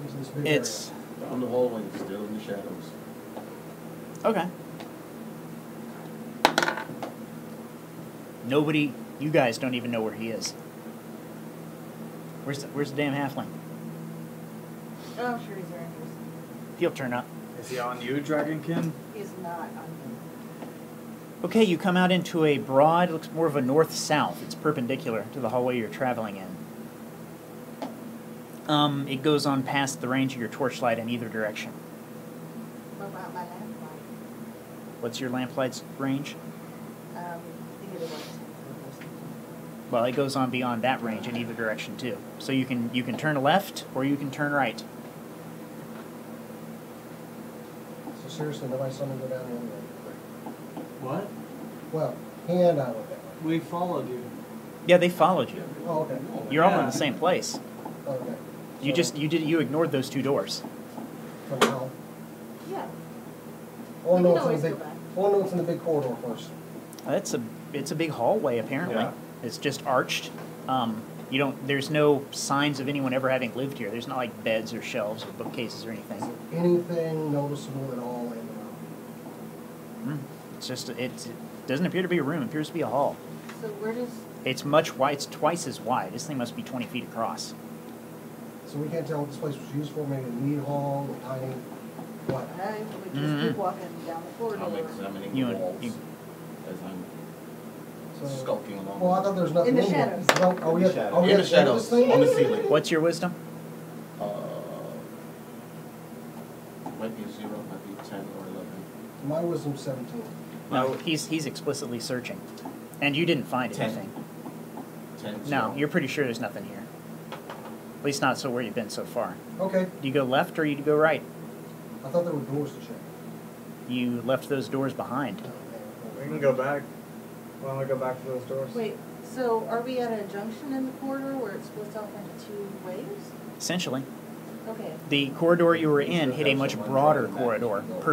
into this big It's Down the hallway, still in the shadows. okay. Nobody, you guys don't even know where he is. Where's the damn halfling? Oh, I'm sure he's very interested. He'll turn up. Is he on you, Dragonkin? He's not on me. Okay, you come out into a broad, looks more of a north-south. It's perpendicular to the hallway you're traveling in. It goes on past the range of your torchlight in either direction. What about my lamplight? What's your lamplight's range? I think it was 10 foot or something. Well, it goes on beyond that range in either direction too. So you can turn left or you can turn right. So seriously, nobody saw me go down the other way. What? Well, he and I went that way. We followed you. Yeah, they followed you. Oh, okay. You're all in Yeah. the same place. Okay. You ignored those 2 doors. For now. Yeah. Oh We no, can it's in always the go big. back. Oh no, it's in the big corridor first. It's a big hallway apparently. Yeah. It's just arched. There's no signs of anyone ever having lived here. There's not like beds or shelves or bookcases or Is anything. there anything noticeable at all in the room? It's just it doesn't appear to be a room. It appears to be a hall. So where does, It's much wide. It's twice as wide. This thing must be 20 feet across. So we can't tell what this place was used for. Maybe a meat hall, a tiny, what? I would just Mhm. keep walking down the corridor. I'm examining You the and- walls you- as I'm So. skulking along. Well, I thought there was nothing In the in here. shadows. No, are we In at, the are we in at the the end of shadows, this thing? on the ceiling. What's your wisdom? Might be a 0, might be 10 or 11. My wisdom's 17. No, he's explicitly searching, and you didn't find 10. anything. 10, No, 0. you're pretty sure there's nothing here. At least not so where you've been so far. Okay, Do you go left or you go right? I thought there were doors to check. You left those doors behind. We can go back. Why don't we go back to those doors? Wait, so are we at a junction in the corridor where it splits off into 2 ways? Essentially, Okay, the corridor you were in Should hit a have much someone broader driving that corridor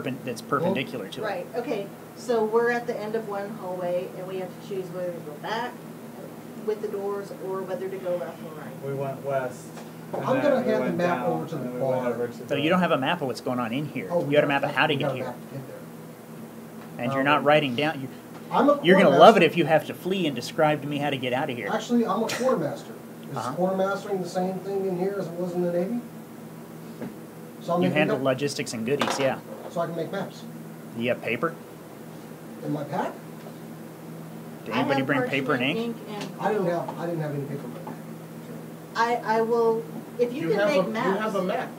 door. that's perpendicular to it. right, okay. So we're at the end of one hallway and we have to choose whether to go back with the doors or whether to go left or right. We went west. Well, and I'm then gonna we hand the went map down, over to the and then we went bar. over to So the- you don't have a map of what's going on in here. Oh, You got a map of how to we got get a here, map to get there. and you're not writing down. I'm a You're gonna quartermaster. love it if you have to flee and describe to me how to get out of here. Actually, I'm a quartermaster. Is Uh-huh. quartermastering the same thing in here as it was in the Navy? So I'm You making handle map- logistics and goodies, yeah. So I can make maps. You have paper? In my pack? Did I anybody have bring paper and parchment, ink? and I didn't have any paper in my pack. I will, if you can have make a, maps. You have a map.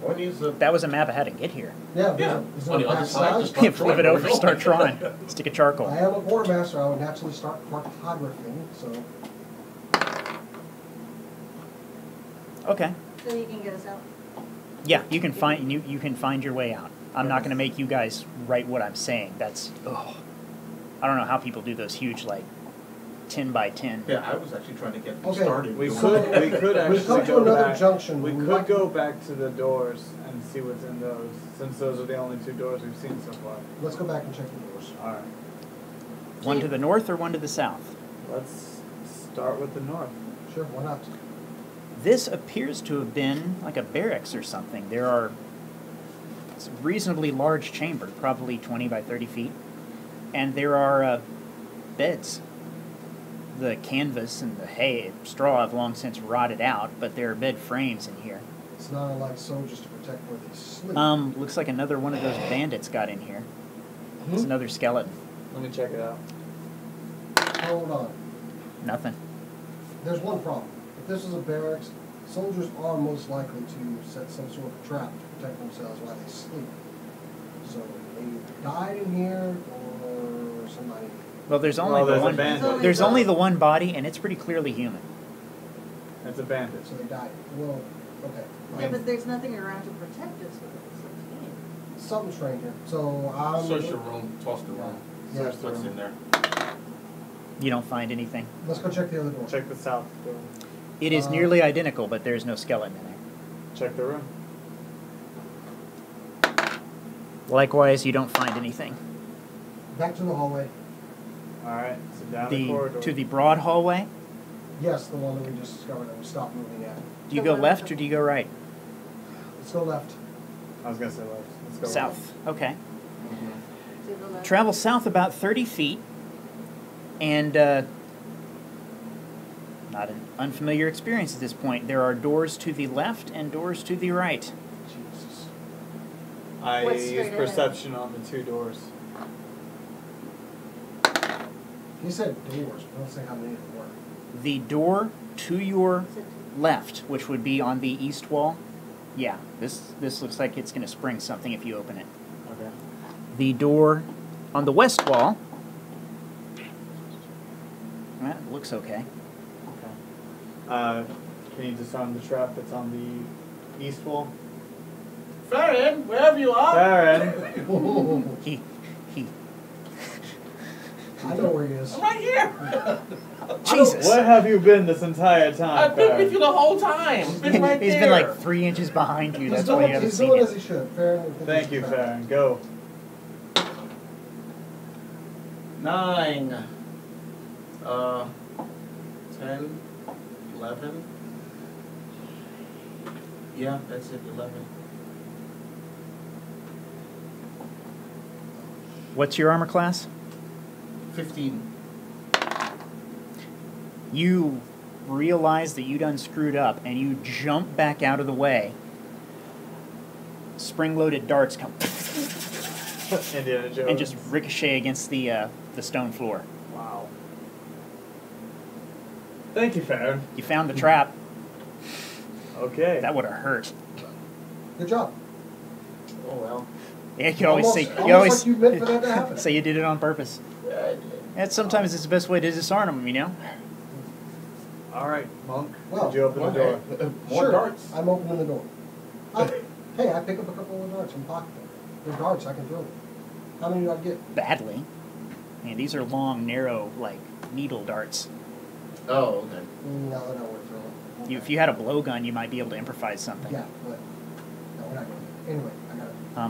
One is a. That was a map of how to get here. Yeah, Yeah. is On there the a other back side, side? just You flip it over, start drawing. drawing, stick a charcoal. I am a quartermaster, I would naturally start cartographing, so. Okay. So you can get us out. Yeah, you can find your way out. I'm not gonna make you guys write what I'm saying. That's I don't know how people do those huge like 10 by 10. Yeah, I was actually trying to get Okay. started. We doing could that. actually We've come to go another back. junction. We We could might- go back to the doors and see what's in those, since those are the only 2 doors we've seen so far. Let's go back and check the doors. All right, One to the north or one to the south? let's start with the north. Sure, why not? This appears to have been like a barracks or something. It's a reasonably large chamber, probably 20 by 30 feet, and there are beds. The canvas and the hay, straw have long since rotted out, but there are bed frames in here. It's not unlike soldiers to protect where they sleep. Looks like another one of those bandits got in here. It's another skeleton. Let me check it out. Hold on. Nothing. There's one problem. If this is a barracks, soldiers are most likely to set some sort of trap to protect themselves while they sleep. So they either died in here or somebody. Well, there's only Well, the there's a one. bandit. There's only the one body, and it's pretty clearly human. It's a bandit. So they died. Well, okay. Yeah, but there's nothing around to protect us with it. Something's strange here. So I'm. Search the room, toss the room. Yeah. Search what's in there. You don't find anything. Let's go check the other door. Check the south door. It is nearly identical, but there's no skeleton in there. Check the room. Likewise, you don't find anything. Back to the hallway. Alright, so down the corridor. To the broad hallway. Yes, the one that we just discovered and we stopped moving at. Do you go left or do you go right? Let's go left. I was gonna say left. Let's go South. Okay. To the left. Travel south about 30 feet, and not an unfamiliar experience at this point. There are doors to the left and doors to the right. Jesus. I What's use straight ahead? perception on the two doors. He said doors, but don't say how many there were. The door to your left, which would be on the east wall, yeah, this looks like it's going to spring something if you open it. Okay. The door on the west wall, that looks okay. Okay. Can you disarm the trap that's on the east wall? Farron, wherever you are. Baron! He I know where he is. I'm right here. Jesus. Where have you been this entire time, I've been with Baron? you the whole time. I've been right He's there. been like 3 inches behind you. That's why you haven't He's seen doing it. as he should. Farron, Thank you, Baron. Go. 9, 10, 11. Yeah, that's it, 11. What's your armor class? 15. You realize that you done screwed up, and you jump back out of the way. Spring-loaded darts come Indiana Jones. and just ricochet against the stone floor. Wow. Thank you, Baron. You found the trap. Okay. That would have hurt. Good job. Oh, well. Yeah, you always say Almost you always like you meant for that to happen. say you did it on purpose. Yeah, I did. And sometimes it's the best way to disarm them, you know. All right, Monk. Well, Did you open the door? More Sure, darts. I'm opening the door. Hey, I pick up a couple of darts from pocket. They're darts, I can throw them. How many do I get? Badly. Man, these are long, narrow, like needle darts. Oh, okay. No, they're not worth throwing. If you had a blowgun, you might be able to improvise something. Yeah, but, no, we're not going to. Anyway, I got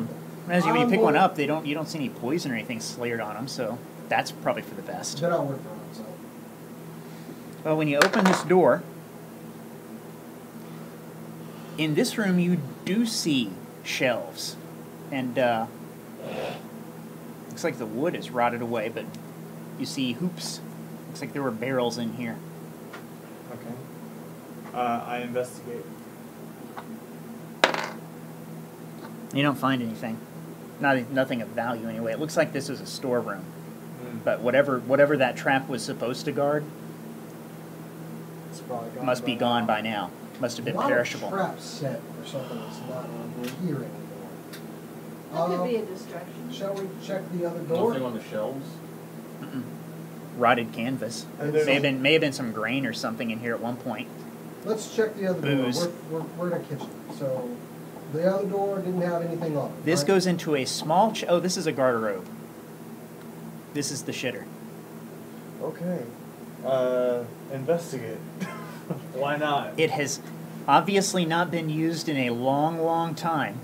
it. As when you I'm pick one going- up, you don't see any poison or anything slayered on them, so that's probably for the best. They're not worth throwing, so. Well, when you open this door, in this room you do see shelves, and looks like the wood is rotted away, but you see hoops. Looks like there were barrels in here. Okay. I investigate. You don't find anything. Nothing of value anyway. It looks like this is a storeroom, but whatever that trap was supposed to guard It's probably gone must be gone by now. Must have been A lot perishable. of traps set for something that's not here anymore. That could be a distraction. Shall we check the other door? Nothing on the shelves. Mm-mm. Rotted canvas. And there's May have been some grain or something in here at one point. Let's check the other Booze. door. We're in a kitchen, so the other door didn't have anything on it. This right? goes into a small. Oh, this is a garderobe. This is the shitter. Okay. Investigate. Why not? It has obviously not been used in a long, long time,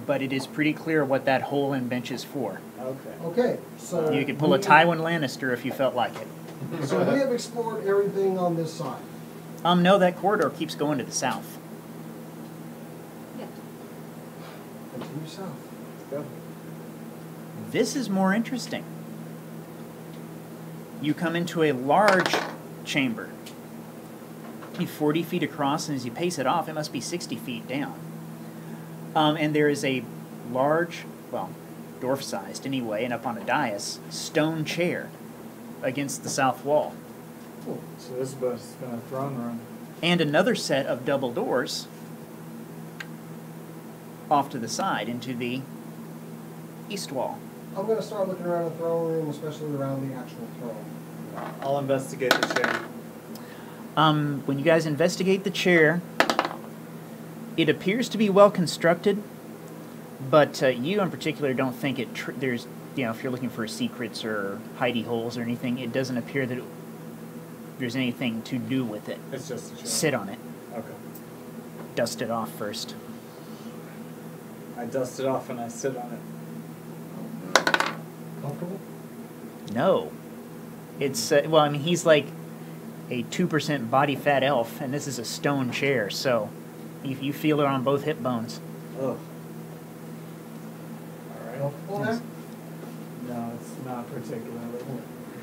but it is pretty clear what that hole and bench is for. Okay. Okay, so You could pull a Tywin Lannister if you felt like it. So we have explored everything on this side. No, that corridor keeps going to the south. Yeah. Continue south. Go. This is more interesting. You come into a large chamber. 40 feet across, and as you pace it off, it must be 60 feet down. And there is a large, well, dwarf-sized anyway, and up on a dais, stone chair against the south wall. So this has been a throne room. And another set of double doors off to the side into the east wall. I'm gonna start looking around the throne room, especially around the actual throne. I'll investigate the chair. When you guys investigate the chair, it appears to be well constructed, but you in particular don't think there's, if you're looking for secrets or hidey holes or anything, it doesn't appear that there's anything to do with it. It's just a chair. Sit on it. Okay. Dust it off first. I dust it off and I sit on it. Comfortable? No. It's, he's like a 2% body fat elf, and this is a stone chair, so you feel it on both hip bones. Ugh. Alright. Comfortable there? No, it's not particularly.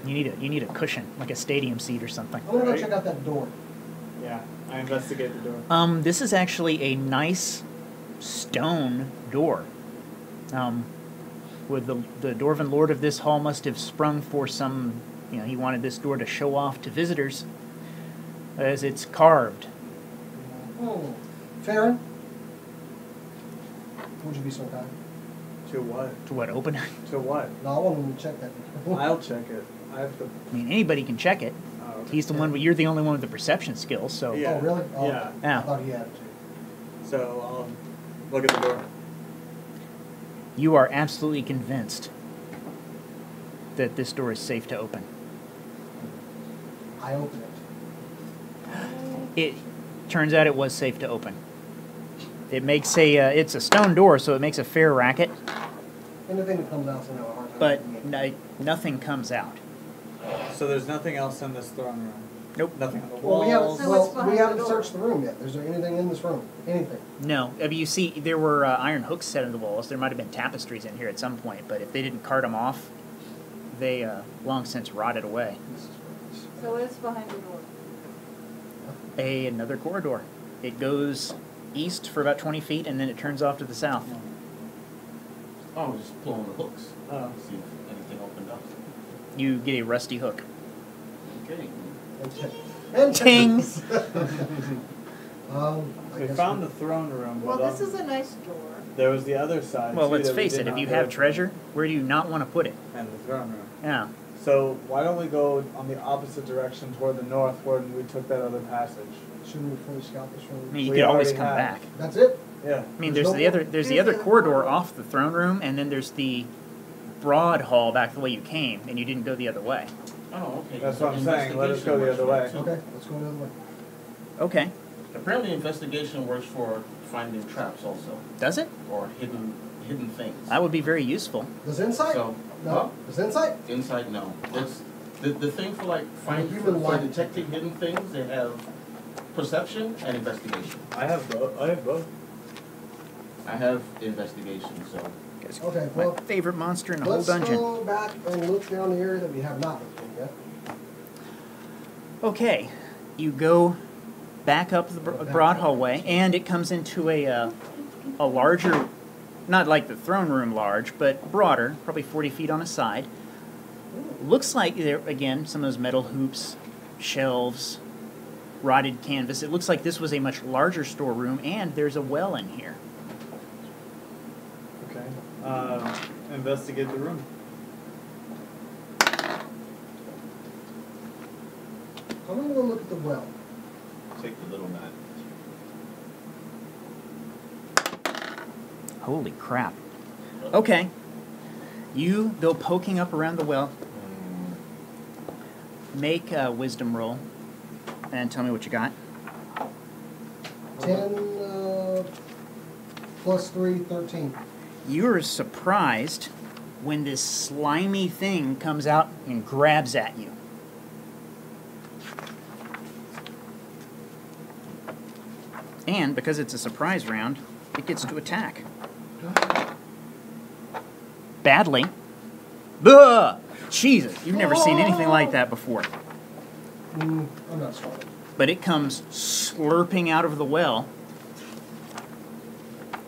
You need a cushion, like a stadium seat or something. I'm gonna go Right. check out that door. Yeah, I investigate the door. This is actually a nice stone door. With the Dwarven Lord of this hall must have sprung for some, he wanted this door to show off to visitors, as it's carved. Farron? Would you be so kind? To what? To what, open? To what? No, I want him to check that. I'll check it. I have to. Anybody can check it. Oh, okay. He's the one, you're the only one with the perception skills, so. Yeah. Oh, really? Oh, Yeah. Yeah. I thought he had it too. So I'll look at the door. You are absolutely convinced that this door is safe to open. I open it. It turns out it was safe to open. It makes it's a stone door, so it makes a fair racket, Anything that comes out, so I have a hard time. but opening it. nothing comes out. So there's nothing else in this throne room. Nope. Nothing on the Well, walls. So what's behind we the haven't door? searched the room yet. Is there anything in this room? Anything? No. You see, there were iron hooks set in the walls. There might have been tapestries in here at some point, but if they didn't cart them off, they long since rotted away. So what's behind the door? Another corridor. It goes east for about 20 feet, and then it turns off to the south. Oh, we're just pulling the hooks. Oh. See if anything opened up. You get a rusty hook. Okay. And Ting! I We guess found the throne room. Well, but, this is a nice door. There was the other side. Well, too, let's that we face did it, if not you go have to. treasure, where do you not want to put it? And the throne room. Yeah. So why don't we go on the opposite direction toward the north, where we took that other passage? Shouldn't we fully scout this room? You We could always already come have. back. That's it? Yeah. There's no the other corridor off the throne room, and then there's the broad hall back the way you came, and you didn't go the other way. Oh, okay. That's what I'm saying. Let us go the other way. Okay, let's go the other way. Okay. Apparently, investigation works for finding traps also, Does it? or hidden things. That would be very useful. Does insight? So, No. huh? Does insight? Insight, no. It's the thing for like finding Human for life. detecting hidden things. They have perception and investigation. I have both. I have both. I have investigation, so Okay, My well, favorite monster in the whole let's dungeon. go back and look down the area that we have not looked in yet. Okay. You go back up the broad hallway, and it comes into a larger, not like the throne room large, but broader, probably 40 feet on a side. Looks like there, again, some of those metal hoops, shelves, rotted canvas. It looks like this was a much larger storeroom, and there's a well in here. Okay. Investigate the room. I'm gonna go look at the well. take the little mat. Holy crap. Okay. You go poking up around the well. Make a wisdom roll. And tell me what you got. 10 plus 3, 13. You're surprised when this slimy thing comes out and grabs at you. And because it's a surprise round, it gets to attack. Badly. Ugh! Jesus, you've never seen anything like that before. I'm not strong. But it comes slurping out of the well.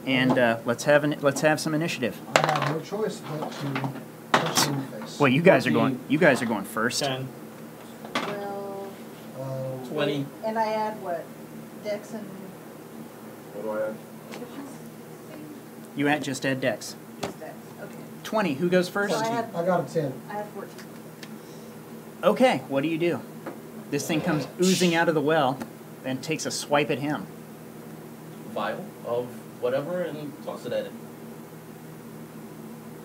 And let's have some initiative. I have no choice but to 13 face. Well, you guys are going first. 10. Well, 20. wait, and I add what? Dex and What do I add? You just add dex. just Dex. Okay. 20. Who goes first? So I got a 10. I had 14. Okay, what do you do? This thing comes oozing out of the well and takes a swipe at him. Vial of whatever and toss it at it.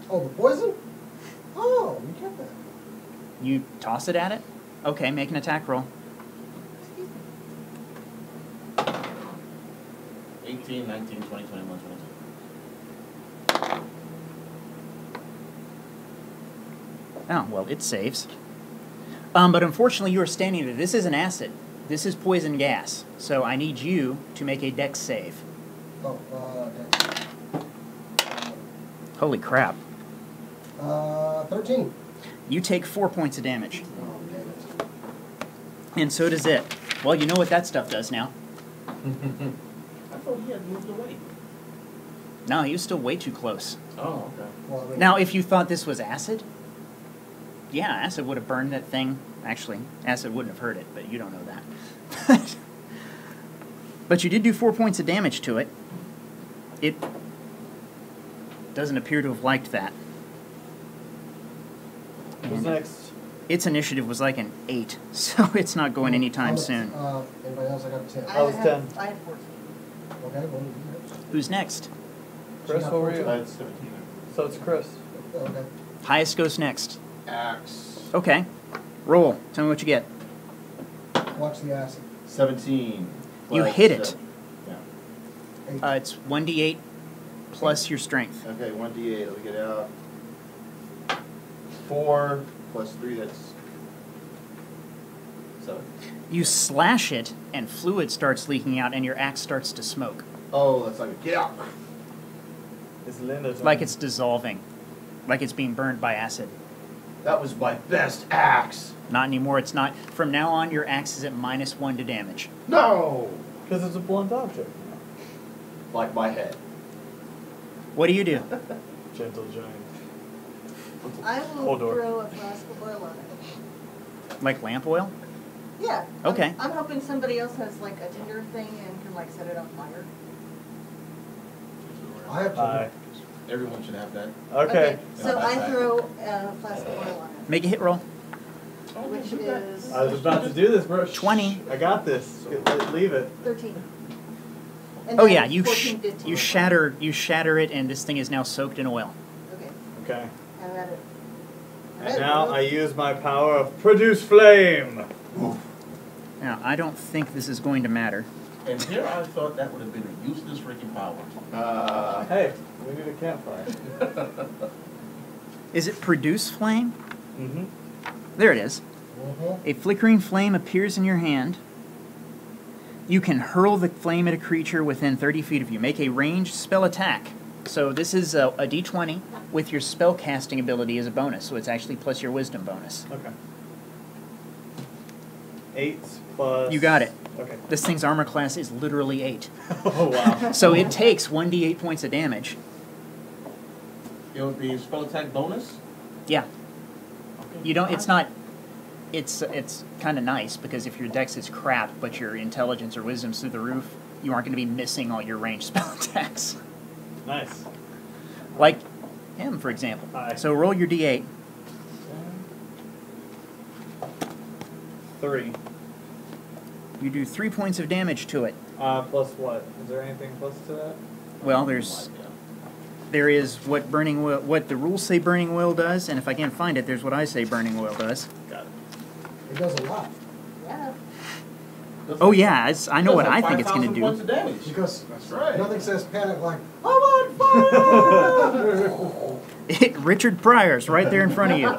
Oh, the poison? Oh, you get that. You toss it at it? Okay, make an attack roll. 18, 19, 20, 21, 22. Oh, well, it saves. But unfortunately, you are standing there. This isn't acid. This is poison gas. So I need you to make a dex save. Oh, Dex. Holy crap. 13. You take 4 points of damage. Oh, damn it. And so does it. Well, you know what that stuff does now. I thought he had moved away. No, he was still way too close. Oh, okay. Well, I mean, Now, if you thought this was acid, yeah, acid would have burned that thing. Actually, acid wouldn't have hurt it, but you don't know that. But you did do 4 points of damage to it. It doesn't appear to have liked that. Who's And next? its initiative was like an 8, so it's not going anytime soon. Anybody else? I got a 10. I was 10. I had 14. Okay, well, you next. Who's next? Chris, what were you? I had 17. So it's Chris. Okay. Highest goes next. Axe. Okay. Roll. Tell me what you get. Watch the acid. 17. You plus hit it. 7. Yeah. 8. It's 1d8 plus your strength. Okay, 1d8. Let me get out. 4 plus 3, that's 7. You slash it, and fluid starts leaking out, and your axe starts to smoke. Oh, that's like a get out. It's Linda. Like it's dissolving. Like it's being burned by acid. That was my best axe. Not anymore. It's not. From now on, your axe is at -1 to damage. No! Because it's a blunt object. Like my head. What do you do? Gentle giant. I will Hold throw a flask of oil on it. Like lamp oil? Yeah. Okay. I'm hoping somebody else has like a tinder thing and can like set it on fire. I have Hi. to. Everyone should have that. Okay. So I throw a flask of oil on it, Make a hit roll. which is I was about to do this, bro. 20. I got this. Leave it. 13. And Oh then yeah, you 14, 15. you shatter it, and this thing is now soaked in oil. Okay. Okay. I'm at it. And now I use my power of produce flame. Now I don't think this is going to matter. And here I thought that would have been a useless freaking power. Hey, we need a campfire. Is it produce flame? Mm-hmm. There it is. Mm-hmm. A flickering flame appears in your hand. You can hurl the flame at a creature within 30 feet of you. Make a ranged spell attack. So this is a d20 with your spell casting ability as a bonus. So it's actually plus your wisdom bonus. Okay. 8 plus. You got it. Okay. This thing's armor class is literally 8. Oh wow. So it takes 1d8 points of damage. It would be spell attack bonus? Yeah. You don't. It's not. It's kind of nice because if your dex is crap but your intelligence or wisdom's through the roof, you aren't going to be missing all your ranged spell attacks. Nice. Like him, for example. Hi. So roll your d8. 3. You do 3 points of damage to it. Plus what? Is there anything plus to that? Well, there is what burning oil, what the rules say burning oil does, and if I can't find it, there's what I say burning oil does. Got it. It does a lot. Yeah. Oh yeah, I know what I think it's going to Points do. of damage. Because That's right. nothing says panic like, I'm on fire! Richard Pryor's right there in front of you.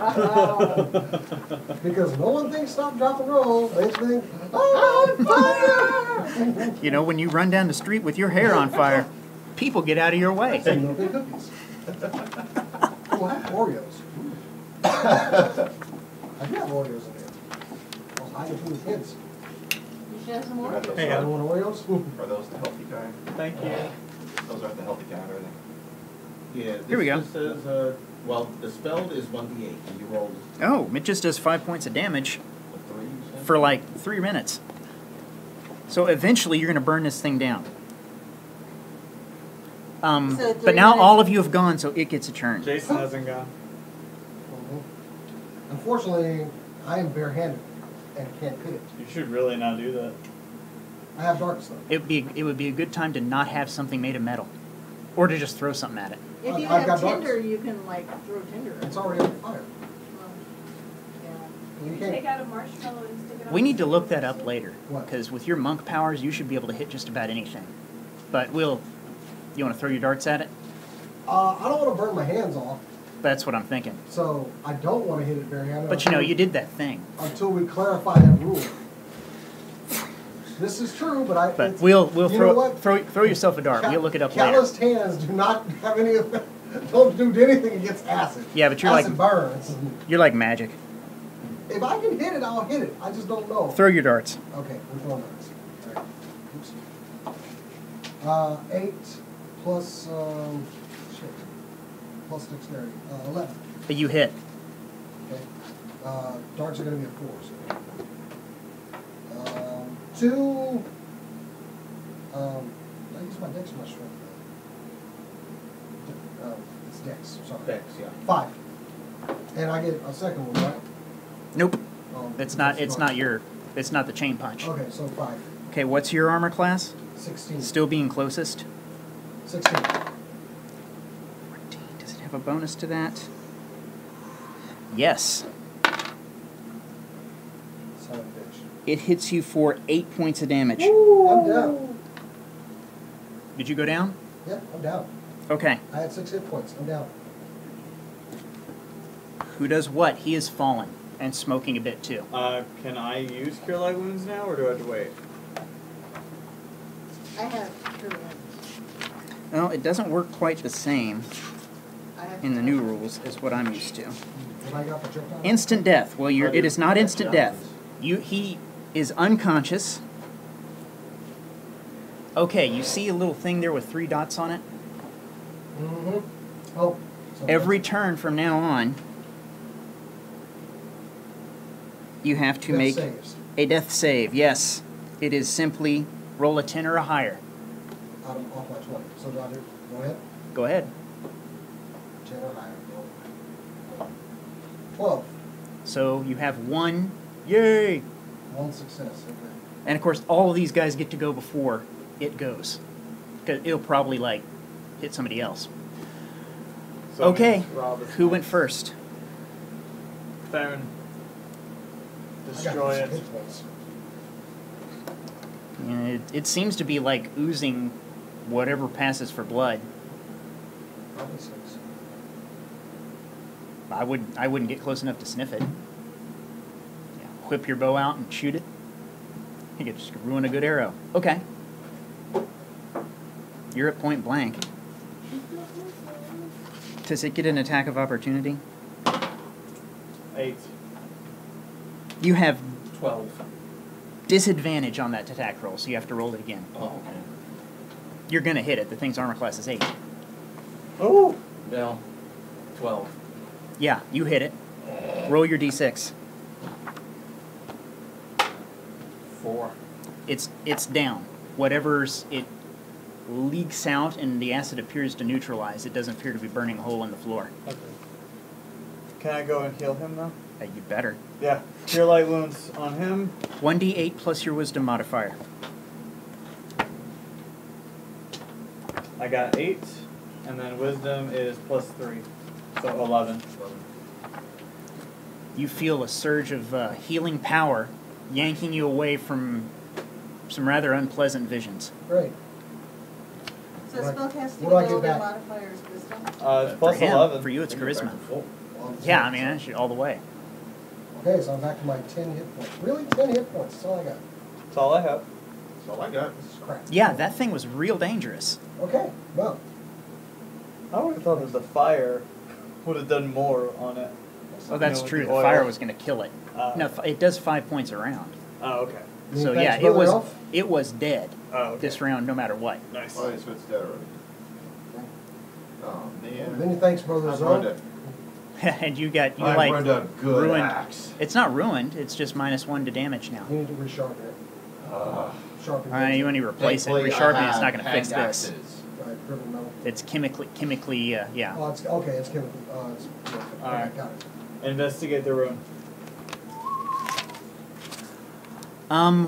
Because no one thinks stop, drop, and roll. They think, I'm on fire! You know, when you run down the street with your hair on fire, people get out of your way. Some milk and cookies. Oh, I have Oreos. I do have Oreos in here. I was hiding from the kids. You should have some more. Hang I on. want Oreos? Are those the healthy kind? Thank you. Those aren't the healthy kind, are they? Yeah. This Here we go. just says Well, the spelled is 1d8, and you rolled Oh, it just does 5 points of damage a 3, you said? for like 3 minutes. So eventually you're going to burn this thing down. So 3 But now minutes- all of you have gone, so it gets a turn. Jason hasn't gone. Unfortunately, I am barehanded and can't hit it. You should really not do that. I have darts though. It would be a good time to not have something made of metal, or to just throw something at it. If you I've have got tinder, darts. you can like throw tinder. It's already on fire. Yeah. You can't. out a marshmallow and stick it on. We need to look that up later, What? because with your monk powers, you should be able to hit just about anything. But you want to throw your darts at it? I don't want to burn my hands off, That's what I'm thinking. so I don't want to hit it barehanded. But you know, you did that thing. until we clarify that rule. This is true, but But it's- we'll you know what? throw yourself a dart. We'll look it up later. Calloused hands do not have any effect. Don't do anything against acid. Yeah, but you're acid like- burns. You're like magic. If I can hit it, I'll hit it. I just don't know. Throw your darts. Okay, we're throwing darts. All right. Oops. 8 plus plus dexterity. 11. You hit. Okay. Darts are going to be a 4. So. 2. I use my dex or my strength? It's dex. Sorry. Dex, yeah. 5. And I get a second one, right? Nope. Oh, It's not the chain punch. Okay, so 5. Okay, what's your armor class? 16. Still being closest. 16. 14. Does it have a bonus to that? Yes. Son of a bitch. It hits you for 8 points of damage. I'm down. Did you go down? Yeah, I'm down. Okay. I had 6 hit points. I'm down. Who does what? He is fallen and smoking a bit too. Can I use Cure Light Wounds now, or do I have to wait? I have cure wounds. Well, it doesn't work quite the same I have in the new rules as what I'm used to. When I got the projectile. Instant death. Well, Are it you- is not instant death. Yeah. He is unconscious. Okay, you see a little thing there with 3 dots on it? Mm-hmm. Oh. So Every turn from now on, you have to death make saves a death save. Yes. It is simply roll a 10 or a higher. off my 20. So do I do? Go ahead. Go ahead. 10 or higher. Go. 12. So you have 1. Yay! 1 success. Okay. And of course, all of these guys get to go before it goes. Because it'll probably, like, hit somebody else. So Okay. Rob is Who went next. first? Theron. I got Destroy 6 it. hit points. Yeah, it seems to be like oozing whatever passes for blood. Probably 6. I wouldn't get close enough to sniff it. Yeah, whip your bow out and shoot it. You could just ruin a good arrow. Okay. You're at point blank. Does it get an attack of opportunity? 8. You have 12. disadvantage on that attack roll, so you have to roll it again. Oh, okay. You're gonna hit it. The thing's armor class is 8. Oh! Well, 12. Yeah, you hit it. Roll your d6. 4. It's down. Whatever's it leaks out and the acid appears to neutralize. It doesn't appear to be burning a hole in the floor. Okay. Can I go and heal him now? You better. Yeah. Cure Light Wounds on him. 1d8 plus your wisdom modifier. I got 8, and then Wisdom is plus 3. So 11. You feel a surge of healing power yanking you away from some rather unpleasant visions. Great. So What- spellcasting what do I get ability back? modifier is wisdom? It's plus for him, 11. For you, it's Then you're back charisma. to full. Yeah, I mean, actually, all the way. Okay, so I'm back to my 10 hit points. Really? 10 hit points. That's all I got. That's all I have. That's all I got. This is crap. Yeah, that thing was real dangerous. Okay, well. I would have thought that the fire would have done more on it. Oh, that's with true. the The oil. fire was going to kill it. No, It does 5 points around. Oh, okay. So Thanks, yeah, Brother Elf. it was dead Oh, okay. this round, no matter what. Nice. Oh, yeah, so it's dead already. Oh, man. Many thanks, Brother How's Zoe. Rhonda? And you I like burned a good ruined. axe. It's not ruined. It's just -1 to damage now. You need to resharpen it. Sharpen it. You want to replace it. Thankfully, Resharpening I it's not have going to fix hand this. axes. Right, driven metal. It's chemically, yeah. Oh, it's, okay, it's chemical, it's, yeah, okay, Alright. got it. Investigate the room.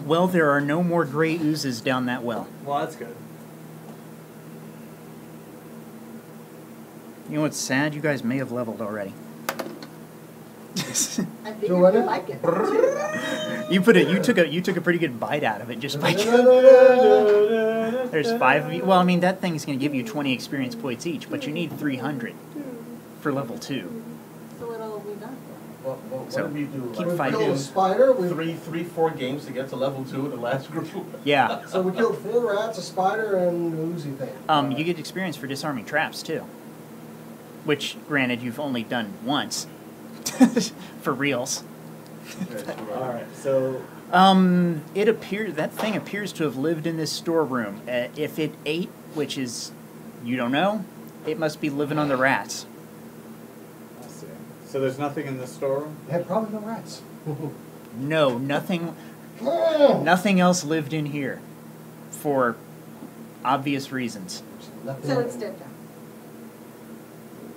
Well, there are no more gray oozes down that well. Well, that's good. You know what's sad? You guys may have leveled already. I think So you what would now? like it too. You took a pretty good bite out of it just by. There's 5 of you. Well, I mean that thing's going to give you 20 experience points each, but you need 300 for level 2. So what'll we done? What So, did we do? keep Like, fighting. we Killed a did spider, we, 4 games to get to level 2 in the last group. Yeah. so we killed 4 rats, a spider, and an oozy thing. You get experience for disarming traps too. Which, granted, you've only done once. For reals. Alright, so It appears that thing appears to have lived in this storeroom. If it ate, which is, you don't know, it must be living on the rats. let's see. So there's nothing in the storeroom? They had probably no rats. No, nothing else lived in here, for obvious reasons. So it's dead now.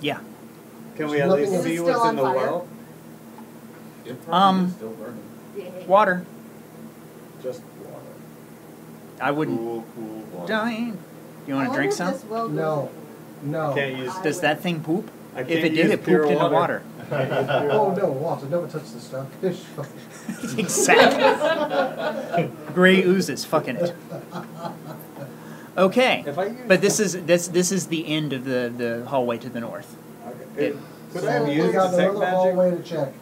Yeah. Can we There's at least nothing in- see Is it what's still in the on fire? well? It probably is still burning. Water. Just water. I wouldn't. Cool water. Dying. You I want to wonder drink if some? this well goes No, no. Can't use. Does that thing poop? I If can't it did, use it pure pooped in the water. Can't use pure Oh, water. no, water, never touch this stuff. Fish. Exactly. Gray oozes, fucking it. Okay, If I use but this is the end of the hallway to the north. Okay. Could I have So we used got detect another magic? hallway to check.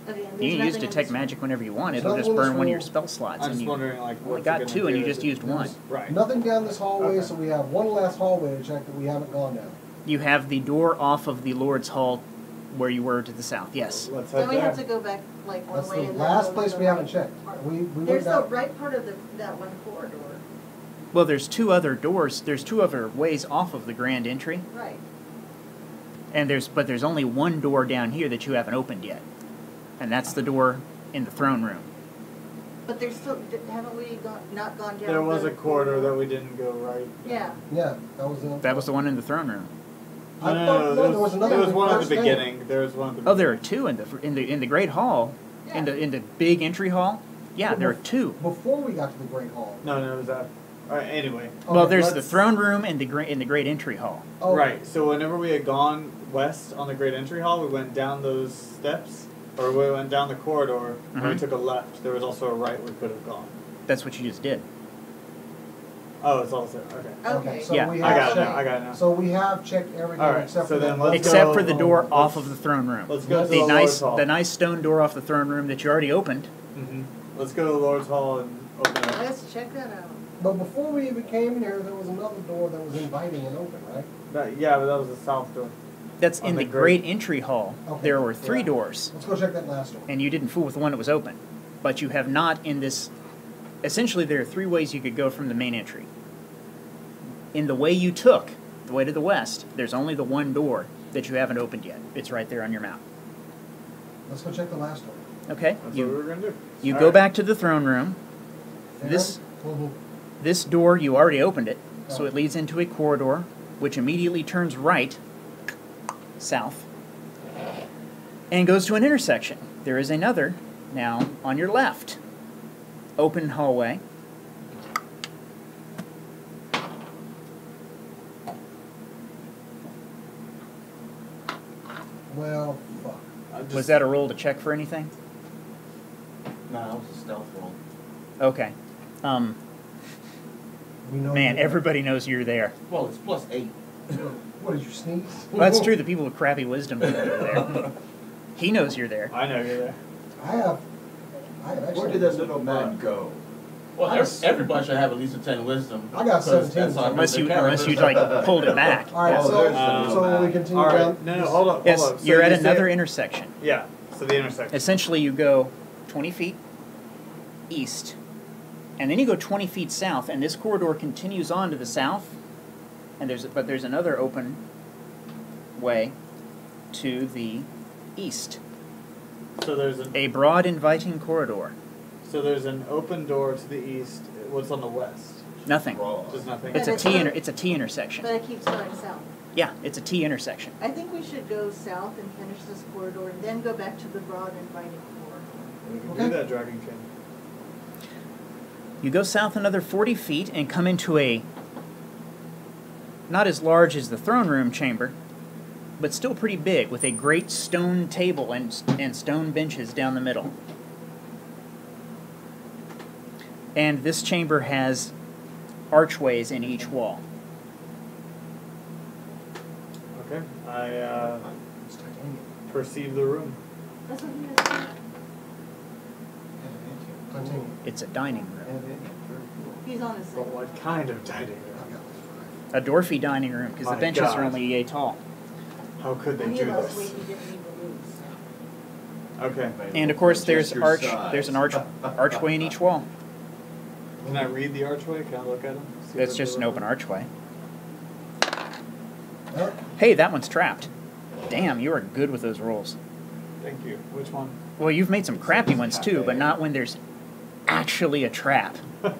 Okay, and You there's can use nothing in detect this magic whenever you want. There's It'll just nothing in burn this one of your room. spell slots. I'm And just you wondering, like, only what's got it gonna 2, and do? you just Is it- used 1. Right. Nothing down this hallway, Okay. so we have one last hallway to check that we haven't gone down. You have the door off of the Lord's Hall, where you were to the south. Yes. Let's head Then we have there. to go back like one That's way the and then last go to place the we haven't right checked. part. We went There's the down. right part of that one corridor. Well, there's 2 other doors. There's 2 other ways off of the grand entry, Right. and there's only one door down here that you haven't opened yet, and that's the door in the throne room. But there's still, haven't we not gone down? There was the a corridor that we didn't go right. Yeah. Yeah, that was The one in the throne room. I No, thought- there there was was another there was one one at first the thing. beginning. There was one at the Oh, there are beginning. 2 in the great hall, in the big entry hall. Yeah, there are 2. Before we got to the Great Hall. No, it was that. Alright, anyway. Well, Okay, there's the let's- throne room and the great entry hall. Oh, Right, so whenever we had gone west on the great entry hall, we went down those steps, or we went down the corridor, and we Mhm. took a left. There was also a right we could have gone. That's what you just did. Oh, it's also, okay. Okay. So Yeah. we I have got it now, checked- I got it now. So we have checked everything All right, except so for then that. let's Except go- for the door let's- off of the throne room. Let's go to The the nice Lord's Hall. the nice stone door off the throne room that you already opened. Mhm. Let's go to the Lord's Hall and open it. Let's check that out. But before we even came in here, there was another door that was inviting and open, right? Yeah, but that was the south door. That's On in the the great- great entry hall. Okay. There were 3 Yeah. doors, Let's go check that last door. and you didn't fool with the one that was open. But you have not in this. Essentially, there are 3 ways you could go from the main entry. In the way you took, the way to the west, there's only the one door that you haven't opened yet. It's right there on your map. Let's go check the last door. Okay? That's what we You were gonna do. you All go right. back to the throne room. There? This Mhm. This door, you already opened it, so Oh. it leads into a corridor, which immediately turns right, south, and goes to an intersection. There is another, now, on your left. Open hallway. Well, fuck. Was that a roll to check for anything? Nah, that was a stealth roll. Okay. We know Man, you're- everybody knows you're there. Well, it's +8. What did you sneeze? Well, that's true, the people with crappy wisdom know you're there. He knows you're there. I know you're there. I have actually. Where did that little man go? Well, everybody should have at least a 10 wisdom. I got 'cause 17. that's how I know Unless you their like pulled it back. All right, Oh, so, there's the so map. we continue All right, down. no, hold up, Yes, hold up. So you're at you say- another intersection. Yeah, so the intersection. Essentially, you go 20 feet east, and then you go 20 feet south, and this corridor continues on to the south, and there's another open way to the east. So there's A broad, inviting corridor. an open door to the east. What's on the west? Nothing. Just nothing. It's a But T. it's- It's a T intersection. But it keeps going south. Yeah, it's a T intersection. I think we should go south and finish this corridor and then go back to the broad inviting corridor. We can Okay. do that, Dragon King. You go south another 40 feet and come into a not as large as the throne room chamber, but still pretty big, with a great stone table and stone benches down the middle. And this chamber has archways in each wall. Okay. I It's titanium. perceive the room. That's what he was Titanium. It's a dining room. He's on his But side. what kind of dining room? A dwarfy dining room, because the My benches God. are only yay tall. How could they When he do lost weight, this? he didn't need to lose. Okay. And of course, there's Just your there's an size. archway in each wall. Can I read the archway? Can I look at them? That's just an open archway. Well, Hey, that one's trapped. Damn, you are good with those rolls. Thank you. Which one? Well, you've made some crappy ones too, but not when there's actually a trap. The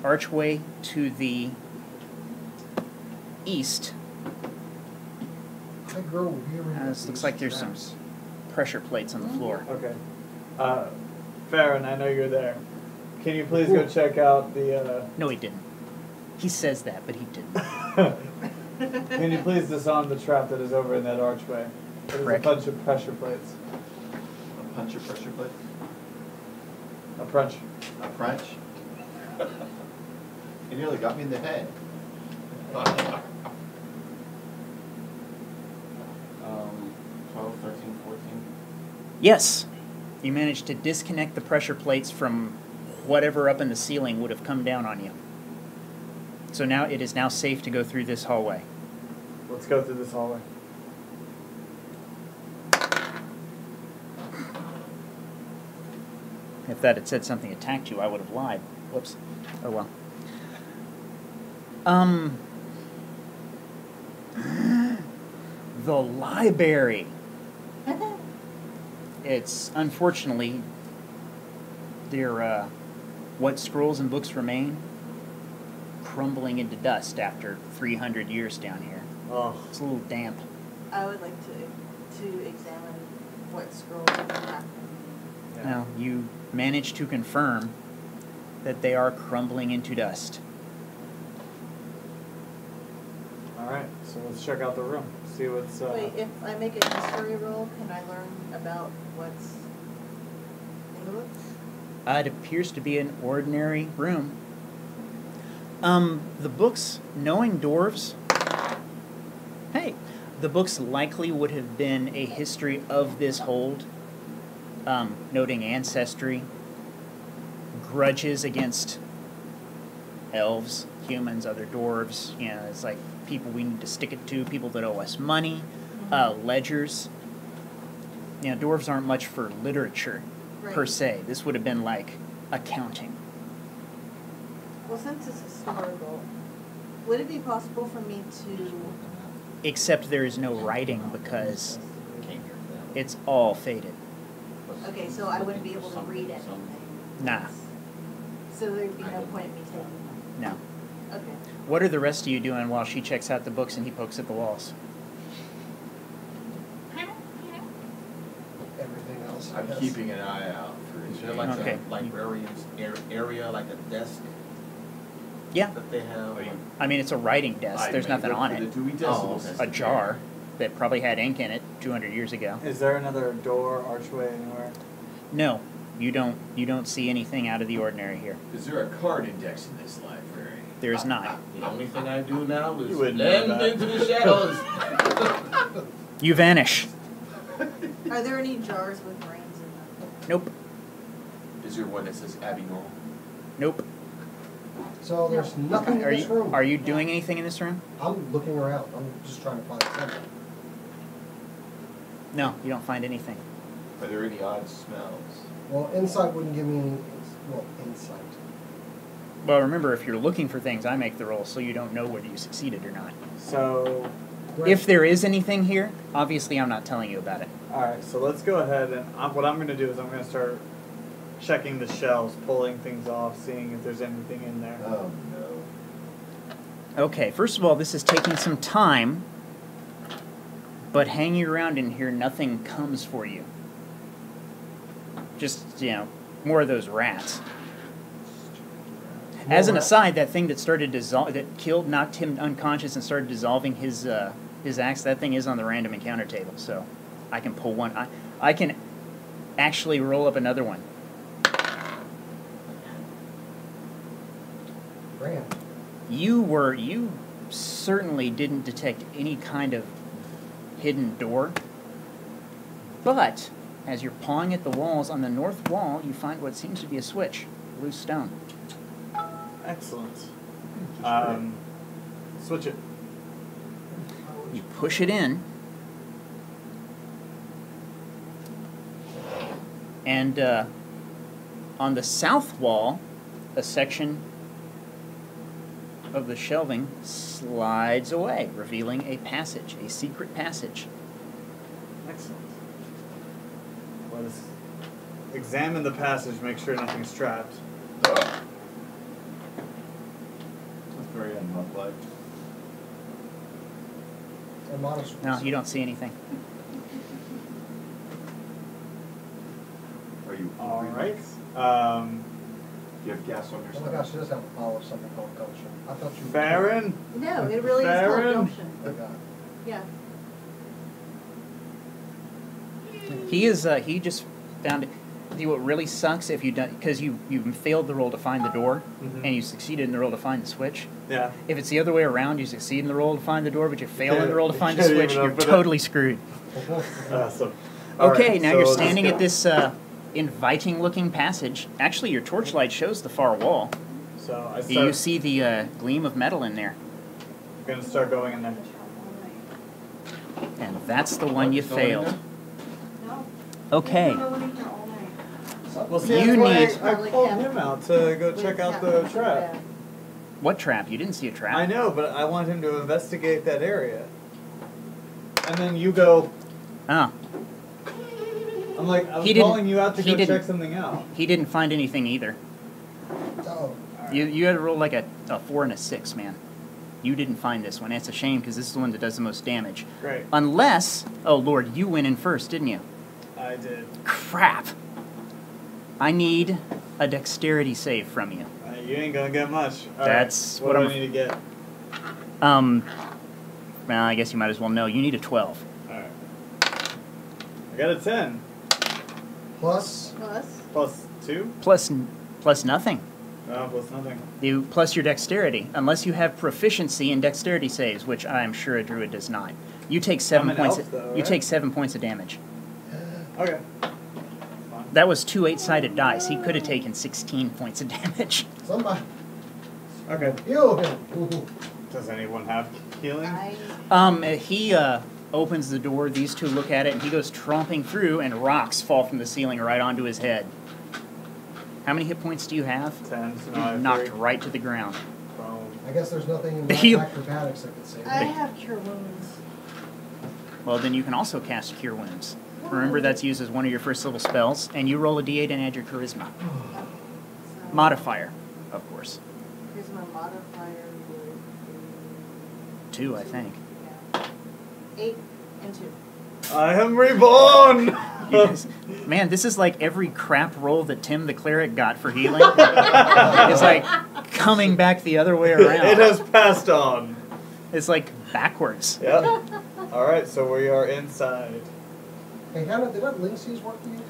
archway to the east. I grow weary. This looks like there's some pressure plates on the floor. Okay. Farron, I know you're there. Can you please go check out the, No, he didn't. He says that, but he didn't. Can you please disarm the trap that is over in that archway? There's a Prick. bunch of pressure plates. A punch or pressure plate? A crunch. A crunch? You nearly got me in the head. 12, 13, 14. Yes, you managed to disconnect the pressure plates from whatever up in the ceiling would have come down on you. So now it is now safe to go through this hallway. Let's go through this hallway. If that had said something attacked you, I would have lied. Whoops. Oh well. The library. It's unfortunately what scrolls and books remain crumbling into dust after 300 years down here. Oh, It's a little damp. I would like to examine what scrolls have yeah. Now, you managed to confirm that they are crumbling into dust. All right. So let's check out the room. See what's. Wait, if I make a history roll, can I learn about what's in the books? It appears to be an ordinary room. The books, knowing dwarves, hey, the books likely would have been a history of this hold, noting ancestry, grudges against elves, humans, other dwarves. You know, it's like people we need to stick it to, people that owe us money, ledgers. You know, dwarves aren't much for literature per Right. se. This would have been like accounting. Well, since it's historical, would it be possible for me to? Except there is no writing because it's all faded. Okay, so I wouldn't be able to read anything. Nah, So there'd be no point in me taking them. no. Okay. What are the rest of you doing while she checks out the books and he pokes at the walls? Everything else. I'm yes. keeping an eye out Is for there like Okay. a librarian's area, like a desk Yeah, that they have? Are you- I mean, it's a writing desk. There's nothing on it. Oh, okay. A jar that probably had ink in it 200 years ago. Is there another door, archway anywhere? No, you don't see anything out of the ordinary here. Is there a card index in this library? There is not. The only thing I do now is You wouldn't know blend that. into the shadows. You vanish. Are there any jars with brains in them? Nope. Is there one that says Abbey Knoll? Nope. So there's nothing in Are this room. you doing anything in this room? I'm looking around. I'm just trying to find something. No, you don't find anything. Are there any odd smells? Well, insight wouldn't give me any, insight. Well, remember, if you're looking for things, I make the roll, so you don't know whether you succeeded or not. So, If there is anything here, obviously I'm not telling you about it. Alright, so let's go ahead and what I'm going to do is I'm going to start checking the shelves, pulling things off, seeing if there's anything in there. Oh no. Okay, first of all, this is taking some time, but hanging around in here, nothing comes for you. Just, you know, more of those rats. As an aside, that thing that started knocked him unconscious and started dissolving his axe, that thing is on the random encounter table, so I can pull one. I can actually roll up another one. Grand. You certainly didn't detect any kind of hidden door, but as you're pawing at the walls on the north wall, you find what seems to be a switch, loose stone. Excellent. Switch it. You push it in, and on the south wall, a section of the shelving slides away, revealing a passage, a secret passage. Excellent. Let us examine the passage, make sure nothing's trapped. That's very unlike. And modest. No, you don't see anything. Are you Alright. Do you have gas on your Oh my stomach? gosh, she does have a power of something called gumption. I thought you. Farron? No, it really is called Farron? gumption. Oh my God. Yeah. He just found it. See, what really sucks if you don't, because you failed the roll to find the door, Mhm. and you succeeded in the roll to find the switch. Yeah. If it's the other way around, you succeed in the roll to find the door, but you fail in Can't- the roll to find the can't switch, even you're open it. totally screwed. Awesome. Okay, Alright, now so you're let's standing go. at this inviting-looking passage. Actually, your torchlight shows the far wall. So I You start, see the gleam of metal in there, gonna start going in there. and that's the one you Still in failed. there? No. Okay. No one in here all night. Well, see, You that's why need- I pulled him out to go check out the trap. What trap? You didn't see a trap. I know, but I want him to investigate that area. And then you go, Oh, I'm like, I was He didn't- calling you out to he go didn't- check something out. he didn't find anything either. Oh, You had to roll like a 4 and a 6, man. You didn't find this one. That's a shame because this is the one that does the most damage. Great. Unless, oh Lord, you went in first, didn't you? I did. Crap. I need a dexterity save from you. You ain't gonna get much. All That's right. what do I'm- I need to get? Well, I guess you might as well know. You need a 12. Alright. I got a 10. plus. Plus 2? Plus nothing. No, plus nothing. You plus your dexterity, unless you have proficiency in dexterity saves, which I am sure a druid does not. You take 7 an points. elf, though, You right? take 7 points of damage. Okay. That was 2 8-sided dice. He could have taken 16 points of damage. Somebody Okay. heal him. Ooh. Does anyone have healing? He opens the door. These two look at it, and he goes tromping through, and rocks fall from the ceiling right onto his head. How many hit points do you have? 10, so now I have Knocked 3. right to the ground. Boom. I guess there's nothing in The my heal- acrobatics that could save I me. have cure wounds. Well, then you can also cast Cure Wounds. Remember, that's used as one of your first level spells, and you roll a d8 and add your charisma. So Modifier, of course. Charisma modifier would be 2, I think. Yeah. 8 and 2. I am reborn! Yes. Man, this is like every crap roll that Tim the Cleric got for healing. It's like coming back the other way around. It has passed on. It's like backwards. Yep. Alright, so we are inside. Hey, Hannah, did that Linksys work for you?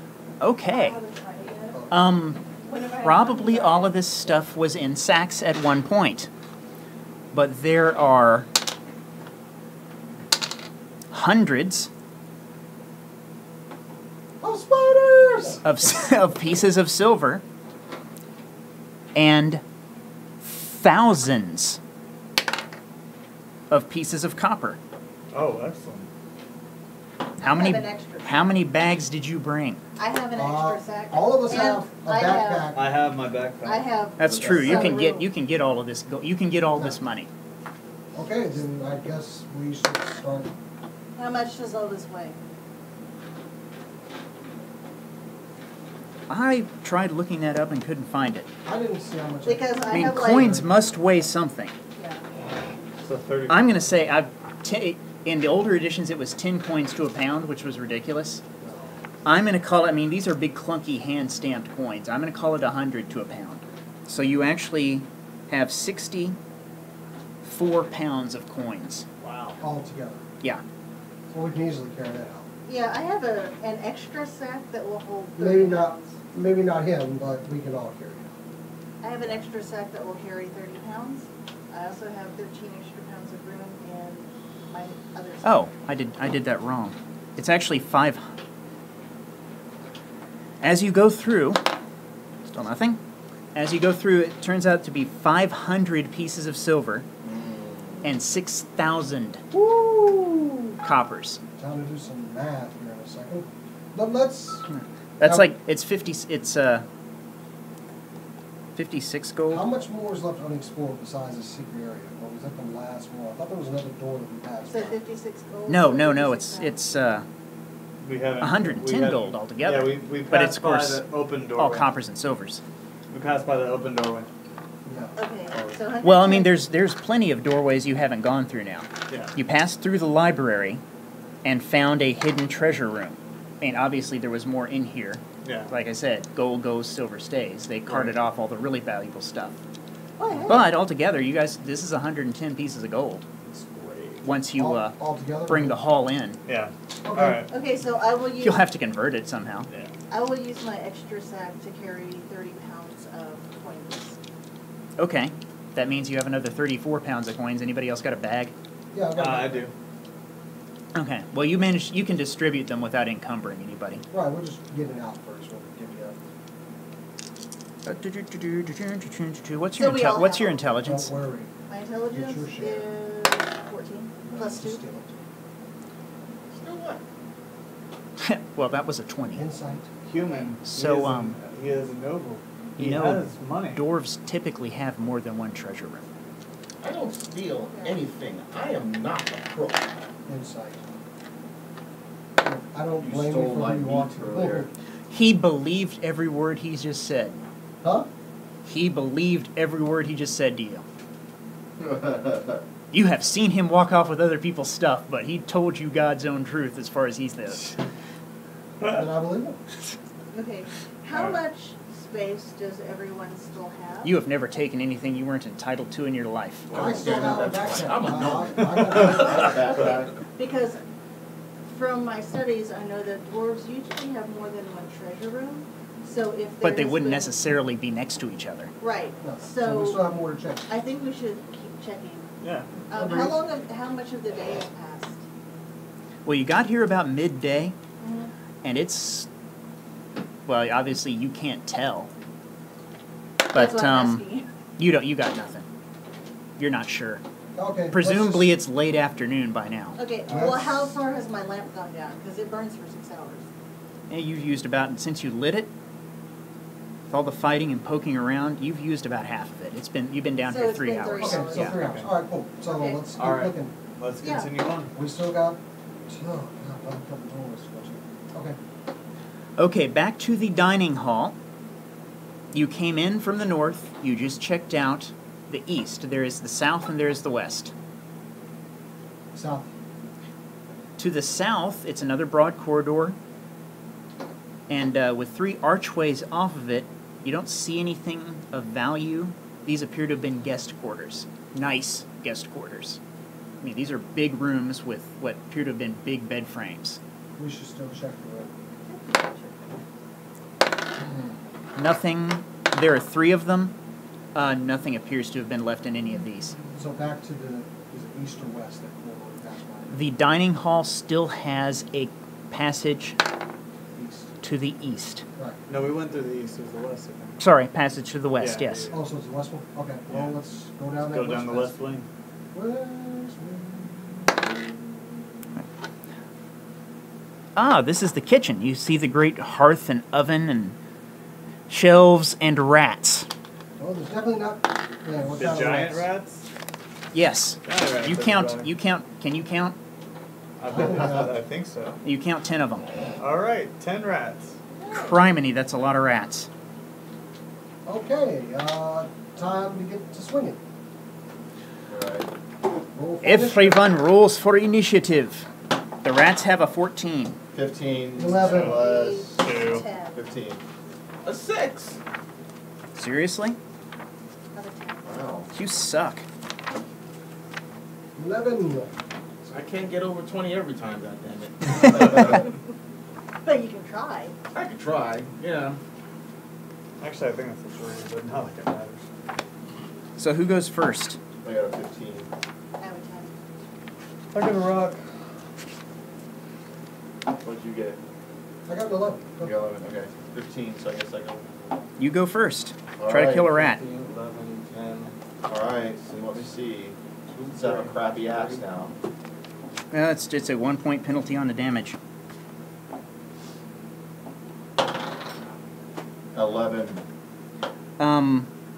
Okay. Probably all of this stuff was in sacks at one point. But there are hundreds Oh, spiders! of pieces of silver and thousands of pieces of copper. Oh, excellent. How I have an many extra. how many bags did you bring? I have an extra sack. All of us And have a I backpack. I have my backpack. I have. That's true. You some can get room. you can get all of this you can get all this money. Okay, then I guess we should start. How much does all this weigh? I tried looking that up and couldn't find it. I didn't see how much. Because I I mean, have coins like, must weigh something. yeah. So 30. I'm going to say in the older editions it was 10 coins to a pound, which was ridiculous. I'm going to call it, I mean, these are big clunky hand-stamped coins. I'm going to call it 100 to a pound. So you actually have 64 pounds of coins. Wow. all together. Yeah. So we can easily carry that out. Yeah, I have an extra sack that will hold 30 Maybe not, pounds. maybe not him, but we can all carry it. I have an extra sack that will carry 30 pounds. I also have 13 extra pounds of room in my other sack. Oh, I did that wrong. It's actually 5. As you go through, still nothing. As you go through, it turns out to be 500 pieces of silver and 6,000 Woo! coppers. Time to do some math here in a second. But let's. That's Now- like it's 50. It's 56 How gold. much more is left unexplored besides the secret area? Or was that the last one? I thought there was another door that we passed. So by. 56 gold? No, or no, 56 it's pounds? We haven't. 110 we haven't- gold altogether. Yeah, we But passed it's, of by course, the open doorway. all coppers and silvers. We passed by the open doorway. Yeah. Okay, so 110. Well, I mean, there's plenty of doorways you haven't gone through now. Yeah. You passed through the library and found a hidden treasure room. I mean, obviously there was more in here. Yeah. Like I said, gold goes, silver stays. They carted off all the really valuable stuff. Oh, yeah. But altogether, you guys, this is 110 pieces of gold. It's great. Once you all together? bring the haul in, Yeah. Okay. All right. Okay, so I will use you'll have to convert it somehow. Yeah. I will use my extra sack to carry 30 pounds of coins. Okay, that means you have another 34 pounds of coins. Anybody else got a bag? Yeah, I've got I do. Okay, well you can distribute them without encumbering anybody. Right, we'll just get it out first. We'll give you What's So your we all what's have your them. intelligence? Don't worry. My intelligence Get your share. is 14 plus 2. Steal it. Still what? Well, that was a 20. Insight. Human. So, he is a noble. You He know, has money. Dwarves typically have more than one treasure room. I don't steal anything. I am not a crook. Insight. I don't You blame stole you for my who you meat are. earlier. He believed every word he just said. Huh? He believed every word he just said to you. You have seen him walk off with other people's stuff, but he told you God's own truth as far as he's there. Then I believe him. Okay, how much space does everyone still have? You have never taken anything you weren't entitled to in your life. I stand up, that's right. I'm a gnome. Because from my studies, I know that dwarves usually have more than one treasure room. So if But they there's wouldn't been- necessarily be next to each other. Right. No, so we still So have more to check. I think we should keep checking. Yeah. How much of the day has passed? Well, you got here about midday, Mhm. and it's, well, obviously you can't tell. That's But what I'm asking you. you got nothing. You're not sure. Okay. Presumably let's it's late afternoon by now. Okay, well, Let's- how far has my lamp gone down? Because it burns for 6 hours. And you've used about, since you lit it, with all the fighting and poking around, you've used about half of it. You've been down So here it's 3 been 3 hours. just, okay, so Yeah. 3 hours. All right, cool. So Okay. let's keep All right. looking. Let's Yeah. continue on. We still got. Oh, God, a couple doors. Okay. Okay, back to the dining hall. You came in from the north. You just checked out the east. There is the south and there is the west. South. To the south, it's another broad corridor. And with 3 archways off of it, you don't see anything of value. These appear to have been guest quarters. Nice guest quarters. I mean, these are big rooms with what appear to have been big bed frames. We should still check the room. Nothing, there are 3 of them. Nothing appears to have been left in any of these. So back to the, is it east or west that corridor we passed by? The dining hall still has a passage East. to the east. Right. No, we went through the east. It was the west, I think. Sorry, passage to the west, Yeah. yes. Oh, so it's the west one? Okay, well, Yeah. let's go down Let's that go down the west passage. wing. West wing. Ah, this is the kitchen. You see the great hearth and oven and shelves and rats. Well, there's definitely not. Yeah, what The kind of giant rats? rats? Yes. Got it right, You count. everybody. You count. Can you count? I think so. You count 10 of them. All right, 10 rats. Criminy, that's a lot of rats. Okay, time to get to swinging. Alright. Roll for Everyone rolls for initiative. The rats have a 14. 15 11. plus 2. 10. 15. A 6. Seriously? Another 10. Wow. You suck. 11. I can't get over 20 every time, goddammit. But you can try. I could try, yeah. Actually, I think that's a 3, but not like it matters. So who goes first? I got a 15. I have a 10. I got a rock. What'd you get? I got an 11. You got 11. Okay. 15, so I guess I go. You go first. All Try to right. kill a rat. 15, 11, 10. Alright, so let me see. Let's have a crappy axe now. Well, it's a 1-point penalty on the damage. 11.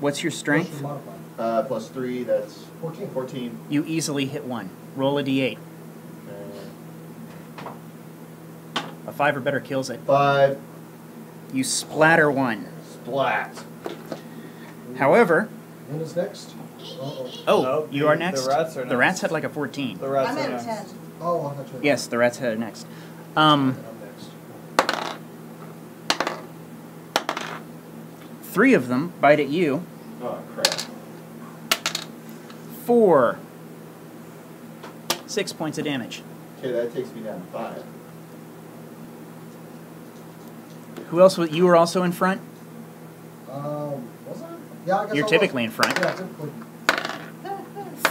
What's your What's strength? your modifier? Plus 3, that's 14. 14. You easily hit one. Roll a d8. A 5 or better kills it. 5. You splatter one. Splat. However, When is next? Uh-oh. oh, Nope, you are the next. rats are The rats next. had like a 14. The rats I'm are at a next. 10. Oh, I thought you were Yes, the rats had next. I'm next. 3 of them bite at you. Oh, crap. 4. 6 points of damage. Okay, that takes me down to 5. Who else? You were also in front? Was I? Yeah, I guess You're I typically was. in front. Yeah, typically.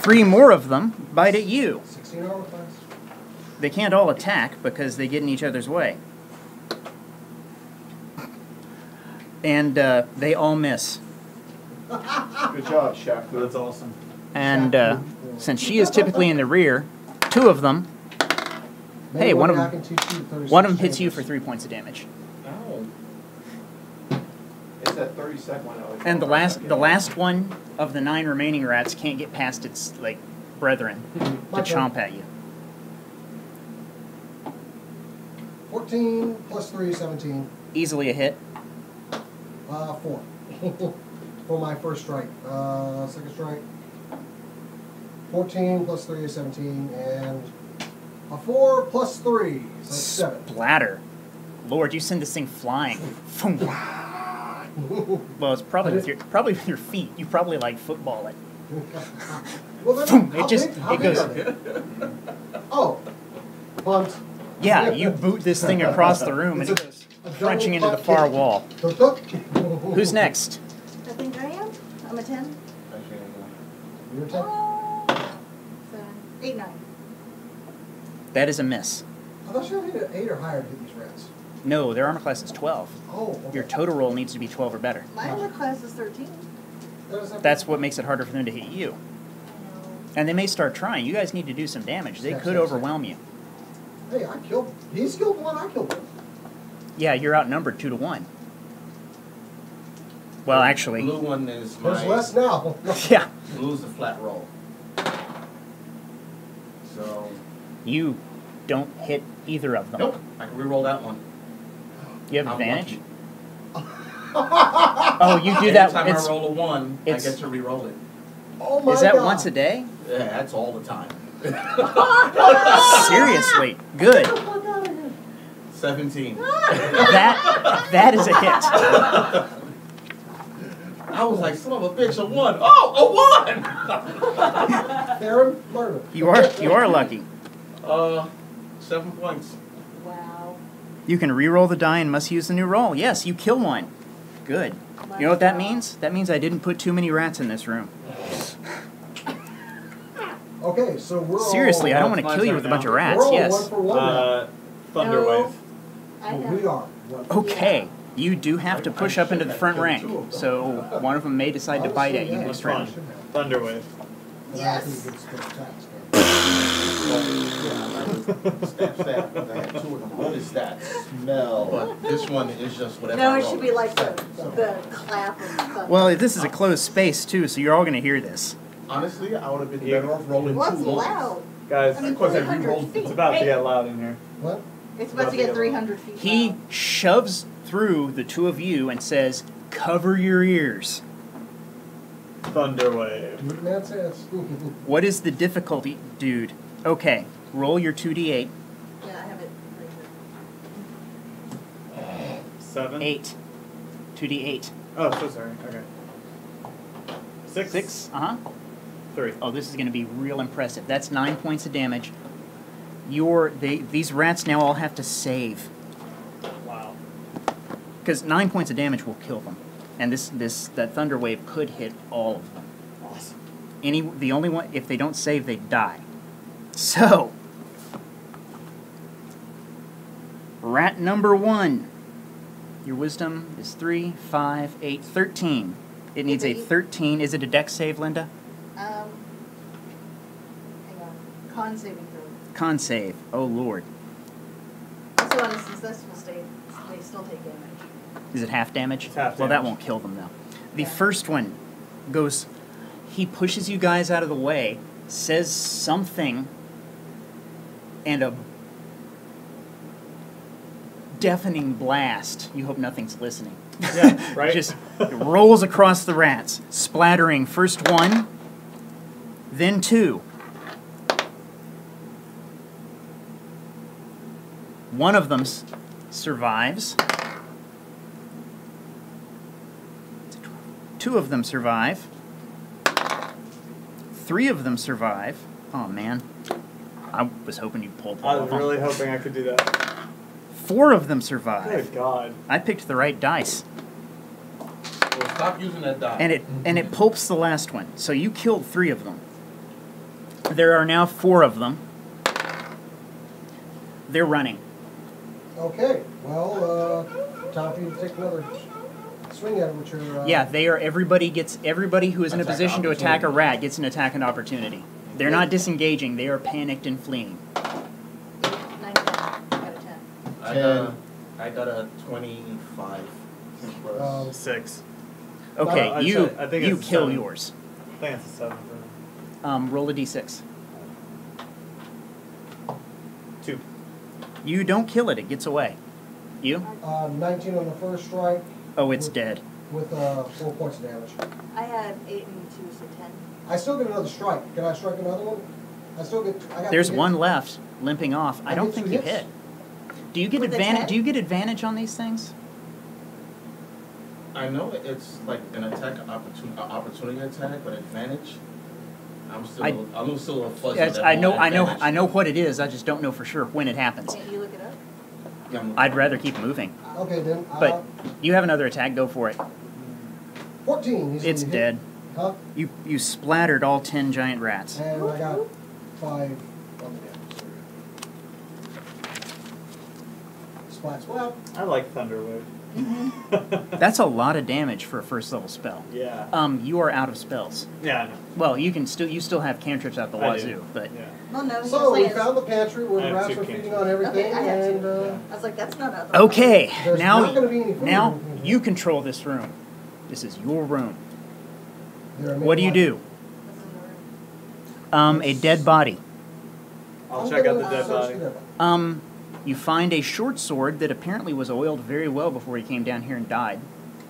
3 more of them bite at you. 16 armor class. They can't all attack because they get in each other's way. And they all miss. Good job, Shaku. That's awesome. And since she is typically in the rear, 2 of them, Maybe hey, one of I them, can teach you 36 one of them hits you for changes. 3 points of damage. Ow. It's that 30-second one. And the last one of the 9 remaining rats can't get past its like brethren to My turn. chomp at you. 14 plus 3 is 17. Easily a hit. 4. For my first strike. Second strike. 14 plus 3 is 17. And a 4 plus 3. So that's 7. Splatter. Lord, you send this thing flying. Well, it's probably with your feet. You probably like football it. Well, then, Boom, how it just big- how it big goes. are they? Oh. Bunt. Yeah, you boot this thing across the room and it goes crunching into the far wall. Who's next? I think I am. I'm a 10. Your turn. 7, 8, 9. That is a miss. I thought you had 8 or higher to hit these rats. No, their armor class is 12. Oh, okay. Your total roll needs to be 12 or better. My armor class is 13. That's what makes it harder for them to hit you. And they may start trying. You guys need to do some damage. They could overwhelm you. Hey, I killed. He's killed one. I killed one. Yeah, you're outnumbered 2 to 1. Well, actually, Blue one is There's my, less now. yeah, blue's the flat roll. So, you don't hit either of them. nope, I can re-roll that one. You have I'm advantage. lucky. Oh, you do that. Anytime It's, I roll a 1, I it's- get to re-roll it. Oh my is that God. once a day? Yeah, that's all the time. Seriously, good. 17. That is a hit. I was like, son of a bitch, a 1. Oh, a 1! Theron, murder. You are lucky. 7 points. Wow. You can re-roll the die and must use the new roll. Yes, you kill one. Good. You know what that means? That means I didn't put too many rats in this room. Okay, so we're Seriously, I all, don't want to Mine's kill you right with a now. bunch of we're rats. all Yes. 1 for 1 now. Thunderwave. I Well, have. we are. Okay. You do have to push up into the front rank, so one of them may decide to bite at you Yeah, next that's round. fine. Thunderwave. Yes. Snap, snap. I had 2 of them. What is that smell? But this one is just whatever No, I it roll. should be like the clap of thunder. Well, this is a closed space too, so you're all going to hear this. Honestly, I would have been Yeah. better off rolling What's two rolls. loud? Guys, I mean, Of course, I 300 re-rolled feet. it's about to Hey, get loud in here. What? It's about to get 300 feet He loud. shoves through the two of you and says, "Cover your ears." Thunderwave. Do what man says. What is the difficulty, dude? Okay, roll your 2d8. Yeah, I have it right here. 7. 8. 2d8. Oh, so sorry. Okay. 6. 6. Uh-huh. 3. Oh, this is going to be real impressive. That's 9 points of damage. These rats now all have to save. Wow. Because 9 points of damage will kill them. And that thunder wave could hit all of them. Awesome. The only one, if they don't save, they die. So, rat number 1. Your wisdom is 3, 5, 8, 13. It needs a It's a- 13. Is it a dex save, Linda? Hang on. Con saving throw. Con save. Oh, Lord. Also on a successful state, they still take damage. Is it half damage? It's half Well, that damage. won't kill them, though. The Yeah. first one goes, he pushes you guys out of the way, says something, and a deafening blast, you hope nothing's listening, Yeah, right? just rolls across the rats, splattering first one, then 2. One of them survives. 2 of them survive. 3 of them survive. Oh man, I was hoping you'd pull I all was of them. really hoping I could do that. 4 of them survive. Good God. I picked the right dice, Well, stop using that die. and it pulps the last one. So you killed 3 of them. There are now 4 of them. They're running. Okay, well, time for you to take another swing at it with your... Yeah, they are. Everybody who is in a Attack position to attack a opportunity. rat gets an attack and opportunity. They're not disengaging. They are panicked and fleeing. 9, 10. I got a 10. I got a 25 plus. 6. Okay, I'd you say- I think you it's kill 7. yours. I think it's a 7 for me. Roll a d6. 2. You don't kill it. It gets away. You? 19 on the first strike Oh, it's dead. with 4 points of damage. I had 8 and 2, so 10. I still get another strike. Can I strike another one? I got There's 2 one hits. left, limping off. I I don't get think 2 you hits. hit. Do you get With the advantage? 10? Do you get advantage on these things? I know it's like an attack opportunity attack, but advantage. I'm still a fuzzy. Yes, on I know. advantage. I know what it is. I just don't know for sure when it happens. Can't you look it up? Yeah, I'd rather keep moving. Okay, then. But you have another attack. Go for it. 14. Easily It's hit. dead. Huh? You splattered all 10 giant rats. And I got 5 on the damage. Splat, splat. I like Thunderwave. That's a lot of damage for a first level spell. Yeah. You are out of spells. Yeah, I know. Well, you still have cantrips out the I do. wazoo, but Yeah. Well, no, So we he's found the pantry where I the have rats 2 are feeding cans. on everything, Okay, I have and 2. I was like, that's not out the okay. there's not going to be any food. Now you control this room. This is your room. There are What do you many do? A dead body. I'll I'm check out gonna the dead search body. the dead body. You find a short sword that apparently was oiled very well before he came down here and died.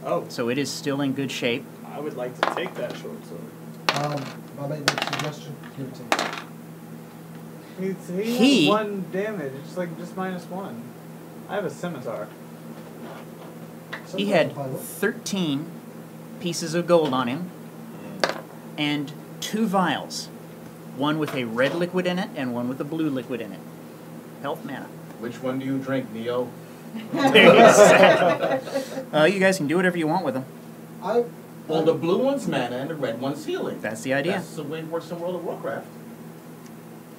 Oh, So it is still in good shape. I would like to take that short sword. If I make a suggestion, give it to me. He- has 1 damage. It's like just -1. I have a scimitar. He Sometimes had I find 13 pieces of gold on him and 2 vials. One with a red liquid in it and one with a blue liquid in it. Health mana. Which one do you drink, Neo? You guys can do whatever you want with them. Well, the blue one's mana and the red one's healing. That's the idea. That's the way it works in World of Warcraft.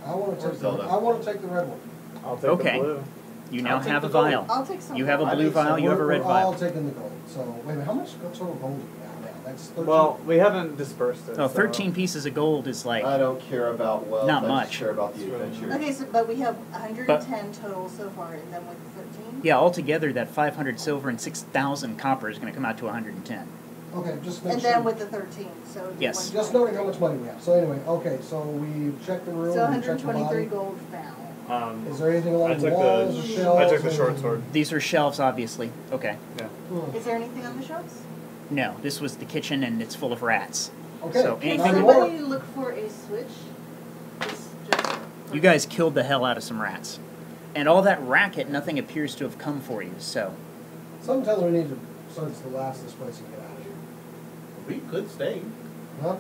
I want to Or take Zelda. the red one. I'll take Okay. the blue. You now I'll take have a the gold. vial. I'll take some. You have a I blue think so. vial, you have a red We're all vial. taking the gold. So, wait a minute, how much total gold do we have now? That's 13? Well, we haven't dispersed it. No, so- 13 pieces of gold is like, I don't care about wealth. Not I much. just care about the adventure. Okay, so, but we have 110 total so far, and then with 13? yeah, altogether that 500 silver and 6,000 copper is going to come out to 110. Okay, just make And sure. then with the 13, so. it'd be Yes. Just noting how much money we have. So anyway, okay, so we checked the room, So we checked the 123 body. gold found. Is there anything along I the took walls or the shelves? I took the or short anything? sword. These are shelves, obviously. Okay. Yeah. Hmm. Is there anything on the shelves? No, this was the kitchen and it's full of rats. Okay. So Can anything- somebody look for a switch? Just You guys killed the hell out of some rats. And all that racket, nothing appears to have come for you, so. Some tell me we need to search the last of this place and get out of here. We could stay. Huh?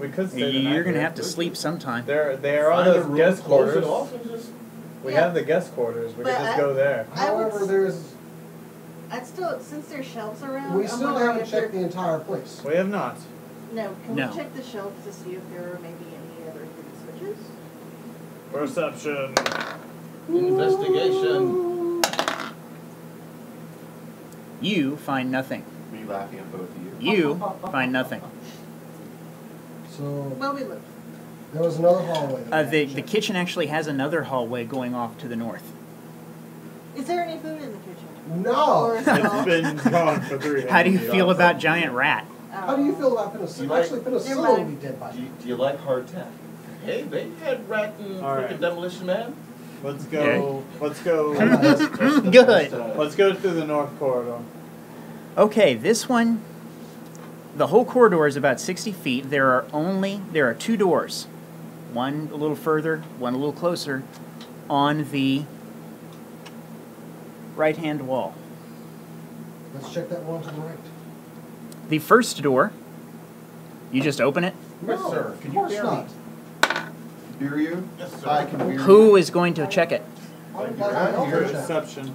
We could stay the night You're gonna here. have to sleep sometime. There are Find a those room, guest close it quarters. off and just- We Yeah. have the guest quarters. We could But just I- go there. I would However, s- there's, I'd still, since there's shelves around, we I'm still wondering haven't if checked the there- entire place. We have not. No, can No. we check the shelves to see if there are maybe any other hidden switches? Perception. Investigation. You find nothing. Me laughing at both of you. You find nothing. So, Well, we looked. there was another hallway. that we The had to check. kitchen actually has another hallway going off to the north. Is there any food in the kitchen? No! Or is it all- It's been gone for 3 days. How do you feel about giant rat? How do you feel about You penicillin? like- Actually, Never penicillin mind. would be dead by Do now. you like hardtack? Hey, they had rat and All right. freaking Demolition Man. Let's go. Let's go. Good. Let's go through the north corridor. Okay, this one, the whole corridor is about 60 feet. There are 2 doors, one a little further, one a little closer, on the right-hand wall. Let's check that one to the right. The first door, you just open it. Yes, No, sir. of Can you course bear not. me? Beer you? Yes, sir. I can beer you. Who is going to check it? I would Thank like you. to Around help here, her check. Perception.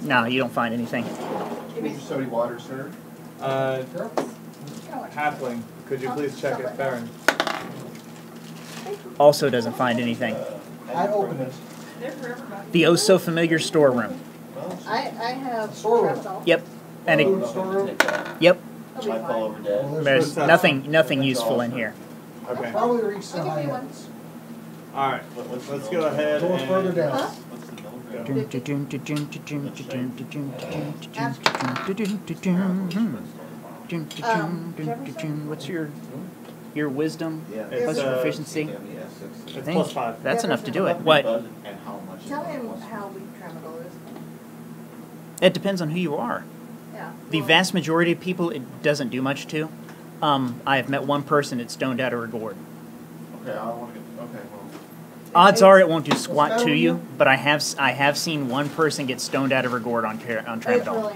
No, you don't find anything. Need your sody water, sir? Sure. Halfling. Could you please check it, Baron? Also doesn't find anything. I open it. The oh so familiar storeroom. I have Storeroom. tramadol. Yep, and Food it, storeroom. yep. I'll be Might fall fine. over dead. Well, There's nothing useful in here. Okay. Probably reach the I'll give high you one. ends. All right. Let's go ahead Door further and. down. Huh? What's the milligram? Go. What's your wisdom Yeah. plus It's, your proficiency? Yeah, yes, it's- I It's think +5. that's enough to do it. And What? how much is Tell it? him how weak tramadol is. It depends on who you are. Yeah. The well, vast majority of people, it doesn't do much to. I have met one person that's stoned out of her gourd. Okay, I want to get. Okay, well. Odds are it won't do squat What's to that you, one? but I have seen one person get stoned out of her gourd on It's tramadol. really.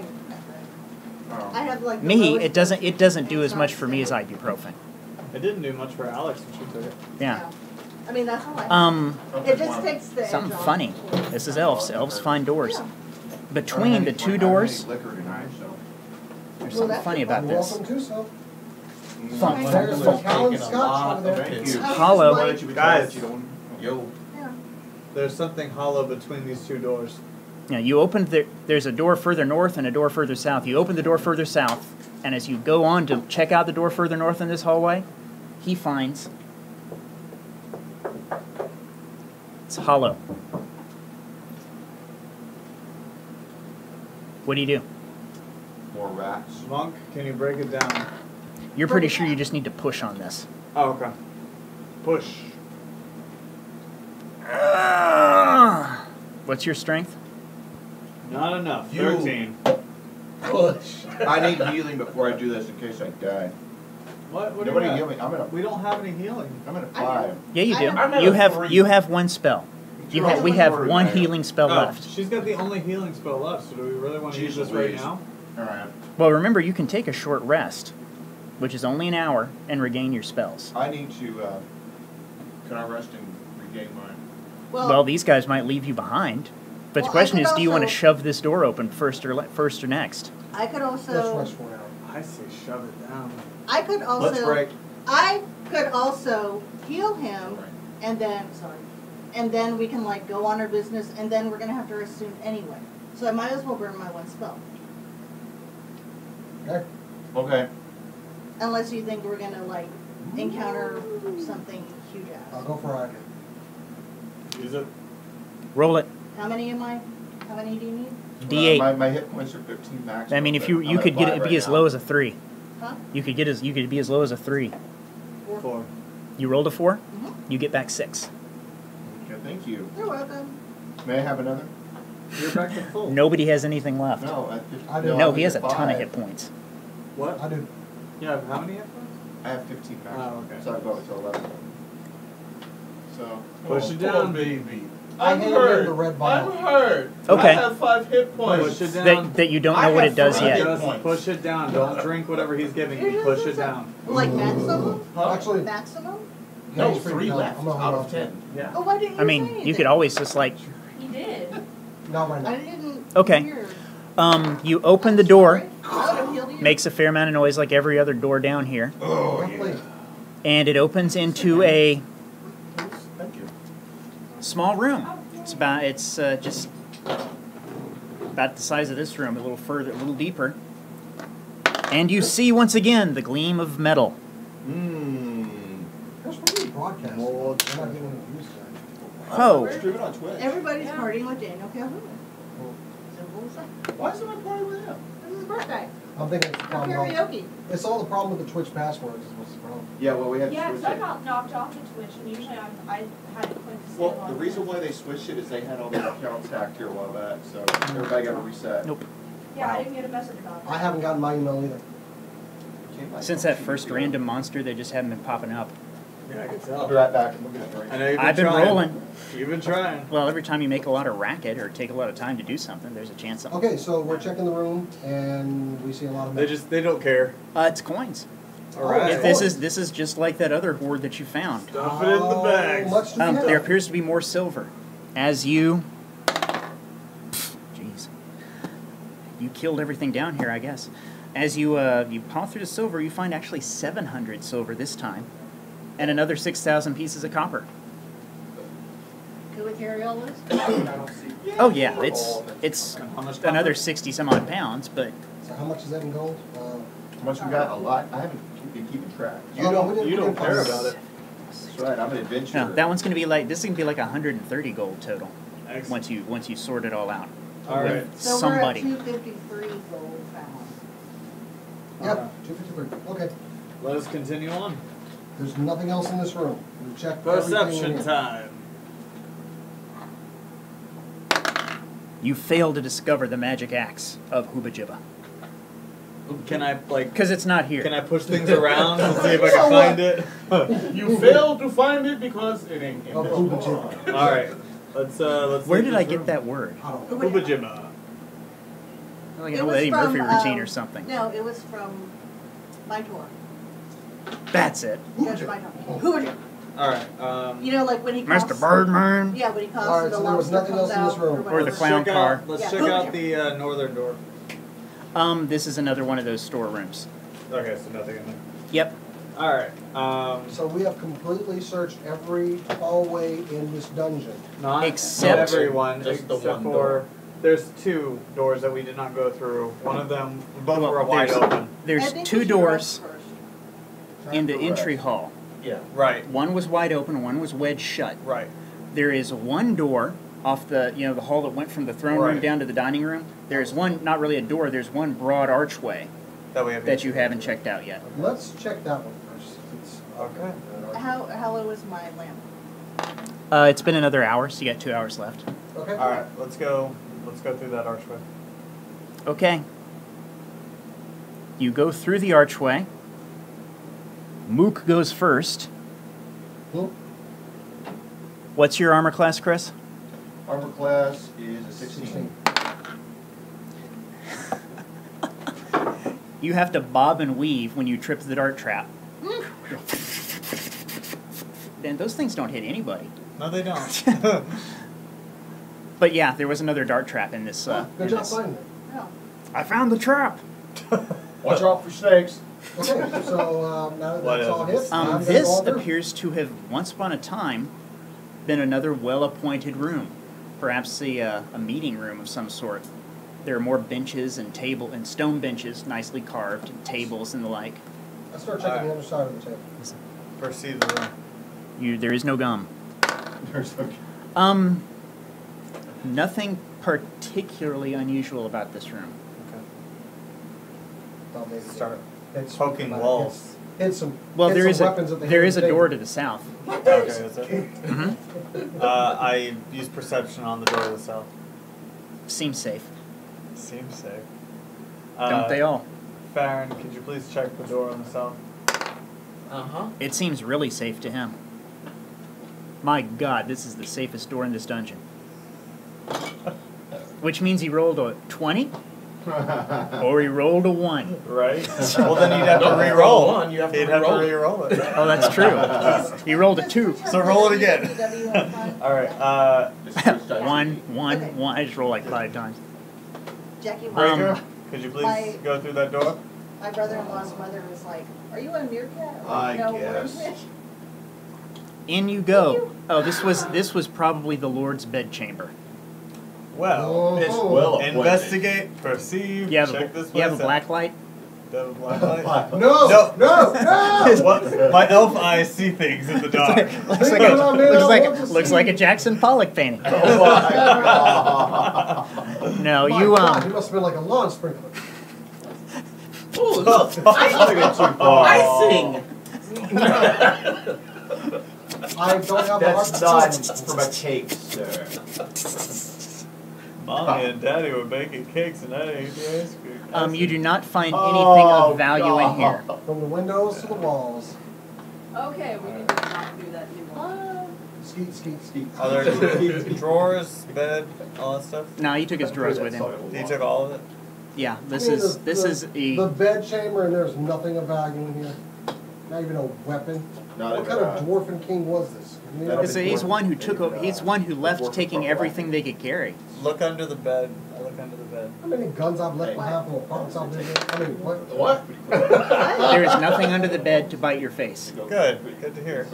I have like. the Me, lowest it doesn't do and as it's much not for me as standard. ibuprofen. It didn't do much for Alex when she took it. Yeah. I mean, that's how I. It just takes the edge Something off. funny. This is elves. Elves find doors. Yeah. Between the 2 doors, Liquor tonight, so. there's Well, something that's funny a about You're this. welcome to, so. Funk, Okay. There's funk, a funk. Callan Scotch over there. Thank you. Hollow. Why don't you be Guys. quiet? You don't- Yo. Yeah. There's something hollow between these 2 doors. Yeah, you open there's a door further north and a door further south. You open the door further south, and as you go on to check out the door further north in this hallway, he finds it's hollow. What do you do? More rats. Monk, can you break it down? You're pretty sure you just need to push on this. Oh, okay. Push. What's your strength? Not enough. You- 13. Push. I need healing before I do this in case I die. What? What do Nobody you heal got? me. I'm at a. We don't have any healing. I'm at a I do. 5. Yeah, you I do. have- I'm at You a have 3. you have 1 spell. You're We always have worried 1 there. healing spell Oh, left. she's got the only healing spell left, so do we really want to use Jeez this right Louise. now? Alright. Well, remember you can take a short rest, which is only an hour, and regain your spells. I need to, can I rest and regain mine? Well, these guys might leave you behind. But the Well, I question could is, do you want to also- shove this door open first or next? I could Let's also. rest for an hour. I say shove it down. I could also. Let's break. I could also heal him, and then and then we can like go on our business, and then we're gonna have to rest soon anyway. So I might as well burn my 1 spell, Okay? Okay. unless you think we're gonna like encounter something huge I'll ass. go for it. Use it. Roll it. How many am I? How many do you need? D8. My hit points are 15 max. I mean, if you but you I'm could at get 5 it be right as now. low as a 3. Huh? You could be as low as a 3. 4. You rolled a 4. Mhm. You get back 6. Okay, thank you. You're welcome. May I have another? You're back to full. Nobody has anything left. No, I do. No, I'm he has a at ton of 5. hit points. What? I do. You have how many hit points? I have 15 max. Oh, okay. So I go up to 11. So. Push it Poor down. baby. I I'm handed hurt. him the red I'm bottle. hurt. Okay. I have 5 hit points. Push it down. That you don't I know what have it does 3 yet. hit Just points. push it down. Don't drink whatever he's giving you. Push it down. Like maximum? Huh? Actually, Maximum? yeah, No, he's pretty 3 dumb. left I'm gonna out hold of on. 10. Yeah. Oh, why didn't you I mean, say you anything? could always just like, He did. Not right I now. didn't Okay. hear. you open the door, I would have healed you. makes a fair amount of noise like every other door down here, Oh, Roughly. and it opens into a Thank you. small room. It's just about the size of this room, a little further, a little deeper. And you see once again the gleam of metal. Mmm. That's really broadcast. We're not getting any views tonight. Oh, Stream it on Twitch. Everybody's Yeah. partying with Daniel Calhoun. Simple as that. Why isn't I partying with him? This is his birthday. I'm thinking it's the problem. Karaoke. It's all the problem with the Twitch passwords is what's the problem. Yeah, well, we had to Yeah, switch because I it. got knocked off the Twitch, and usually I had to click to Well, the reason why they switched it is they had all their accounts hacked here a while back, so everybody got to reset. nope. Yeah, I didn't get a message about it. I haven't gotten my email either. Came like Since that first random monster, they just haven't been popping up. Yeah, I can I'll tell. be right back. I'm looking at the I know you've been I've been trying. rolling. You've been trying. Well, every time you make a lot of racket or take a lot of time to do something, there's a chance something. Okay, so we're checking the room and we see a lot of metal. They don't care. It's coins. All right. This is just like that other hoard that you found. Stuff it in the bags. How much do we have? There appears to be more silver. As you, jeez, you killed everything down here, I guess. As you you paw through the silver, you find actually 700 silver this time, and another 6,000 pieces of copper. Could we carry all this? Oh yeah, it's How much another copper? 60 some odd pounds, but So how much is that in gold? How much we got? A lot. I haven't been keeping track. Oh, no, we didn't- You we don't didn't care find about it. That's right. I'm an adventurer. no, that one's gonna be like this is gonna be like 130 gold total Excellent. once you sort it all out. All right. With So somebody. we're at 253 gold found. Yep, 253. Okay. Let us continue on. There's nothing else in this room. We checked everything in Perception here. time. You fail to discover the magic axe of Hubajibba Can I because it's not here. Can I push things around and see if I can find it? You failed to find it because it ain't in Oh, this Uba drawer. Jibba. All right. Let's. Where leave did this I get room. that word? I don't know. Ubajima. Like It an old was Eddie from, Murphy routine or something. No, it was from my tour. That's it. Judge my tour. Who would you? All right. You know, like when he coughs. Mr. Birdman. Yeah, when he coughs, All right, the so there was lobster nothing comes else in this out room. or Or the whatever. clown check car. Out, let's Yeah. check out the northern door. This is another one of those storerooms. Okay, so nothing in there. Yep. All right. So we have completely searched every hallway in this dungeon. Not Except- everyone, Just the except one for door. there's 2 doors that we did not go through. One of them, both Well, were wide there's- open. I There's think 2 we should doors rest first. in the Correct. entry hall. Yeah. Right. One was wide open, one was wedged shut. Right. There is one door off the the hall that went from the throne room Right. down to the dining room. There's one, not really a door. There's one broad archway That we have. that you haven't checked out yet. Let's check that one first. It's, Okay. How low is my lamp? It's been another hour, so you got 2 hours left. okay. All right. Let's go. Let's go through that archway. Okay. You go through the archway. Mook goes first. Hmm? What's your armor class, Chris? Armor class is a 16. You have to bob and weave when you trip the dart trap. And those things don't hit anybody. No, they don't. But yeah, there was another dart trap in this. Good in job this. finding it. No. I found the trap. Watch out for snakes. Okay, so now that What that's all is hit, I'm gonna This go over. appears to have once upon a time been another well-appointed room, perhaps a meeting room of some sort. There are more benches and stone benches, nicely carved, and tables and the like. Let's start checking the other side of the table. Proceed the room. There is no gum. There's a- Nothing particularly unusual about this room. Thought maybe Start it's poking walls. Hit some. Well, hit there some is a weapons at the there head is of a the door table. to the south. Okay, is it? Mhm. I use perception on the door to the south. Seems safe. Seems safe. Don't they all? Farron, could you please check the door on the south? Uh-huh. It seems really safe to him. My God, this is the safest door in this dungeon. Which means he rolled a 20 or he rolled a 1. Right? Well, then you'd have to No, re-roll. roll one, you have to He'd have to re-roll it. re-roll it. Oh, that's true. He rolled a 2. So roll it again. All right. 1, 1, 1. I just rolled like 5 times. Jackie, Breaker, could you please my- go through that door? my brother-in-law's mother was like, "Are you a meerkat?" I'm I like, "No, we're a guess. fish." In you go. Oh, this was probably the Lord's bedchamber. Well, It's well appointed. investigate, perceive, You have check a, this place you have a out. black light? Do you have a black light? No, No. no, no! What? My elf eyes see things in the dark. looks like Things that I may not want to looks see. like a Jackson Pollock painting. Oh my God. No, My you God, he must have been like a lawn sprinkler. Ooh, look, I took it too far. Icing. I don't have a heart That's to not tell them. from a cake, sir. Mommy and Daddy were baking cakes and I ate the ice cream. you do not find anything Oh, of value in here. From the windows to the walls. Okay, we can just not do that anymore. Skeet, skeet, skeet. Are there drawers, bed, all that stuff? No, he took his drawers with him. He took all of it? Yeah, this I mean, is the a bed chamber, and there's nothing of value in here. Not even a weapon. Not What even kind of a- dwarfen king was this? You know, It's he's one who took he's one who left taking everything they could carry. Look under the bed. I look under the bed. how many guns I've left behind from apartments I've lived in? I mean, what? What? There is nothing under the bed to bite your face. Good. Good to hear.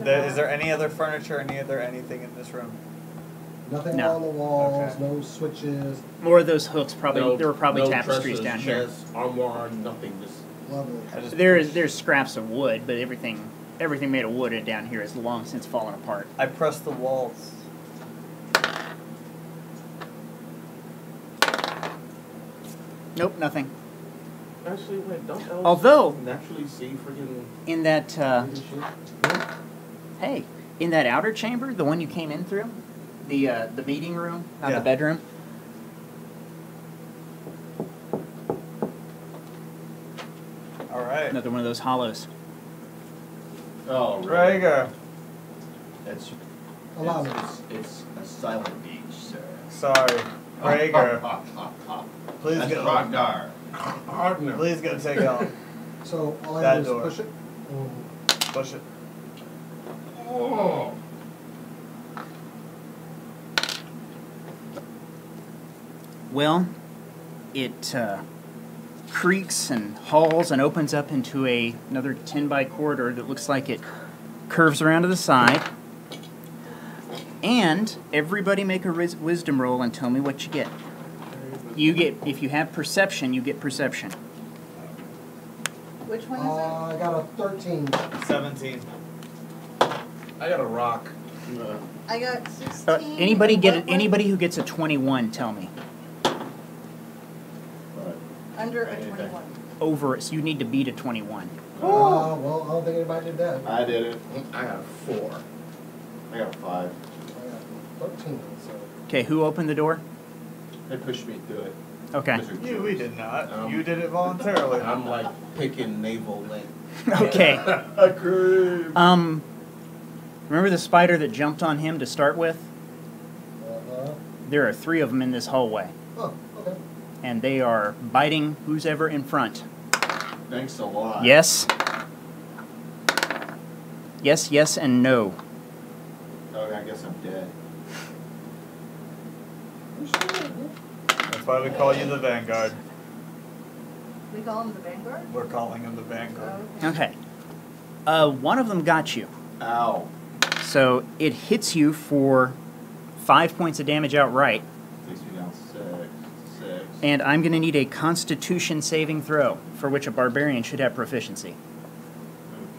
Is there any other furniture, anything in this room? Nothing No. on the walls, Okay. no switches. More of those hooks probably No- there were probably no tapestries trusses, down here. chests, armoire, nothing. Just Lovely. There's scraps of wood, but everything made of wood down here is long since fallen apart. I press the walls. Nope, nothing. actually, wait, don't elves Although naturally see freaking in that weird shit? hey, in that outer chamber, the one you came in through, the meeting room, not Yeah. the bedroom. All right. Another one of those hollows. Oh, really? Rager. It's, Allow me. it's a silent beach, sir. Sorry. Rager. Please That's go. Ragnar. Partner. Please go take it off. So all I That do is door. push it. Push it. Oh. Well, it creaks and hauls and opens up into another 10-by corridor that looks like it curves around to the side. And everybody make a wisdom roll and tell me what you get. You get, if you have perception, you get perception. Which one is it? I got a 13. 17. I got a rock. I got 16. Anybody and get what was- anybody who gets a 21? Tell me. Under a 21. Over it, so you need to beat a 21. Well, I don't think anybody did that. I did it. I got a 4. I got a 5. I got 13, so. Okay, who opened the door? They pushed me through it. Okay. Mr. We did not. Um, You did it voluntarily. I'm like picking naval link. Okay. Agreed. Remember the spider that jumped on him to start with? Uh-huh. There are 3 of them in this hallway, Oh, okay. and they are biting who's ever in front. Thanks a lot. Yes. Yes, yes, and no. Oh, I guess I'm dead. That's why we call you the Vanguard. We call him the Vanguard? We're calling him the Vanguard. Oh, Okay. One of them got you. Ow. So it hits you for 5 points of damage outright, Takes me down 6. and I'm going to need a Constitution saving throw, for which a barbarian should have proficiency.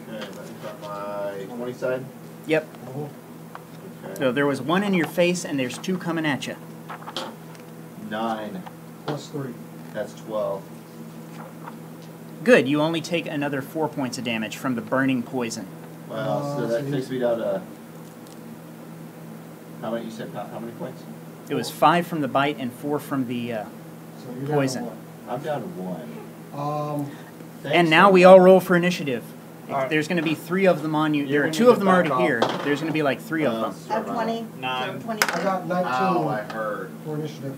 Okay, let me got my 20 side. Yep. So there was one in your face, and there's two coming at you. 9. Plus 3. That's 12. Good. You only take another 4 points of damage from the burning poison. Well, so that takes me down to. How many? You said how many points? It was 5 from the bite and 4 from the So you're down poison. to 1. I'm down to 1. And Thanks, now we everybody. all roll for initiative. All right. There's going to be 3 of them on you. There You're are gonna 2 need of to them already back here. off. There's going to be like 3 of them. I have 20. 9. So 22. I got 19 Ow, I heard. for initiative.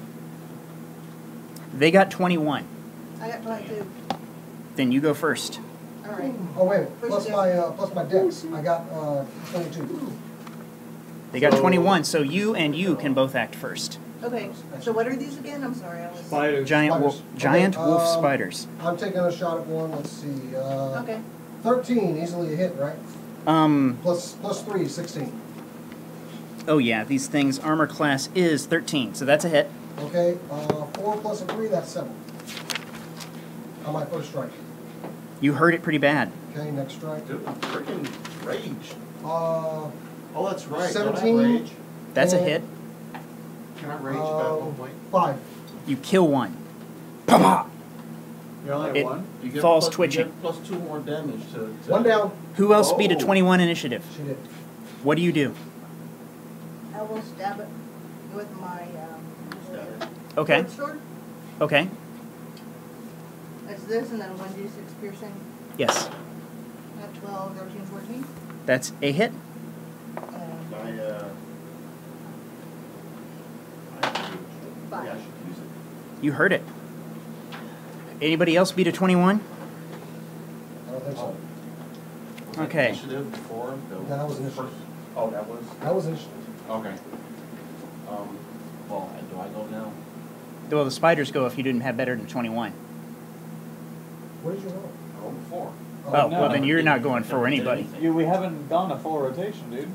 They got 21. I got 22. Then you go first. All right. Oh, wait, First plus my dex. I got 22. They got So- 21, so you and you can both act first. Okay. So what are these again? I'm sorry. I was. Spiders. Giant wolf, Spiders. giant Okay, wolf spiders. I'm taking a shot at one. Let's see. Okay. 13, easily a hit, right? Plus 3, 16. Oh yeah, these things, armor class is 13, so that's a hit. Okay, 4 plus a 3, that's 7. On my first strike. You hurt it pretty bad. Okay, next strike. Dude, freaking rage. Uh, Oh, that's right. 17. Don't I rage? That's a And- hit. Can I rage about 1 point? 5. You kill one. Pa-pa! You only have It- 1? You get Falls plus, twitching. You get plus 2 more damage to 1 down. Who else beat a Oh. 21 initiative? She did. What do you do? I will stab it with my Okay, short sword. okay, That's this, and then 1d6 piercing. yes. At 12, 13, 14. That's a hit. And I 5. yeah, I should use it. You heard it. Anybody else beat a 21? I don't think so. Was that Okay. Initiative before. That was initiative. First. Oh, that was. That was initiative. Okay. Well, do I go now? Well, the spiders go if you didn't have better than 21. What did you roll? I rolled 4. Oh, no. well then you're not going for anybody. We haven't gone a full rotation, dude.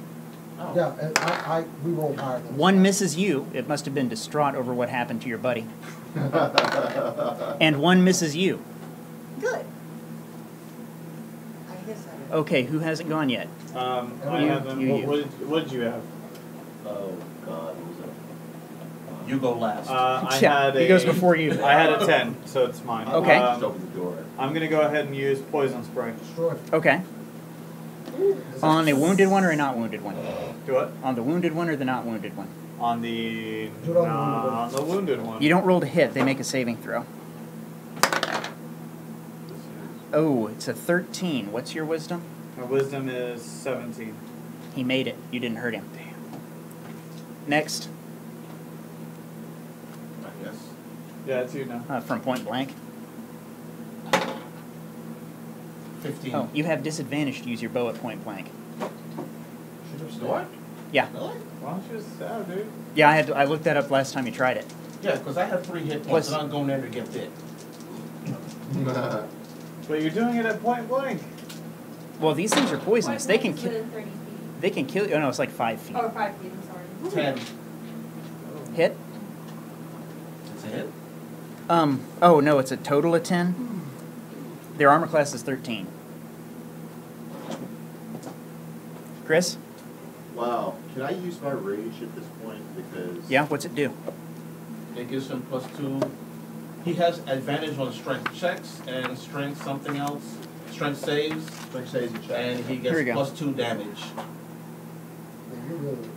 Oh. Yeah, and we rolled higher than One misses you. It must have been distraught over what happened to your buddy. And one misses you. Good. I guess I. Okay, who hasn't gone yet? I You- haven't. you. What did you have? Oh, God. It was a... You go last. I Yeah, had he a. goes before you. I had a 10, so it's mine. Okay. Just open the door. I'm gonna go ahead and use poison spray. Destroyed. Okay. On a wounded one or a not wounded one? Do what? On the wounded one or the not wounded one? On the Do it on the wounded one. on the wounded one. You don't roll to hit, they make a saving throw. Oh, it's a 13. What's your wisdom? My wisdom is 17. He made it. You didn't hurt him. Next, I guess. Yeah, it's you now. from point blank. 15. Oh, you have disadvantage to use your bow at point blank. Should have Do I? Yeah. Really? Why don't you just stab, dude? Yeah, I looked that up last time you tried it. Yeah, because I have 3 hit points What's- and I'm going there to get bit. But you're doing it at point blank. Well, these things are poisonous. They can kill. Within 30 feet. They can kill you. Oh no, it's like 5 feet. Oh, 5 feet, I'm sorry. 10. Hit? It's a hit? Oh no, it's a total of 10. Their armor class is 13. Chris? Wow. Can I use my rage at this point? Because Yeah, what's it do? It gives him plus 2. He has advantage on strength checks and strength something else. Strength saves. strength saves and check. And he Here we gets go. plus 2 damage. Yeah, you really did that.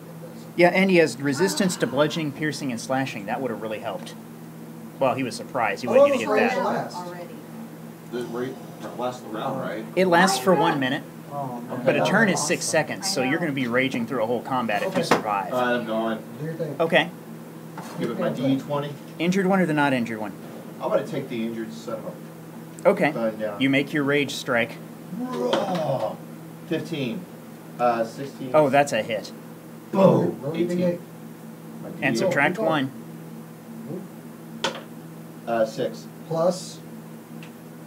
Yeah, and he has resistance to bludgeoning, piercing, and slashing. That would have really helped. Well, he was surprised. He How wasn't long going to does get rage that. last? Already. This rate lasts the round, right? It lasts for 1 minute, Oh, but a turn is 6 seconds, so you're going to be raging through a whole combat if you survive. Alright, I'm going. Do your thing. Okay. Give it my D20. Injured one or the not injured one? I'm gonna take the injured son of Okay. a gun down. You make your rage strike. 15. 16. Oh, that's a hit. Boom. Roll your 18. D8. My And D8. subtract 1. 6. Plus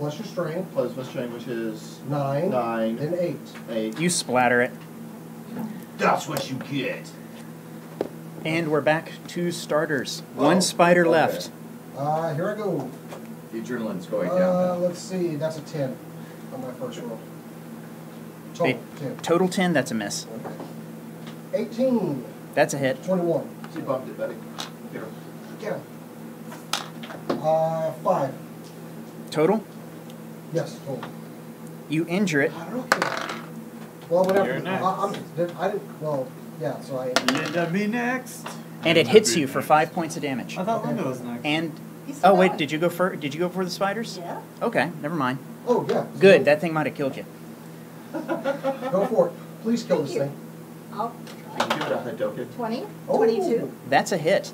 your strength, Plus my strength, which is 9, 9. then 8. 8. You splatter it. That's what you get. And we're back to starters. Oh, One spider okay. left. Here I go. The adrenaline's going down now. Let's see, that's a 10 on my first roll. They- Total, 10. Total 10, that's a miss. Okay. 18. That's a hit. 21. She bumped it, buddy. Get her. Get him. 5. Total. Yes, total. You injure it. I don't know. Well, whatever. You're next. I didn't, well, yeah, so I, Linda, me next. And it hits you for 5 points of damage. I thought Linda was next. And He's oh wait, not. did you go for the spiders? Yeah. Okay, never mind. oh, yeah. Good, that thing might have killed you. Go for it. Please kill Thank this you. thing. I'll You can do it on the token. 20, Oh. 22. That's a hit.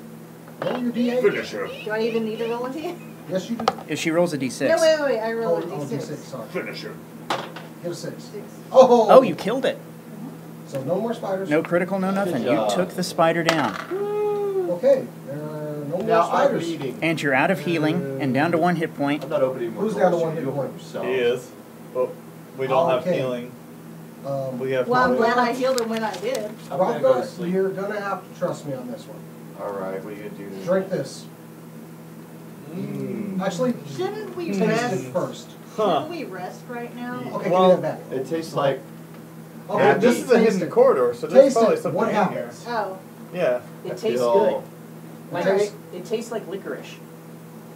Roll your D8. Finish her. Do I even need to roll a D? Yes, you do. If she rolls a d6. No, wait. I Oh, roll a oh, D6. D6, sorry. Finish her. Get a 6. 6. Oh! Oh, you killed it. So no more spiders. No critical, no nothing. Good You job. took the spider down. Okay, there are no more Now I'm spiders. reading. And you're out of healing and down to 1 hit point. I'm not opening more Who's down to doors, one you hit do it point? yourself. He is. But we don't have Okay. healing. We have Well, I'm healing. glad I healed him when I did. I'm gonna go to Rocco, sleep. you're gonna have to trust me on this one. Alright, what are you gonna do? Drink this. Mm. Actually, Shouldn't we taste it rest? first. Huh. Shouldn't we rest right now? Okay, Well, give me that back. It tastes like Okay, Happy. This is a taste hidden it. corridor, so there's Taste probably it. something What in here. happens? Oh, Yeah. It feel- It tastes like licorice.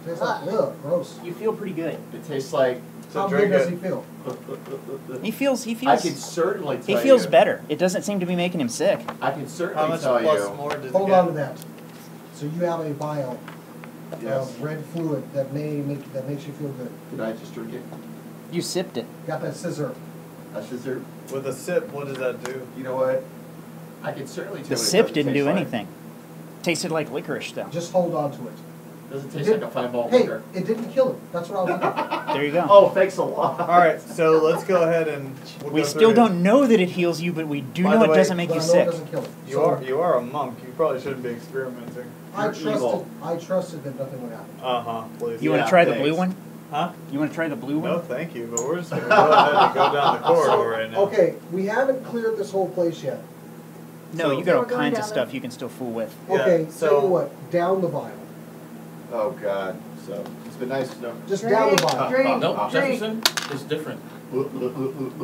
Tastes like, ugh, gross. You feel pretty good. It tastes like. So How drink good does it. he feel? He feels I can certainly tell he you. feels better. It doesn't seem to be making him sick. I can How certainly much tell plus you. more did Hold you on to get? that. So you have a vial Yes. of red fluid that makes you feel good. Did I just drink it? You sipped it. Got that scissor. A scissor? With a sip, what does that do? You know what? I can certainly tell The what it sip doesn't didn't taste do like. anything. Tasted like licorice though. Just hold on to it. Doesn't It taste did- like a 5-ball Hey, liquor. it didn't kill him. That's what I was looking for. There you go. Oh, thanks a lot. Alright, so let's go ahead and we'll We go still through don't know that it heals you, but we do By know the it way, doesn't make But you I know it sick. doesn't kill him. You So are a monk. You probably shouldn't be experimenting. You're evil. I trusted that nothing would happen. Uh-huh, please. You want Yeah, to try the thanks. blue one? Huh? You want to try the blue one? No, thank you, but we're just gonna go ahead and go down the corridor right now. Okay, we haven't cleared this whole place yet. No, So- you got all we're going kinds of down stuff you can still fool with. Yeah, Okay, so- tell you what, down the vial. Oh, God. So, it's been nice to know. Just down the drink, vial. drink, No, drink. Jefferson is different.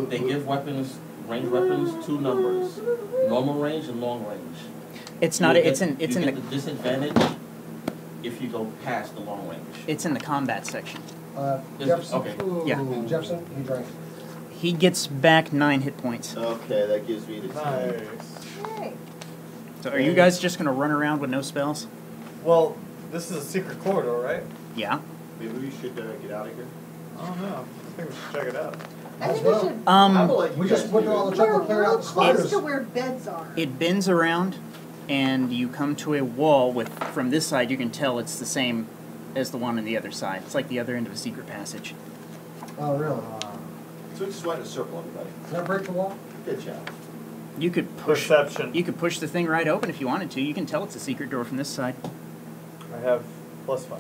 They give weapons, range weapons, 2 numbers: normal range and long range. It's not. You It's get- in. It's you in get the. the disadvantage if you go past the long range. It's in the combat section. Is it? Jefferson. Okay. Yeah. Jefferson, he drank. He gets back 9 hit points. Okay, that gives me the 10. Nice. Yay. So are you guys just gonna run around with no spells? Well, this is a secret corridor, right? Yeah. Maybe we should get out of here. I don't know. I think we should check it out. I As think we well. should. I'm gonna let you We guys just went do through all it. the trouble We're to clear real out the close spiders. to where beds are. It bends around, and you come to a wall with. From this side, you can tell it's the same as the one on the other side. It's like the other end of a secret passage. Oh, really? So we just went in a circle, everybody. Can I break the wall? Good job. You could push. Perception. You could push the thing right open if you wanted to. You can tell it's a secret door from this side. I have +5.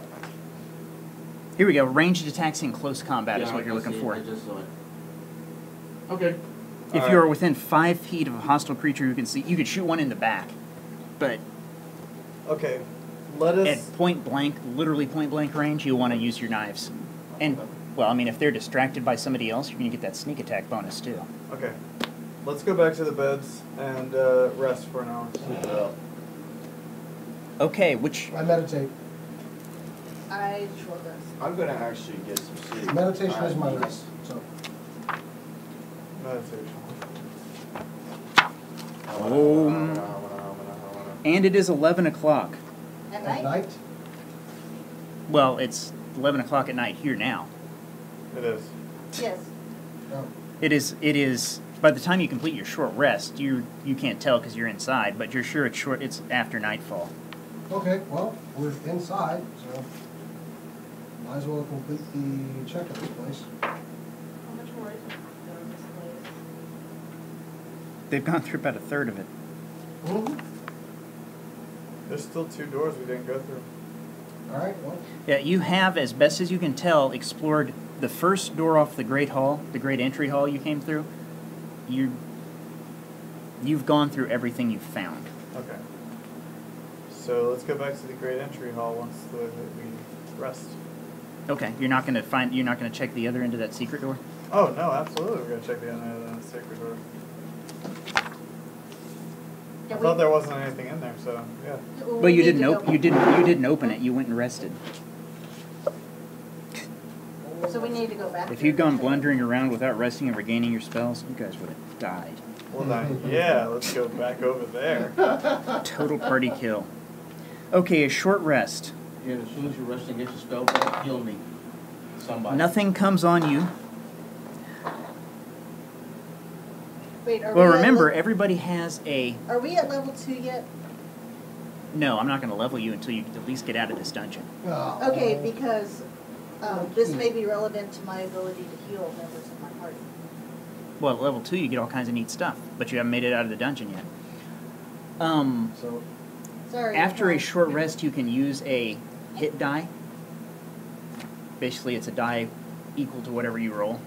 Here we go. Ranged attacks in close combat is Yeah, what you're I looking see, for. I just saw it. Okay. If Alright. you are within 5 feet of a hostile creature who can see, you could shoot one in the back. But Okay, let us. at point blank, literally point blank range, you'll want to use your knives. And, well, I mean, if they're distracted by somebody else, you're going to get that sneak attack bonus too. Okay, let's go back to the beds and rest for an hour. Well, Okay, which. I meditate. I short rest. I'm gonna actually get some sleep. Meditation is my Alright. rest. So Meditation. And it is 11 o'clock. At at night? night, Well, it's 11 o'clock at night here now. It is. Yes. oh, It is. By the time you complete your short rest, you can't tell because you're inside, but you're sure it's after nightfall. okay, well, we're inside, so might as well complete the check of this place. How much more is there on this place? They've gone through about a third of it. There's still 2 doors we didn't go through. All right, well, Yeah, you have, as best as you can tell, explored the first door off the Great Hall, the Great Entry Hall you came through. You've gone through everything you've found. Okay. So let's go back to the Great Entry Hall once we rest. Okay, you're not gonna check the other end of that secret door? Oh no, absolutely, we're gonna check the other end of the sacred door. I thought there wasn't anything in there, so yeah. But you didn't open. You didn't open it. You went and rested. So we need to go back. If you'd gone blundering around without resting and regaining your spells, you guys would have died. Well then, yeah, let's go back over there. Total party kill. Okay, a short rest. Yeah, as soon as you rest and get your spell back, heal me. Somebody. Nothing comes on you. Wait, are Well, we at remember, le- everybody has a... Are we at level 2 yet? No, I'm not going to level you until you at least get out of this dungeon. Okay, because this may be relevant to my ability to heal members of my party. Well, at level 2, you get all kinds of neat stuff, but you haven't made it out of the dungeon yet. So, Sorry. After a Nicole. short rest, you can use a hit die. Basically, it's a die equal to whatever you roll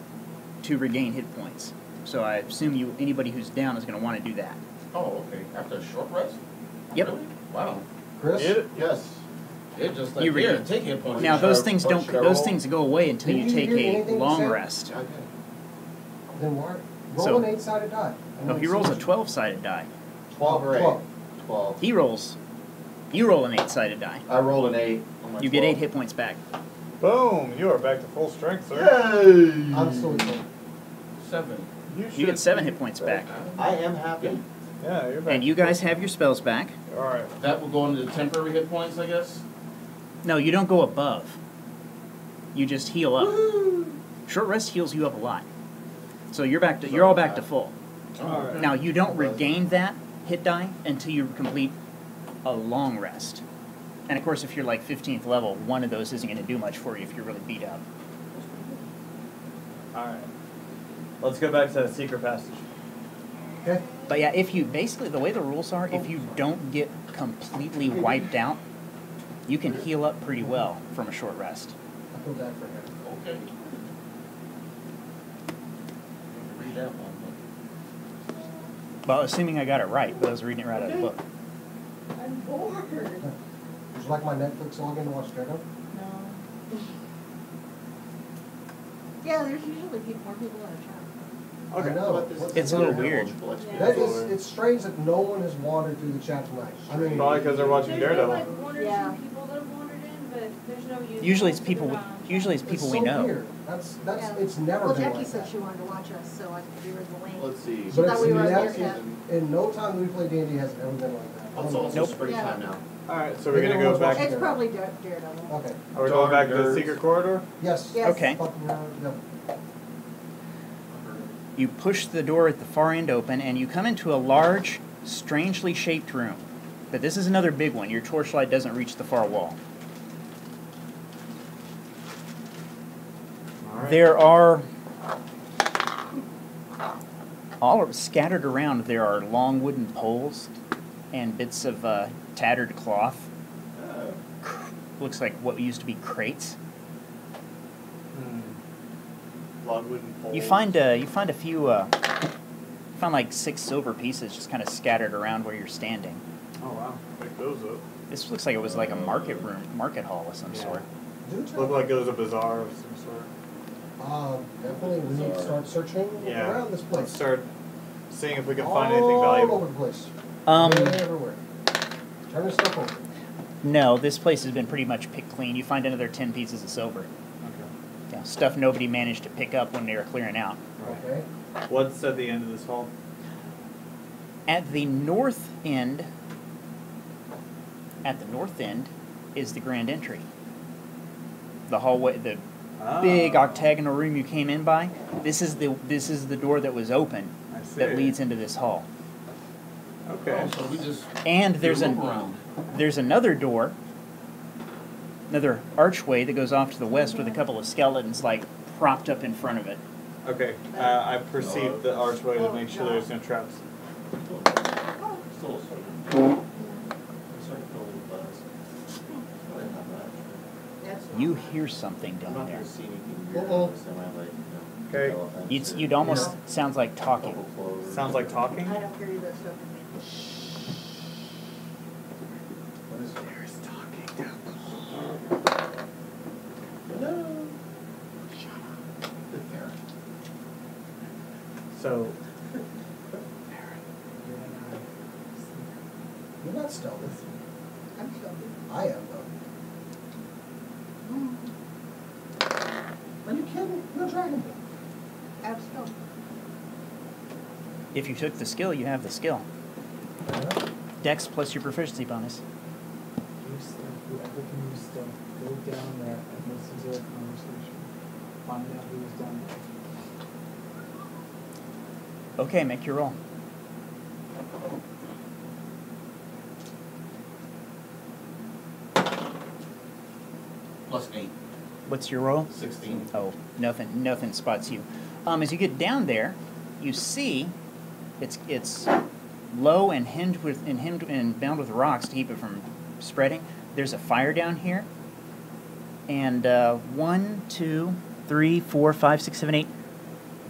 to regain hit points. So I assume anybody who's down is going to want to do that. Oh, okay. After a short rest? Yep. Really? Wow. Chris? Yes. It just like You here, regain. take hit points. Now those things Or don't. should I Those roll? things go away until Did you you take hear a anything you long said? rest. Okay. Then why? Roll So- an 8-sided die. No, he rolls a 12-sided die. 12 or 8? 12. 12. He rolls. You roll an 8-sided die. I rolled an 8. On my You get 8 12. hit points back. Boom! You are back to full strength, sir. Yay! I'm still at 10. 7. You get 7 hit points back. I am happy. Yeah, you're back. And you guys have your spells back. Alright. That will go into the temporary hit points, I guess. No, you don't go above. You just heal up. Short rest heals you up a lot. So you're back to. You're all back to full. Alright. Now you don't regain that hit die until you complete a long rest. And of course, if you're like 15th level, one of those isn't going to do much for you if you're really beat up. Alright. Let's go back to the secret passage. Okay? But yeah, if you basically the way the rules are, if you don't get completely wiped out, you can heal up pretty well from a short rest. I feel bad for him. Okay. Read that one. Well, assuming I got it right, but I was reading it right out of the book. I'm bored. Would you like my Netflix login to watch Daredevil? No. Yeah, there's usually more people in the chat. Okay. I know. It's a little weird. That is, it's strange that no one has wandered through the chat tonight. I mean, Probably because they're watching There's been Daredevil. like one or Yeah. two people that have wandered in, but there's no use. Usually it's in people. posting around. Usually it's it's people so we know. weird. That's Yeah. it's never Well, been Jackie like said that. she wanted to watch us, so I could give her the link. Let's see. But thought it's we were on never, Meerkat. in no time that we play D&D has it ever been like that. It's also Nope. springtime now. Alright, so we're gonna go back. It's probably Daredevil. Okay. Are we going back to the Dark secret corridor? Yes. Yes. Okay. Fucking, no. You push the door at the far end open, and you come into a large, strangely shaped room. But this is another big one. Your torchlight doesn't reach the far wall. Alright. There are all scattered around. There are long wooden poles and bits of tattered cloth. Looks like what used to be crates. Log wooden pole. You find a few. You find like 6 silver pieces just kind of scattered around where you're standing. Oh wow, pick those up. This looks like it was like a market hall of some Yeah. sort. Do check. Look like it was a bazaar of some sort. Definitely, we need to start searching Yeah. around this Let's place. start seeing if we can find anything All valuable. over the place. Um, Everywhere. Turn this stuff over. No, this place has been pretty much picked clean. You find another 10 pieces of silver. Okay. Yeah, stuff nobody managed to pick up when they were clearing out. Okay. What's at the end of this hall? At the north end is the grand entry. The hallway, the big octagonal room you came in by. This is the door that was open I see. that leads into this hall. Okay. Oh, so we just And there's loop around. another door, another archway that goes off to the west with a couple of skeletons like propped up in front of it. Okay. I perceived the archway to make sure there's no traps. Still a certain. You hear something I'm down not there. gonna see anything weird. Uh-oh. Okay. You'd almost sounds like talking. Sounds like talking. I don't hear you, that's stuff. What is it? There's talking down the hall. No. Shut up. Good parent. So. not stealthy. I'm stealthy. I am though. Are you kidding? You're Dragon Ball. I have stealth. If you took the skill, you have the skill. Yeah. Dex plus your proficiency bonus. Use stuff. Whoever can use stuff, go down there and listen to their conversation. Find out who's down there. Okay, make your roll. +8, What's your roll? 16. Oh, nothing spots you. As you get down there, you see it's low and hinged and bound with rocks to keep it from spreading. There's a fire down here, and 1, 2, 3, 4, 5, 6, 7, 8,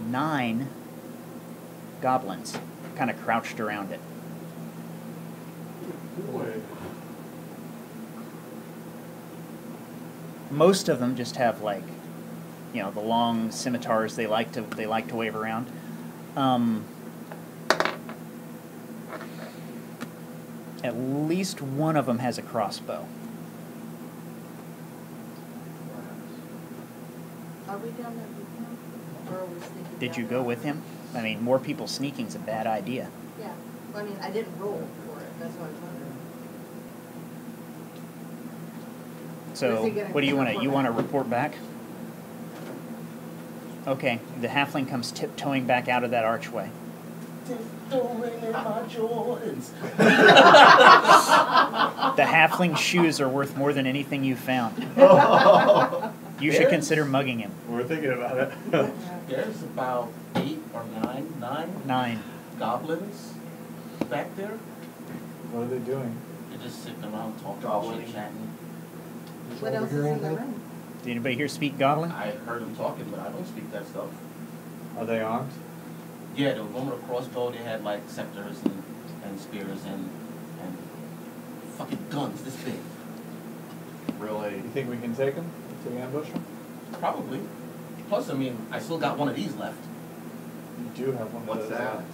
9 goblins kind of crouched around it. Most of them just have like, you know, the long scimitars they like to wave around. At least one of them has a crossbow. Are we down there with him? Or are we sneaking Did down you there? go with him? I mean, more people sneaking's a bad idea. Yeah. I mean, I didn't roll for it. That's what I was wondering. So, Is he gonna what do you want to? report You back? want to report back? Okay. The halfling comes tiptoeing back out of that archway. Tiptoeing in my Jordans. The halfling shoes are worth more than anything you found. You should consider mugging him. We're thinking about it. There's about 8 or 9 9. goblins back there. What are they doing? They're just sitting around talking, Gobbling. chit-chatting. Did you What else is overhear in the anything? room? Did anybody here speak Goblin? I heard them talking, but I don't speak that stuff. Are they armed? Yeah, the one with a crossbow, they had like scepters and spears and fucking guns this big. Really? You think we can take them? To ambush them? Probably. Plus, I mean, I still got one of these left. You do have one. What's of that? those.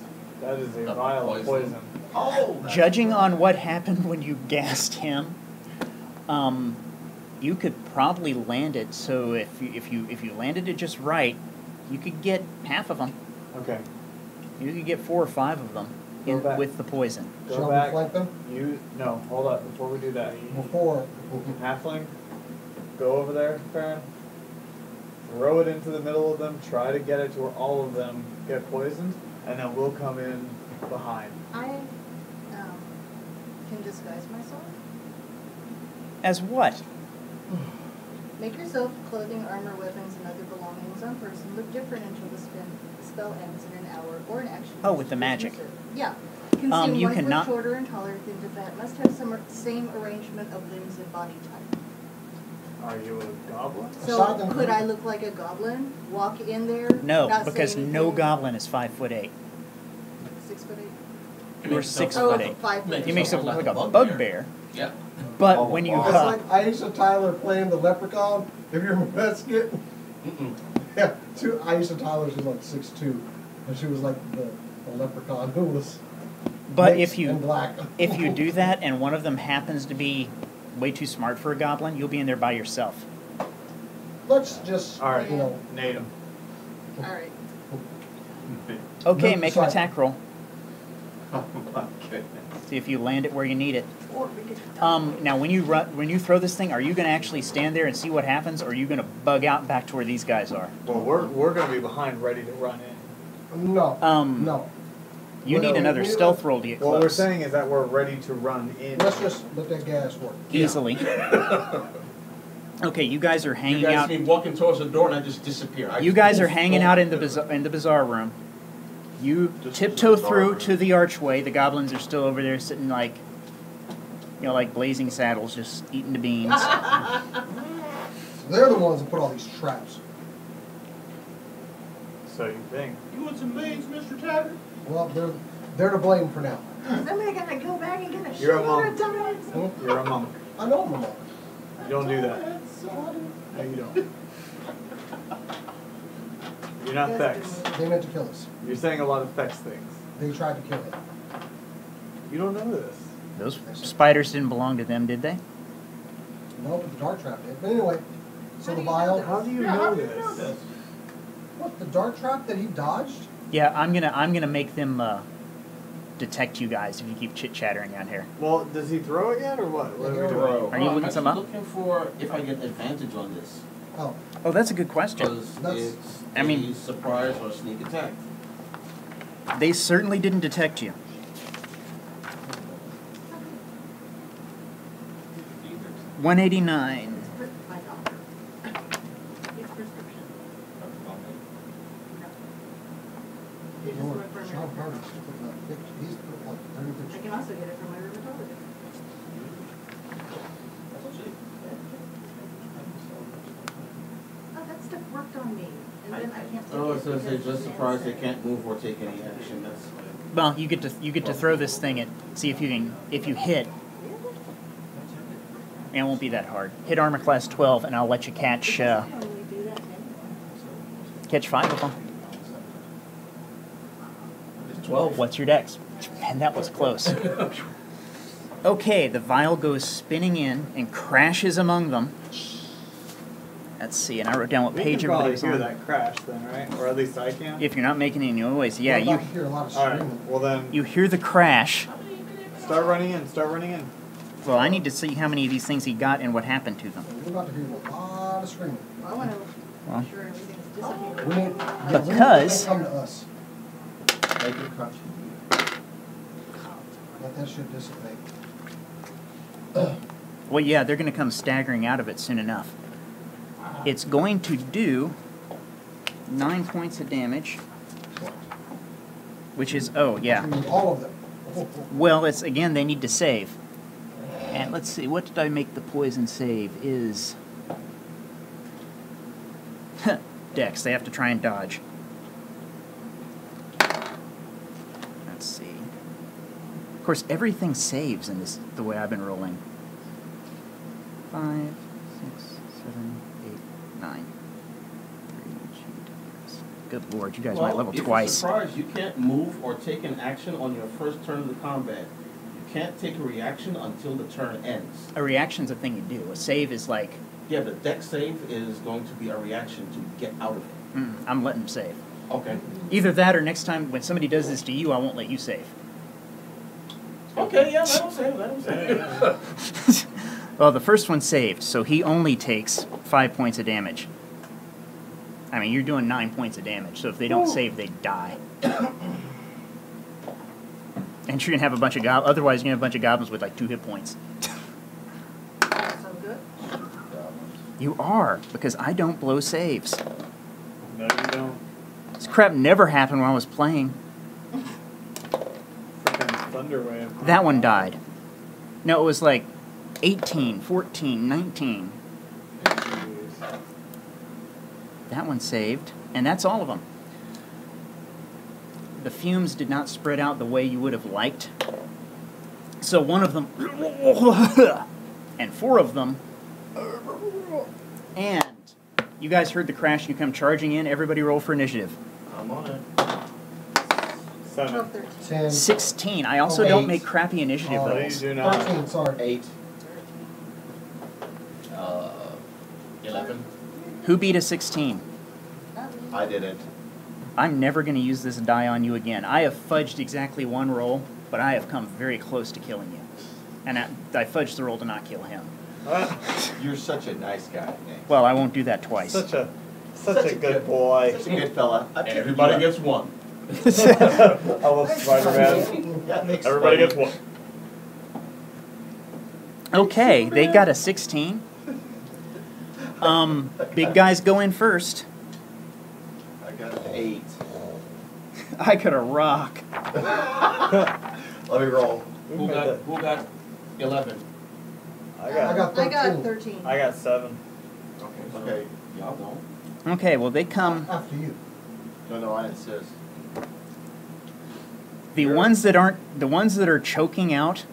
That is a The vial of poison. poison. Oh! that's Judging right. on what happened when you gassed him, you could probably land it. So if you landed it just right, you could get half of them. Okay. You could get 4 or 5 of them Go back. with the poison. Go Shall back. we flank them? No, hold up. Before we do that, Before. halfling, go over there, Farron. Throw it into the middle of them. Try to get it to where all of them get poisoned, and then we'll come in behind. I can disguise myself. As what? Make yourself clothing, armor, weapons, and other belongings on person look different until the spell ends in an hour or an action. Oh, with the is magic. reserved. Yeah. Consume you 1 cannot- foot shorter and taller than the bat. Must have some same arrangement of limbs and body type. Are you a goblin? So Aside from- could I look like a goblin? Walk in there? No, not say because no anything? goblin is 5'8". 6'8". You're Make 6 yourself- foot Oh, 8. 5 Make foot. You make yourself yourself look like a bugbear. bugbear, Yeah. but Oh, when you wow. It's cut, like Aisha Tyler playing the leprechaun. If you remember that skit? Mm-mm. Yeah, Aisha Tyler, she's like 6'2", and she was like the leprechaun who was but mixed if you and black. if you do that and one of them happens to be way too smart for a goblin, you'll be in there by yourself. Let's just, All right. you know, Nade him. All right. Okay, No, make an sorry. attack roll. Oh my goodness. See if you land it where you need it. Or we could. Now when you throw this thing, are you going to actually stand there and see what happens, or are you going to bug out back to where these guys are? Well, we're gonna be behind, ready to run in. no, Um, no. You need Well, another we- stealth roll to get What we're close. saying is that we're ready to run in. Let's just let that gas work. Easily. Okay, you guys are You hanging guys out. see me walking towards the door and I just disappear. You guys are hanging out in the bazaar room. You Just tiptoe the bazaar through room. to the archway. The goblins are still over there sitting like, like blazing saddles, just eating the beans. They're the ones that put all these traps. So you think? You want some beans, Mr. Taggart? Well, they're to blame for now. Somebody gotta go back and get a You're a shitload of monk. donuts. You're a monk. I know I'm a monk. You don't do that. No, you don't. You're not Vex. They meant to kill us. You're saying a lot of Vex things. They tried to kill him. You don't know this. Those spiders didn't belong to them, did they? No, but the dart trap did. But anyway, so the vial. How do you know this? Yes. What, the dart trap that he dodged? Yeah, I'm gonna make them detect you guys if you keep chit chattering out here. Well, does he throw it yet or what? What are we doing? Are you I'm looking some up? looking for if I get advantage on this. Oh, Oh, that's a good question. Because That's- it's I mean- a surprise or sneak attack. They certainly didn't detect you. Either. 189. My doctor. His prescription. He just Lord, went for Sean a Carter's putting up he's putting up 30 I pictures. can also get it from my rheumatologist. Oh, that stuff worked on me, and then I can't take Oh, it it says they're because just it's surprised they NSAID. can't move or take any action. That's Well, you get to throw this thing at see if you hit. And it won't be that hard. Hit armor class 12, and I'll let you catch I only do that many. catch 5 of them. it's 12. What's your dex? Man, that was close. Okay, the vial goes spinning in and crashes among them. Let's see, and I wrote down what We page can everybody probably was hear on. that crash then, right? Or at least I can. If you're not making any noise, yeah, We're you about to hear a lot of All right. screaming. Well then, you hear the crash. start running in. Start running in. Well, I need to see how many of these things he got and what happened to them. We're about to hear a lot of screaming. Well, I want to Well. make sure everything's disappeared. We need, Because- they come to us. Make your cut. Let that shit dissipate. Well, yeah, they're going to come staggering out of it soon enough. It's going to do 9 points of damage, which is, oh, yeah. I mean, all of them. Well, it's, again, they need to save. And let's see, what did I make the poison save is... Dex, they have to try and dodge. Let's see. Of course, everything saves in this, the way I've been rolling. 5, 6, 7, 8, 9. 3, 2, good lord, you guys might level if twice. You're surprised, you can't move or take an action on your first turn of the combat. You can't take a reaction until the turn ends. A reaction's a thing you do. A save is like, Yeah, the dex save is going to be a reaction to get out of it. I'm letting him save. Okay. Either that or next time when somebody does this to you, I won't let you save. Okay, yeah, let him save, let him save. Well, the first one saved, so he only takes 5 points of damage. I mean, you're doing 9 points of damage, so if they don't save, they die. And you're gonna have a bunch of goblins. Otherwise, you're gonna have a bunch of goblins with like 2 hit points. So good. You are, because I don't blow saves. No, you don't. This crap never happened when I was playing. Freaking thunder wave. That one died. No, it was like 18, 14, 19. Jeez. That one saved, and that's all of them. The fumes did not spread out the way you would have liked. So one of them, and 4 of them, and you guys heard the crash, you come charging in, everybody roll for initiative. I'm on it. 7. 12, 13. 10, 16, I also Oh, don't 8. make crappy initiative Oh, No, you rolls. do not. 13, sorry. 8. 11. Who beat a 16? I did it. I'm never going to use this die on you again. I have fudged exactly 1 roll, but I have come very close to killing you. And I fudged the roll to not kill him. You're such a nice guy, Nick. Well, I won't do that twice. Such a good boy. Such a good fella. Everybody gets 1. I love Spider-Man. That makes Everybody funny. gets 1. Okay, they got a 16. Big guys go in first. I got an 8. I got a rock. Let me roll. We Who made got, that. who got 11? I I got. got I got 13. 13. I got 7. Okay. Y'all don't. Okay, well they come. After you. No, I insist. The ones that are choking out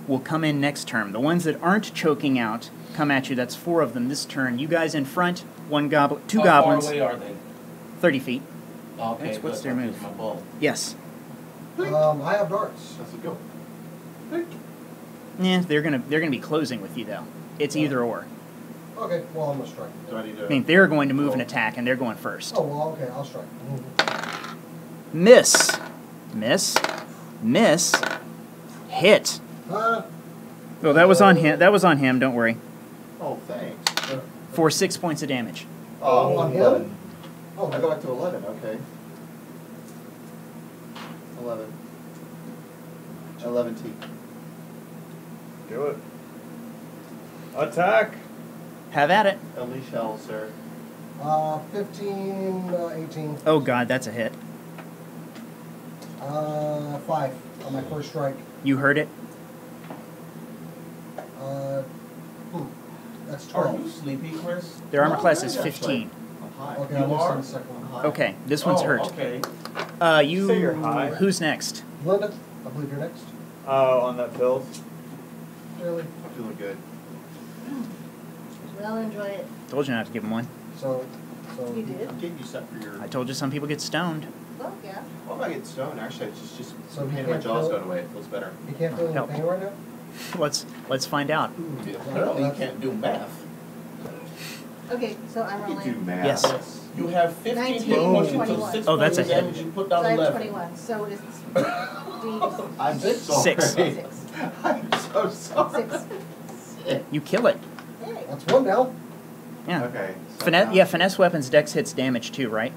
will come in next turn. The ones that aren't choking out come at you. That's 4 of them this turn. You guys in front, 1 goblin, 2 goblins, How far away are they? 30 feet. Okay, That's what's good. their I'll move. use my bow. Yes. I have darts. Let's go. Yeah, they're gonna be closing with you though. It's either or. Okay, well, I'm gonna strike. Do I need to? I mean, they're going to move and attack, and they're going first. Oh, well, okay, I'll strike. Miss, miss, miss, hit. Uh, Oh, that was on him. That was on him. Don't worry. Oh, thanks. For 6 points of damage. Oh, on him? 11. Oh, I go back to 11, okay. 11. 11 T. Do it. Attack. Have at it. Unleash hell, sir. 15, 18. Oh God, that's a hit. 5 on my first strike. You heard it. That's Are 12. you sleepy, Chris? Their armor No, class no, is that's 15. I'm high. Okay, You I'll are? miss the second I'm one. high. Okay, this one's hurt. Okay. You. Say you're high. Who's next? Linda, I believe you're next. Oh, on that pills. Really? I'm feeling good. Well, enjoy it. Told you not to give him one. So You did? I'm getting you set for your... I told you some people get stoned. Well, yeah. Well, I'm not getting stoned, actually. It's just So the he pain in my can't jaw's feel- going away. It feels better. you can't feel any Help. pain right now? Let's find out. Apparently you can't do math. Okay, so I'm You do rolling. math. Yes. You have 15 19, hit points into 21. 6 Oh, that's a points of hit. damage. You put So down I have 11. 21, so it's I'm Six? sorry. 6. 6. I'm so sorry. 6. You kill it. Yay. That's one now. Yeah. Okay. So Finesse. now- Yeah, finesse weapons dex hits damage too, right?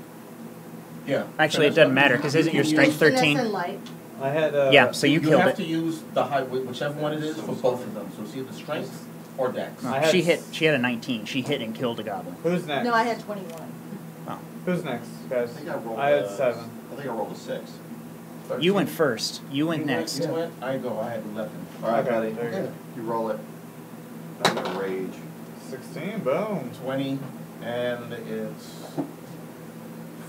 Yeah. Actually, it doesn't matter because isn't your You strength can use- Finesse 13? and light. I had. Yeah. So you killed have it. to use the high, whichever one it is, for both of them. So it's either strength or dex. I had She hit. She had a 19. She hit and killed a goblin. Who's next? No, I had 21. Who's next, guys? I think I rolled I had a- 7. I think I rolled a 6. You went first. You went next. You went, I go, I had 11. All right, Okay, buddy. there you go. You roll it. I'm gonna rage. 16. Boom. 20, and it's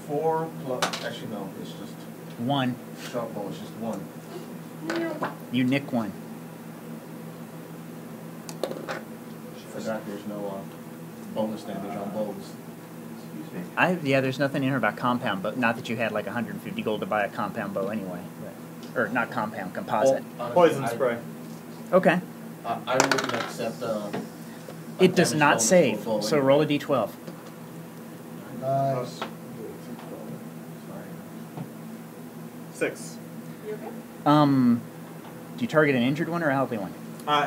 4 plus, actually no, it's just, 1. sharp bow, it's just 1. You nick 1. Forgot there's no bonus damage on bows. Excuse me. Yeah, there's nothing in here about compound, but not that you had like 150 gold to buy a compound bow anyway. Or not compound, composite. Honestly, Poison I- spray. Okay. I wouldn't accept, It does damage not bonus save, for a bow so anyway. roll a d12. Nice. 6. You okay? Do you target an injured one or a healthy one?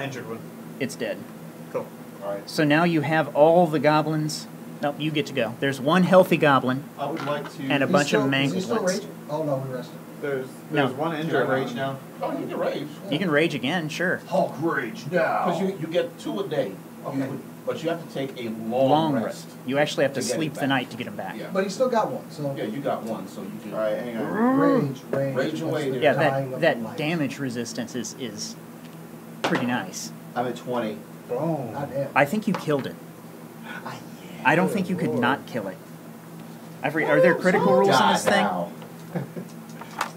Injured one. It's dead. Cool. Alright. So now you have all the goblins. Nope, you get to go. There's one healthy goblin I would like to... and a He's bunch still- of is he mangled still ones. raging? Oh, no, we rested. There's No. one Can I injured. rage one. now? Oh, you can rage. You can rage again, sure. Hulk rage now! Because you get 2 a day. Okay. But you have to take a Long long rest. rest. You actually have to to get it sleep the back. night to get them back. Yeah. But he still got one, so Yeah, you got 1, so you can. Alright, hang on. rage. Rage away, That's the dude. Yeah, dying that of that life. damage resistance is pretty nice. I'm at 20. Boom. God damn. I think you killed it. I don't think you could not kill it. Are there critical rules in this thing? now.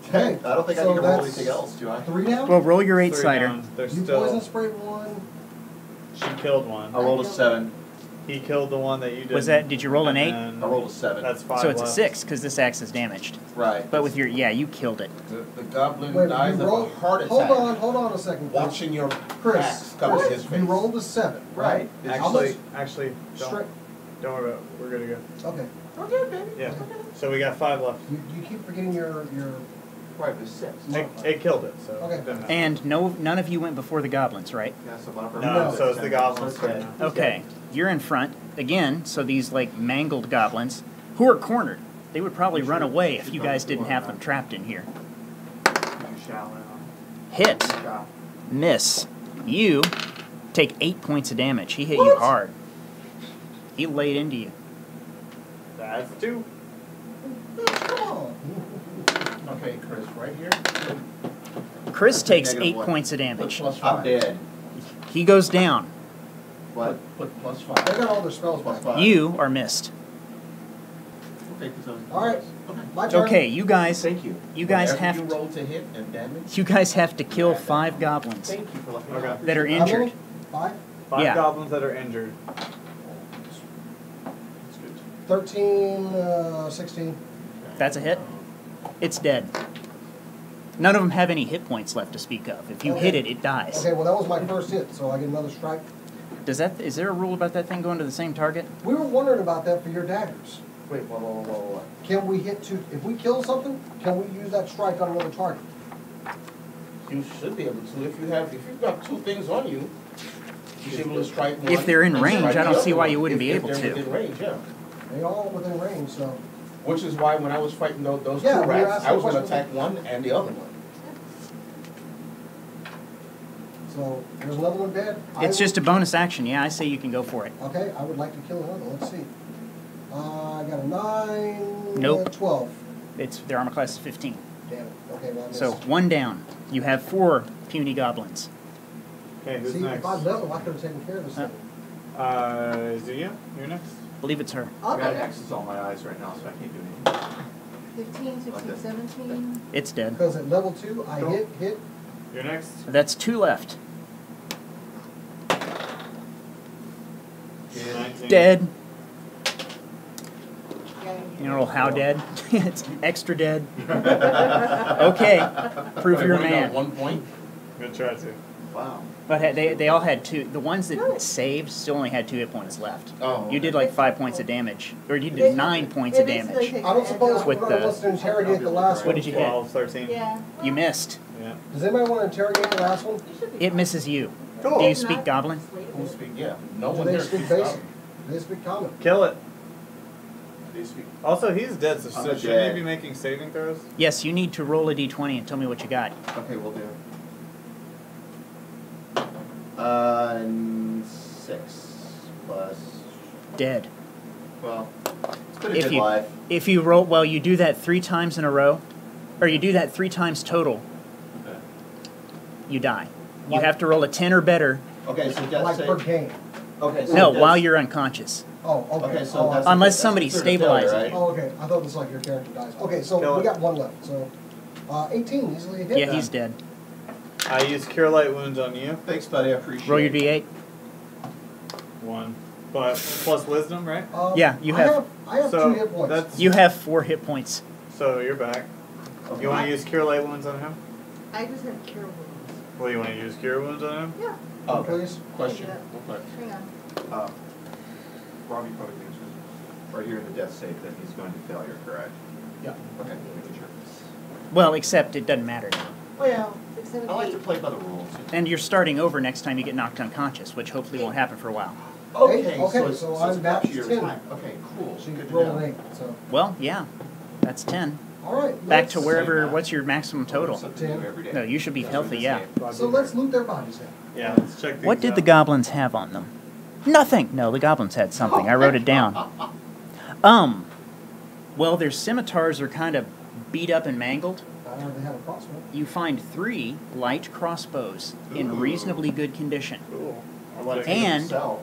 Okay, I don't think I so need to roll that's anything else, do I? 3 down? Well, roll your 8 3 cider. down. There's You still. poison sprayed one. She killed one. I rolled a 7. He killed the one that you did. Was that? Did you roll an 8? I rolled a 7. That's 5 So it's a left. 6 because this axe is damaged. Right. But with your you killed it. The goblin Wait, dies you of rolled, a heart attack. hold on a second. Chris. Watching your Chris, axe cover his face. you rolled a 7, right? Right. How much- Actually, Straight. don't worry about it. We're good to go. Okay. Okay, baby. Yeah. So we got 5 left. You keep forgetting your Right, it was 6. It killed it, so. Okay. it doesn't matter. And none of you went before the goblins, right? Yeah, so one No, No. so it's the goblins. So it's turn dead. now. Okay, you're in front again. So these like mangled goblins who are cornered. They would probably run away if you guys didn't have them trapped in here. You shall now. Hit, Shall. miss. You take 8 points of damage. He hit you hard. He laid into you. That's 2. Come on. Okay, Chris, right here. Chris takes Negative 8 one. points of Put damage. plus 5. I'm dead. He goes down. What? Put plus They 5. got all their spells Plus back. 5. You are missed. Okay, 'cause I was- All right, my turn. Okay, you guys Thank you. guys Whenever have you to, roll to hit and damage. you guys have to kill 5 goblins Thank you for letting me Okay. know. that are How injured. many? 5? 5 Yeah. goblins that are injured. That's good. 13, 16. That's a hit. It's dead. None of them have any hit points left to speak of. If you hit it, it dies. Okay, well, that was my first hit, so I get another strike. Is there a rule about that thing going to the same target? We were wondering about that for your daggers. Wait, whoa. Can we hit two, if we kill something, can we use that strike on another target? You should be able to, if you've got two things on you, you should be able to strike one. If they're in and range, strike I don't the see other why one. you wouldn't be If able they're to. within range, yeah. They all within range, so. Which is why when I was fighting those Yeah, two we were rats, asking I was gonna questions. attack one and the other one. So, there's another one dead. It's just a bonus action. Yeah, I say you can go for it. Okay, I would like to kill another, let's see. I got a 9. Nope. 12. Their armor class is 15. Damn it, okay, well, I missed. So 1 down. You have 4 puny goblins. Okay, who's See, next? if I'd leveled, I could have taken care of this thing. Zuya, you're next. I believe it's her. I'll I got go. X's on my eyes right now, so I can't do anything. 15, 16, 17. It's dead. Because at level 2, I hit, You're next. That's 2 left. 19. Dead. Yeah, You know how dead? It's extra dead. Okay. Prove you're a I've only got man. 1 point. Good try to. Wow. But they all had 2. The ones that saved still only had 2 hit points left. Oh. You did like 5 points of damage. Or you did 9 points of damage. I don't suppose With one of the- us to interrogate the last What one. did you hit? 12, 13. Yeah. You missed. Yeah. Does anybody want to interrogate the last one? It misses you. Cool. Do you speak goblin? Who speak? Yeah. No Do one they here speak speaks basic? Goblin. Do they speak common? Kill it. They speak. Also, he's dead, so I'm shouldn't dead. he be making saving throws? Yes, you need to roll a d20 and tell me what you got. Okay, we'll do. 6 plus. Dead. Well, it's been a If good you life. if you roll well, you do that 3 times in a row, or you do that 3 times total. Okay. You die. You Like- have to roll a 10 or better. Okay, so death Like save. per game? Okay, so No, death- while you're unconscious. Oh, okay. Okay, so Oh, that's Unless that's somebody considered failure, stabilizes right? it. Oh, okay. I thought it was like your character dies. Okay, so Kill we it. got 1 left. So, 18 easily a hit. Yeah, he's dead. I use Cure Light Wounds on you. Thanks, buddy. I appreciate Roll your it. d8. 1. But plus Wisdom, right? Yeah, you have- I have So 2 hit points. that's You have 4 hit points. so you're back. Okay. You want to use Cure Light Wounds on him? I just have cure wounds. Well, you want to use Cure Wounds on him? Yeah. Oh, Okay. please. Question. Yeah. Okay. Hang on. Robbie probably thinks right here in the death save that he's going to failure, correct? Yeah. Okay, making sure. Well, except it doesn't matter. Well, 6, 7, I like 8. to play by the rules. And you're starting over next time you get knocked unconscious, which hopefully won't happen for a while. Okay, Okay, so it's, so so I'm it's back back to your 10. time. Okay, cool. So you Good to roll know. an 8. So, Well, yeah. That's 10. all right. Back to let's- wherever, math. what's your maximum total? Something new every day. No, you should be That's healthy, what yeah. this game. So let's loot their bodies then. Yeah. Let's check these What did the out. goblins have on them? Nothing! No, the goblins had something. I wrote it down. Well, their scimitars are kind of beat up and mangled. They have a crossbow. You find 3 light crossbows in Ooh. reasonably good condition. Cool. I'll take it And- myself.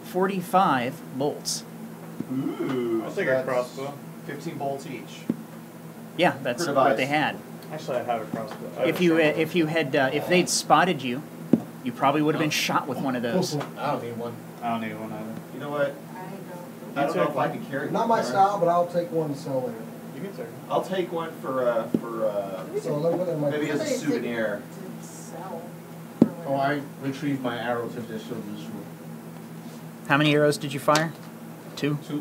45 bolts. Ooh. I'll so take a that's crossbow. 15 bolts each. Yeah, that's Per what device. they had. Actually, I have a crossbow. I have If a you short bow. if they'd spotted you, you probably would have been shot with one of those. I don't need one. I don't need one either. You know what? I I don't know if I can carry Not one, my Karen. style, but I'll take one to sell later. You can take it. I'll take one for So let me put it in my. maybe as a Somebody take- souvenir. To sell. Oh, I retrieved my arrows if they're still useful. How many arrows did you fire? 2? 2,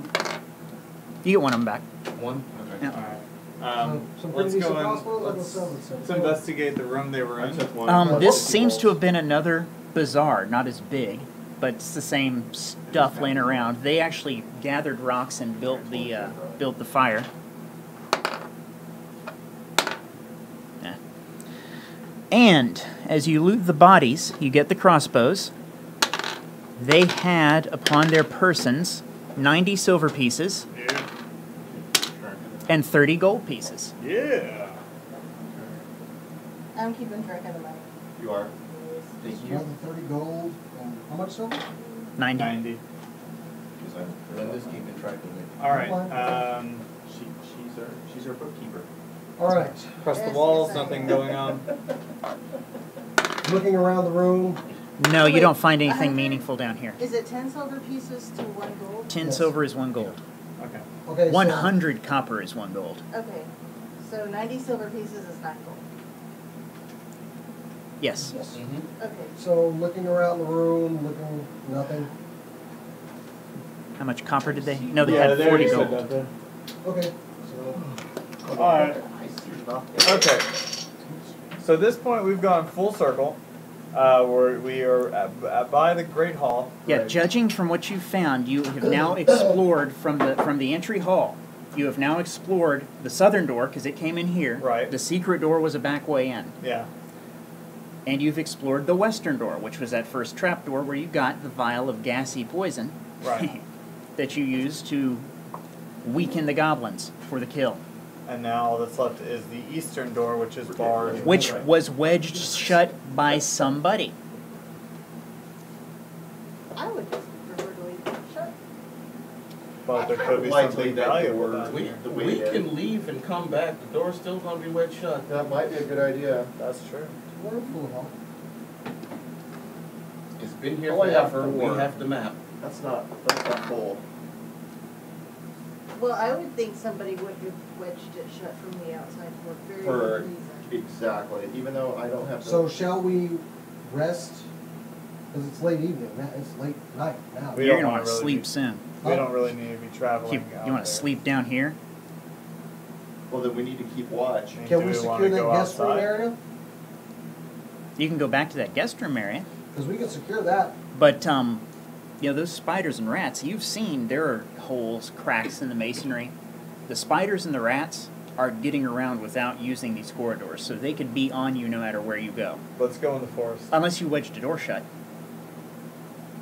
You get one of them back. 1. Okay. Yeah. All right. Some pretty Let's decent go crossbows. in. I'll Let's, sell it, so- let's investigate the room they were I in. took one. This seems to have been another bazaar, not as big, but it's the same stuff laying around. They actually gathered rocks and built the fire. Yeah. And as you loot the bodies, you get the crossbows. They had upon their persons 90 silver pieces Yeah. and 30 gold pieces. Yeah. I'm keeping track of the money. You are. Thank you. Another 30 gold. And how much silver? 90. 90. Linda's keeping track of it. All right. She's our bookkeeper. All right. Across the Yes, walls, yes, I nothing am. going on. Looking around the room. No, you Wait, don't find anything 100? meaningful down here. Is it 10 silver pieces to 1 gold? 10 Yes. silver is 1 gold. Okay. Okay. so- 100 copper is 1 gold. Okay. So 90 silver pieces is 9 gold. Yes. Yes. Okay. So looking around the room, looking, nothing. How much copper did they? No, they Yeah, had they 40 already said gold. nothing. Okay. So, Alright. Okay. So at this point, we've gone full circle. We are by the Great Hall. Yeah, Right. judging from what you found, you have now explored from the entry hall. You have now explored the southern door because it came in here. Right. The secret door was a back way in. Yeah. And you've explored the western door, which was that first trap door where you got the vial of gassy poison Right. that you used to weaken the goblins for the kill. And now all that's left is the eastern door, which is barred. Which Right. was wedged shut by somebody. I would just prefer to leave it shut. But there could be Likely something that valuable the down We, here. we can leave and come back, the door's still gonna be wedged shut. That might be a good idea. That's true. we're in full hall. It's been here Oh, I have forever, we 4. have the map. That's not full. Well, I would think somebody would have wedged it shut from the outside for a very For good reason. exactly. Even though I don't have to. So shall we rest? Because it's late evening, it's late night now. We You're don't going to wanna want to really sleep be- soon. We don't really need to be traveling. You want to sleep down here? Well, then we need to keep watch. Do Can we we secure wanna that go guest room outside? area? You can go back to that guest room area. Because we can secure that. But, you know, those spiders and rats, you've seen there are holes, cracks in the masonry. The spiders and the rats are getting around without using these corridors, so they could be on you no matter where you go. Let's go in the forest. Unless you wedged the door shut.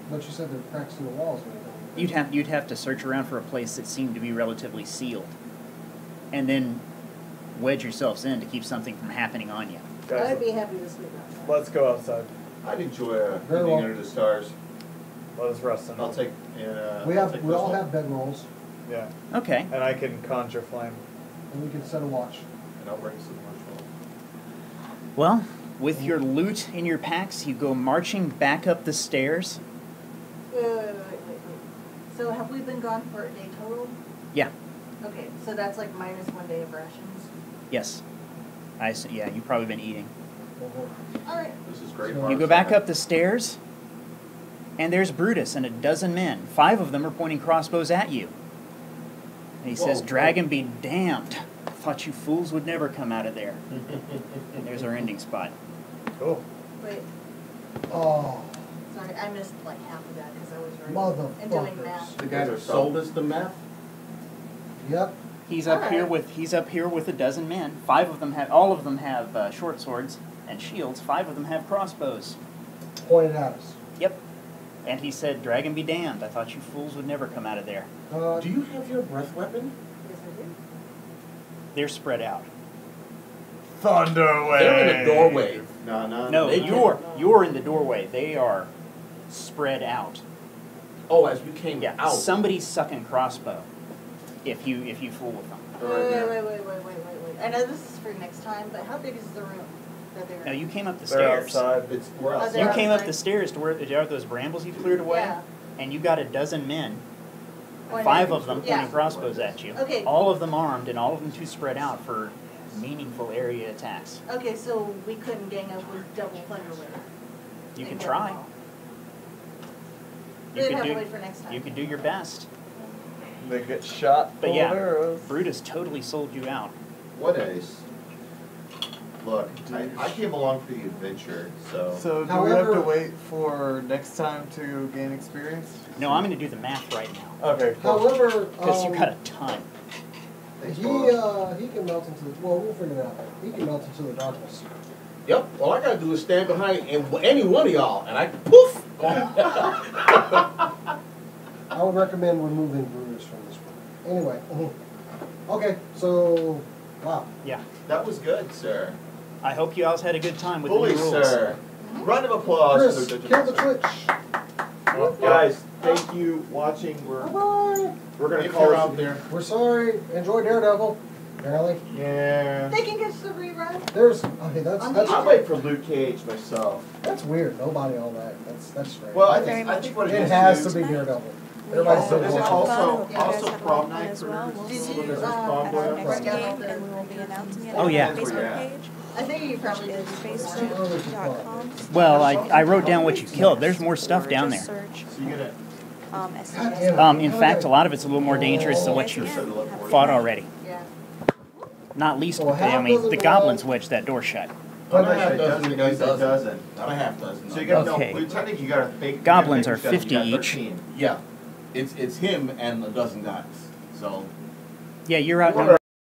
But you said there are cracks in the walls. and everything. You'd have to search around for a place that seemed to be relatively sealed. And then wedge yourselves in to keep something from happening on you. Guys, I'd be happy to sleep outside. let's go outside. I'd enjoy Very evening well. under the stars. Let us rest in I'll it. take. We I'll take we all Crystal, have bedrolls, Yeah. Okay. And I can conjure flame. and we can set a watch. and I'll bring some marshmallows. Well, with your loot in your packs, you go marching back up the stairs. Wait. So have we been gone for a day total? Yeah. Okay, so that's like minus 1 day of rations. Yes. Yeah, you've probably been eating. All right. This is great. So- You go back up the stairs, and there's Brutus and a dozen men. 5 of them are pointing crossbows at you. And he says, Whoa. "Dragon be damned. I thought you fools would never come out of there." And there's our ending spot. Cool. Wait, Oh, sorry, I missed like half of that because I was writing and doing motherfuckers. math. The guy that sold us the map? Yep. He's up here with a dozen men. 5 of them all of them have short swords and shields. 5 of them have crossbows. Pointed at us. Yep. And he said, "Dragon be damned. I thought you fools would never come out of there." Do you have your breath weapon? Yes, I do. They're spread out. Thunderwave. They're in a doorway. No, they you're in the doorway. They are spread out. Oh, as we came Yeah, out. somebody's sucking crossbow. If you fool with them. Wait. I know this is for next time, but how big is the room that they're in? No, you came up the They're stairs. outside. We're Oh, outside. they're You came up outside. the stairs to where there are those brambles you cleared away, Yeah. and you got a dozen men. Pointing 5 at of them me. Yeah. pointing crossbows at you. Okay. All of them armed, and all of them too spread out for meaningful area attacks. Okay, so we couldn't gang up with double Thunderwave. You and can get try. them all. You We'd could have to do. wait for next time. You could do your best. They get shot But full yeah, of arrows. Brutus totally sold you out. What is? Look, I came along for the adventure, so. So do we However- have to wait for next time to gain experience? No, I'm going to do the math right now Okay, cool. However, because you got a ton. Thanks, he Bob. he can melt into the, well, we'll figure it out. He can melt into the darkness. Yep, all I gotta do is stand behind any one of y'all, and I poof! I would recommend removing Brutus from this room. Anyway, okay, so, wow. Yeah. That was good, sir. I hope you all had a good time with the Bully, new rules. sir. Round of applause. Chris, for the kill the Twitch. Guys, thank you watching. We're Bye-bye. gonna If call you're it out there. We're sorry. Enjoy Daredevil. Apparently. Yeah. They can catch the rerun. There's, okay, that's I'll wait for Luke Cage myself. That's weird. Nobody on that. That's strange. Well, Very I think what it it is. has to is- be Daredevil. We Everybody's had so a Is it lot of watching. fun. also- Hope you guys also have a prom lot of fun night as for well. nurses? We'll Did see you, you at at our our next next game, game, and we will be announcing it Oh, on yeah. our Facebook page. I think you probably Which did. is facebook.com. Well, I wrote down what you killed. There's more stuff down Just there. search So you're gonna. SCS. In fact, a lot of it's a little more dangerous than what you've fought already. Yeah. Not least So a with the, half I mean, dozen the of goblins all- wedged that door shut. What Not a did I half say? dozen, Dozen? you No, you got said dozen. dozen. Not a half dozen. So you got Okay. no. Technically, you got to fake. Goblins you are gotta fake 50 you got each. 13. Yeah, it's him and a dozen guys, so. Yeah, you're outnumbered.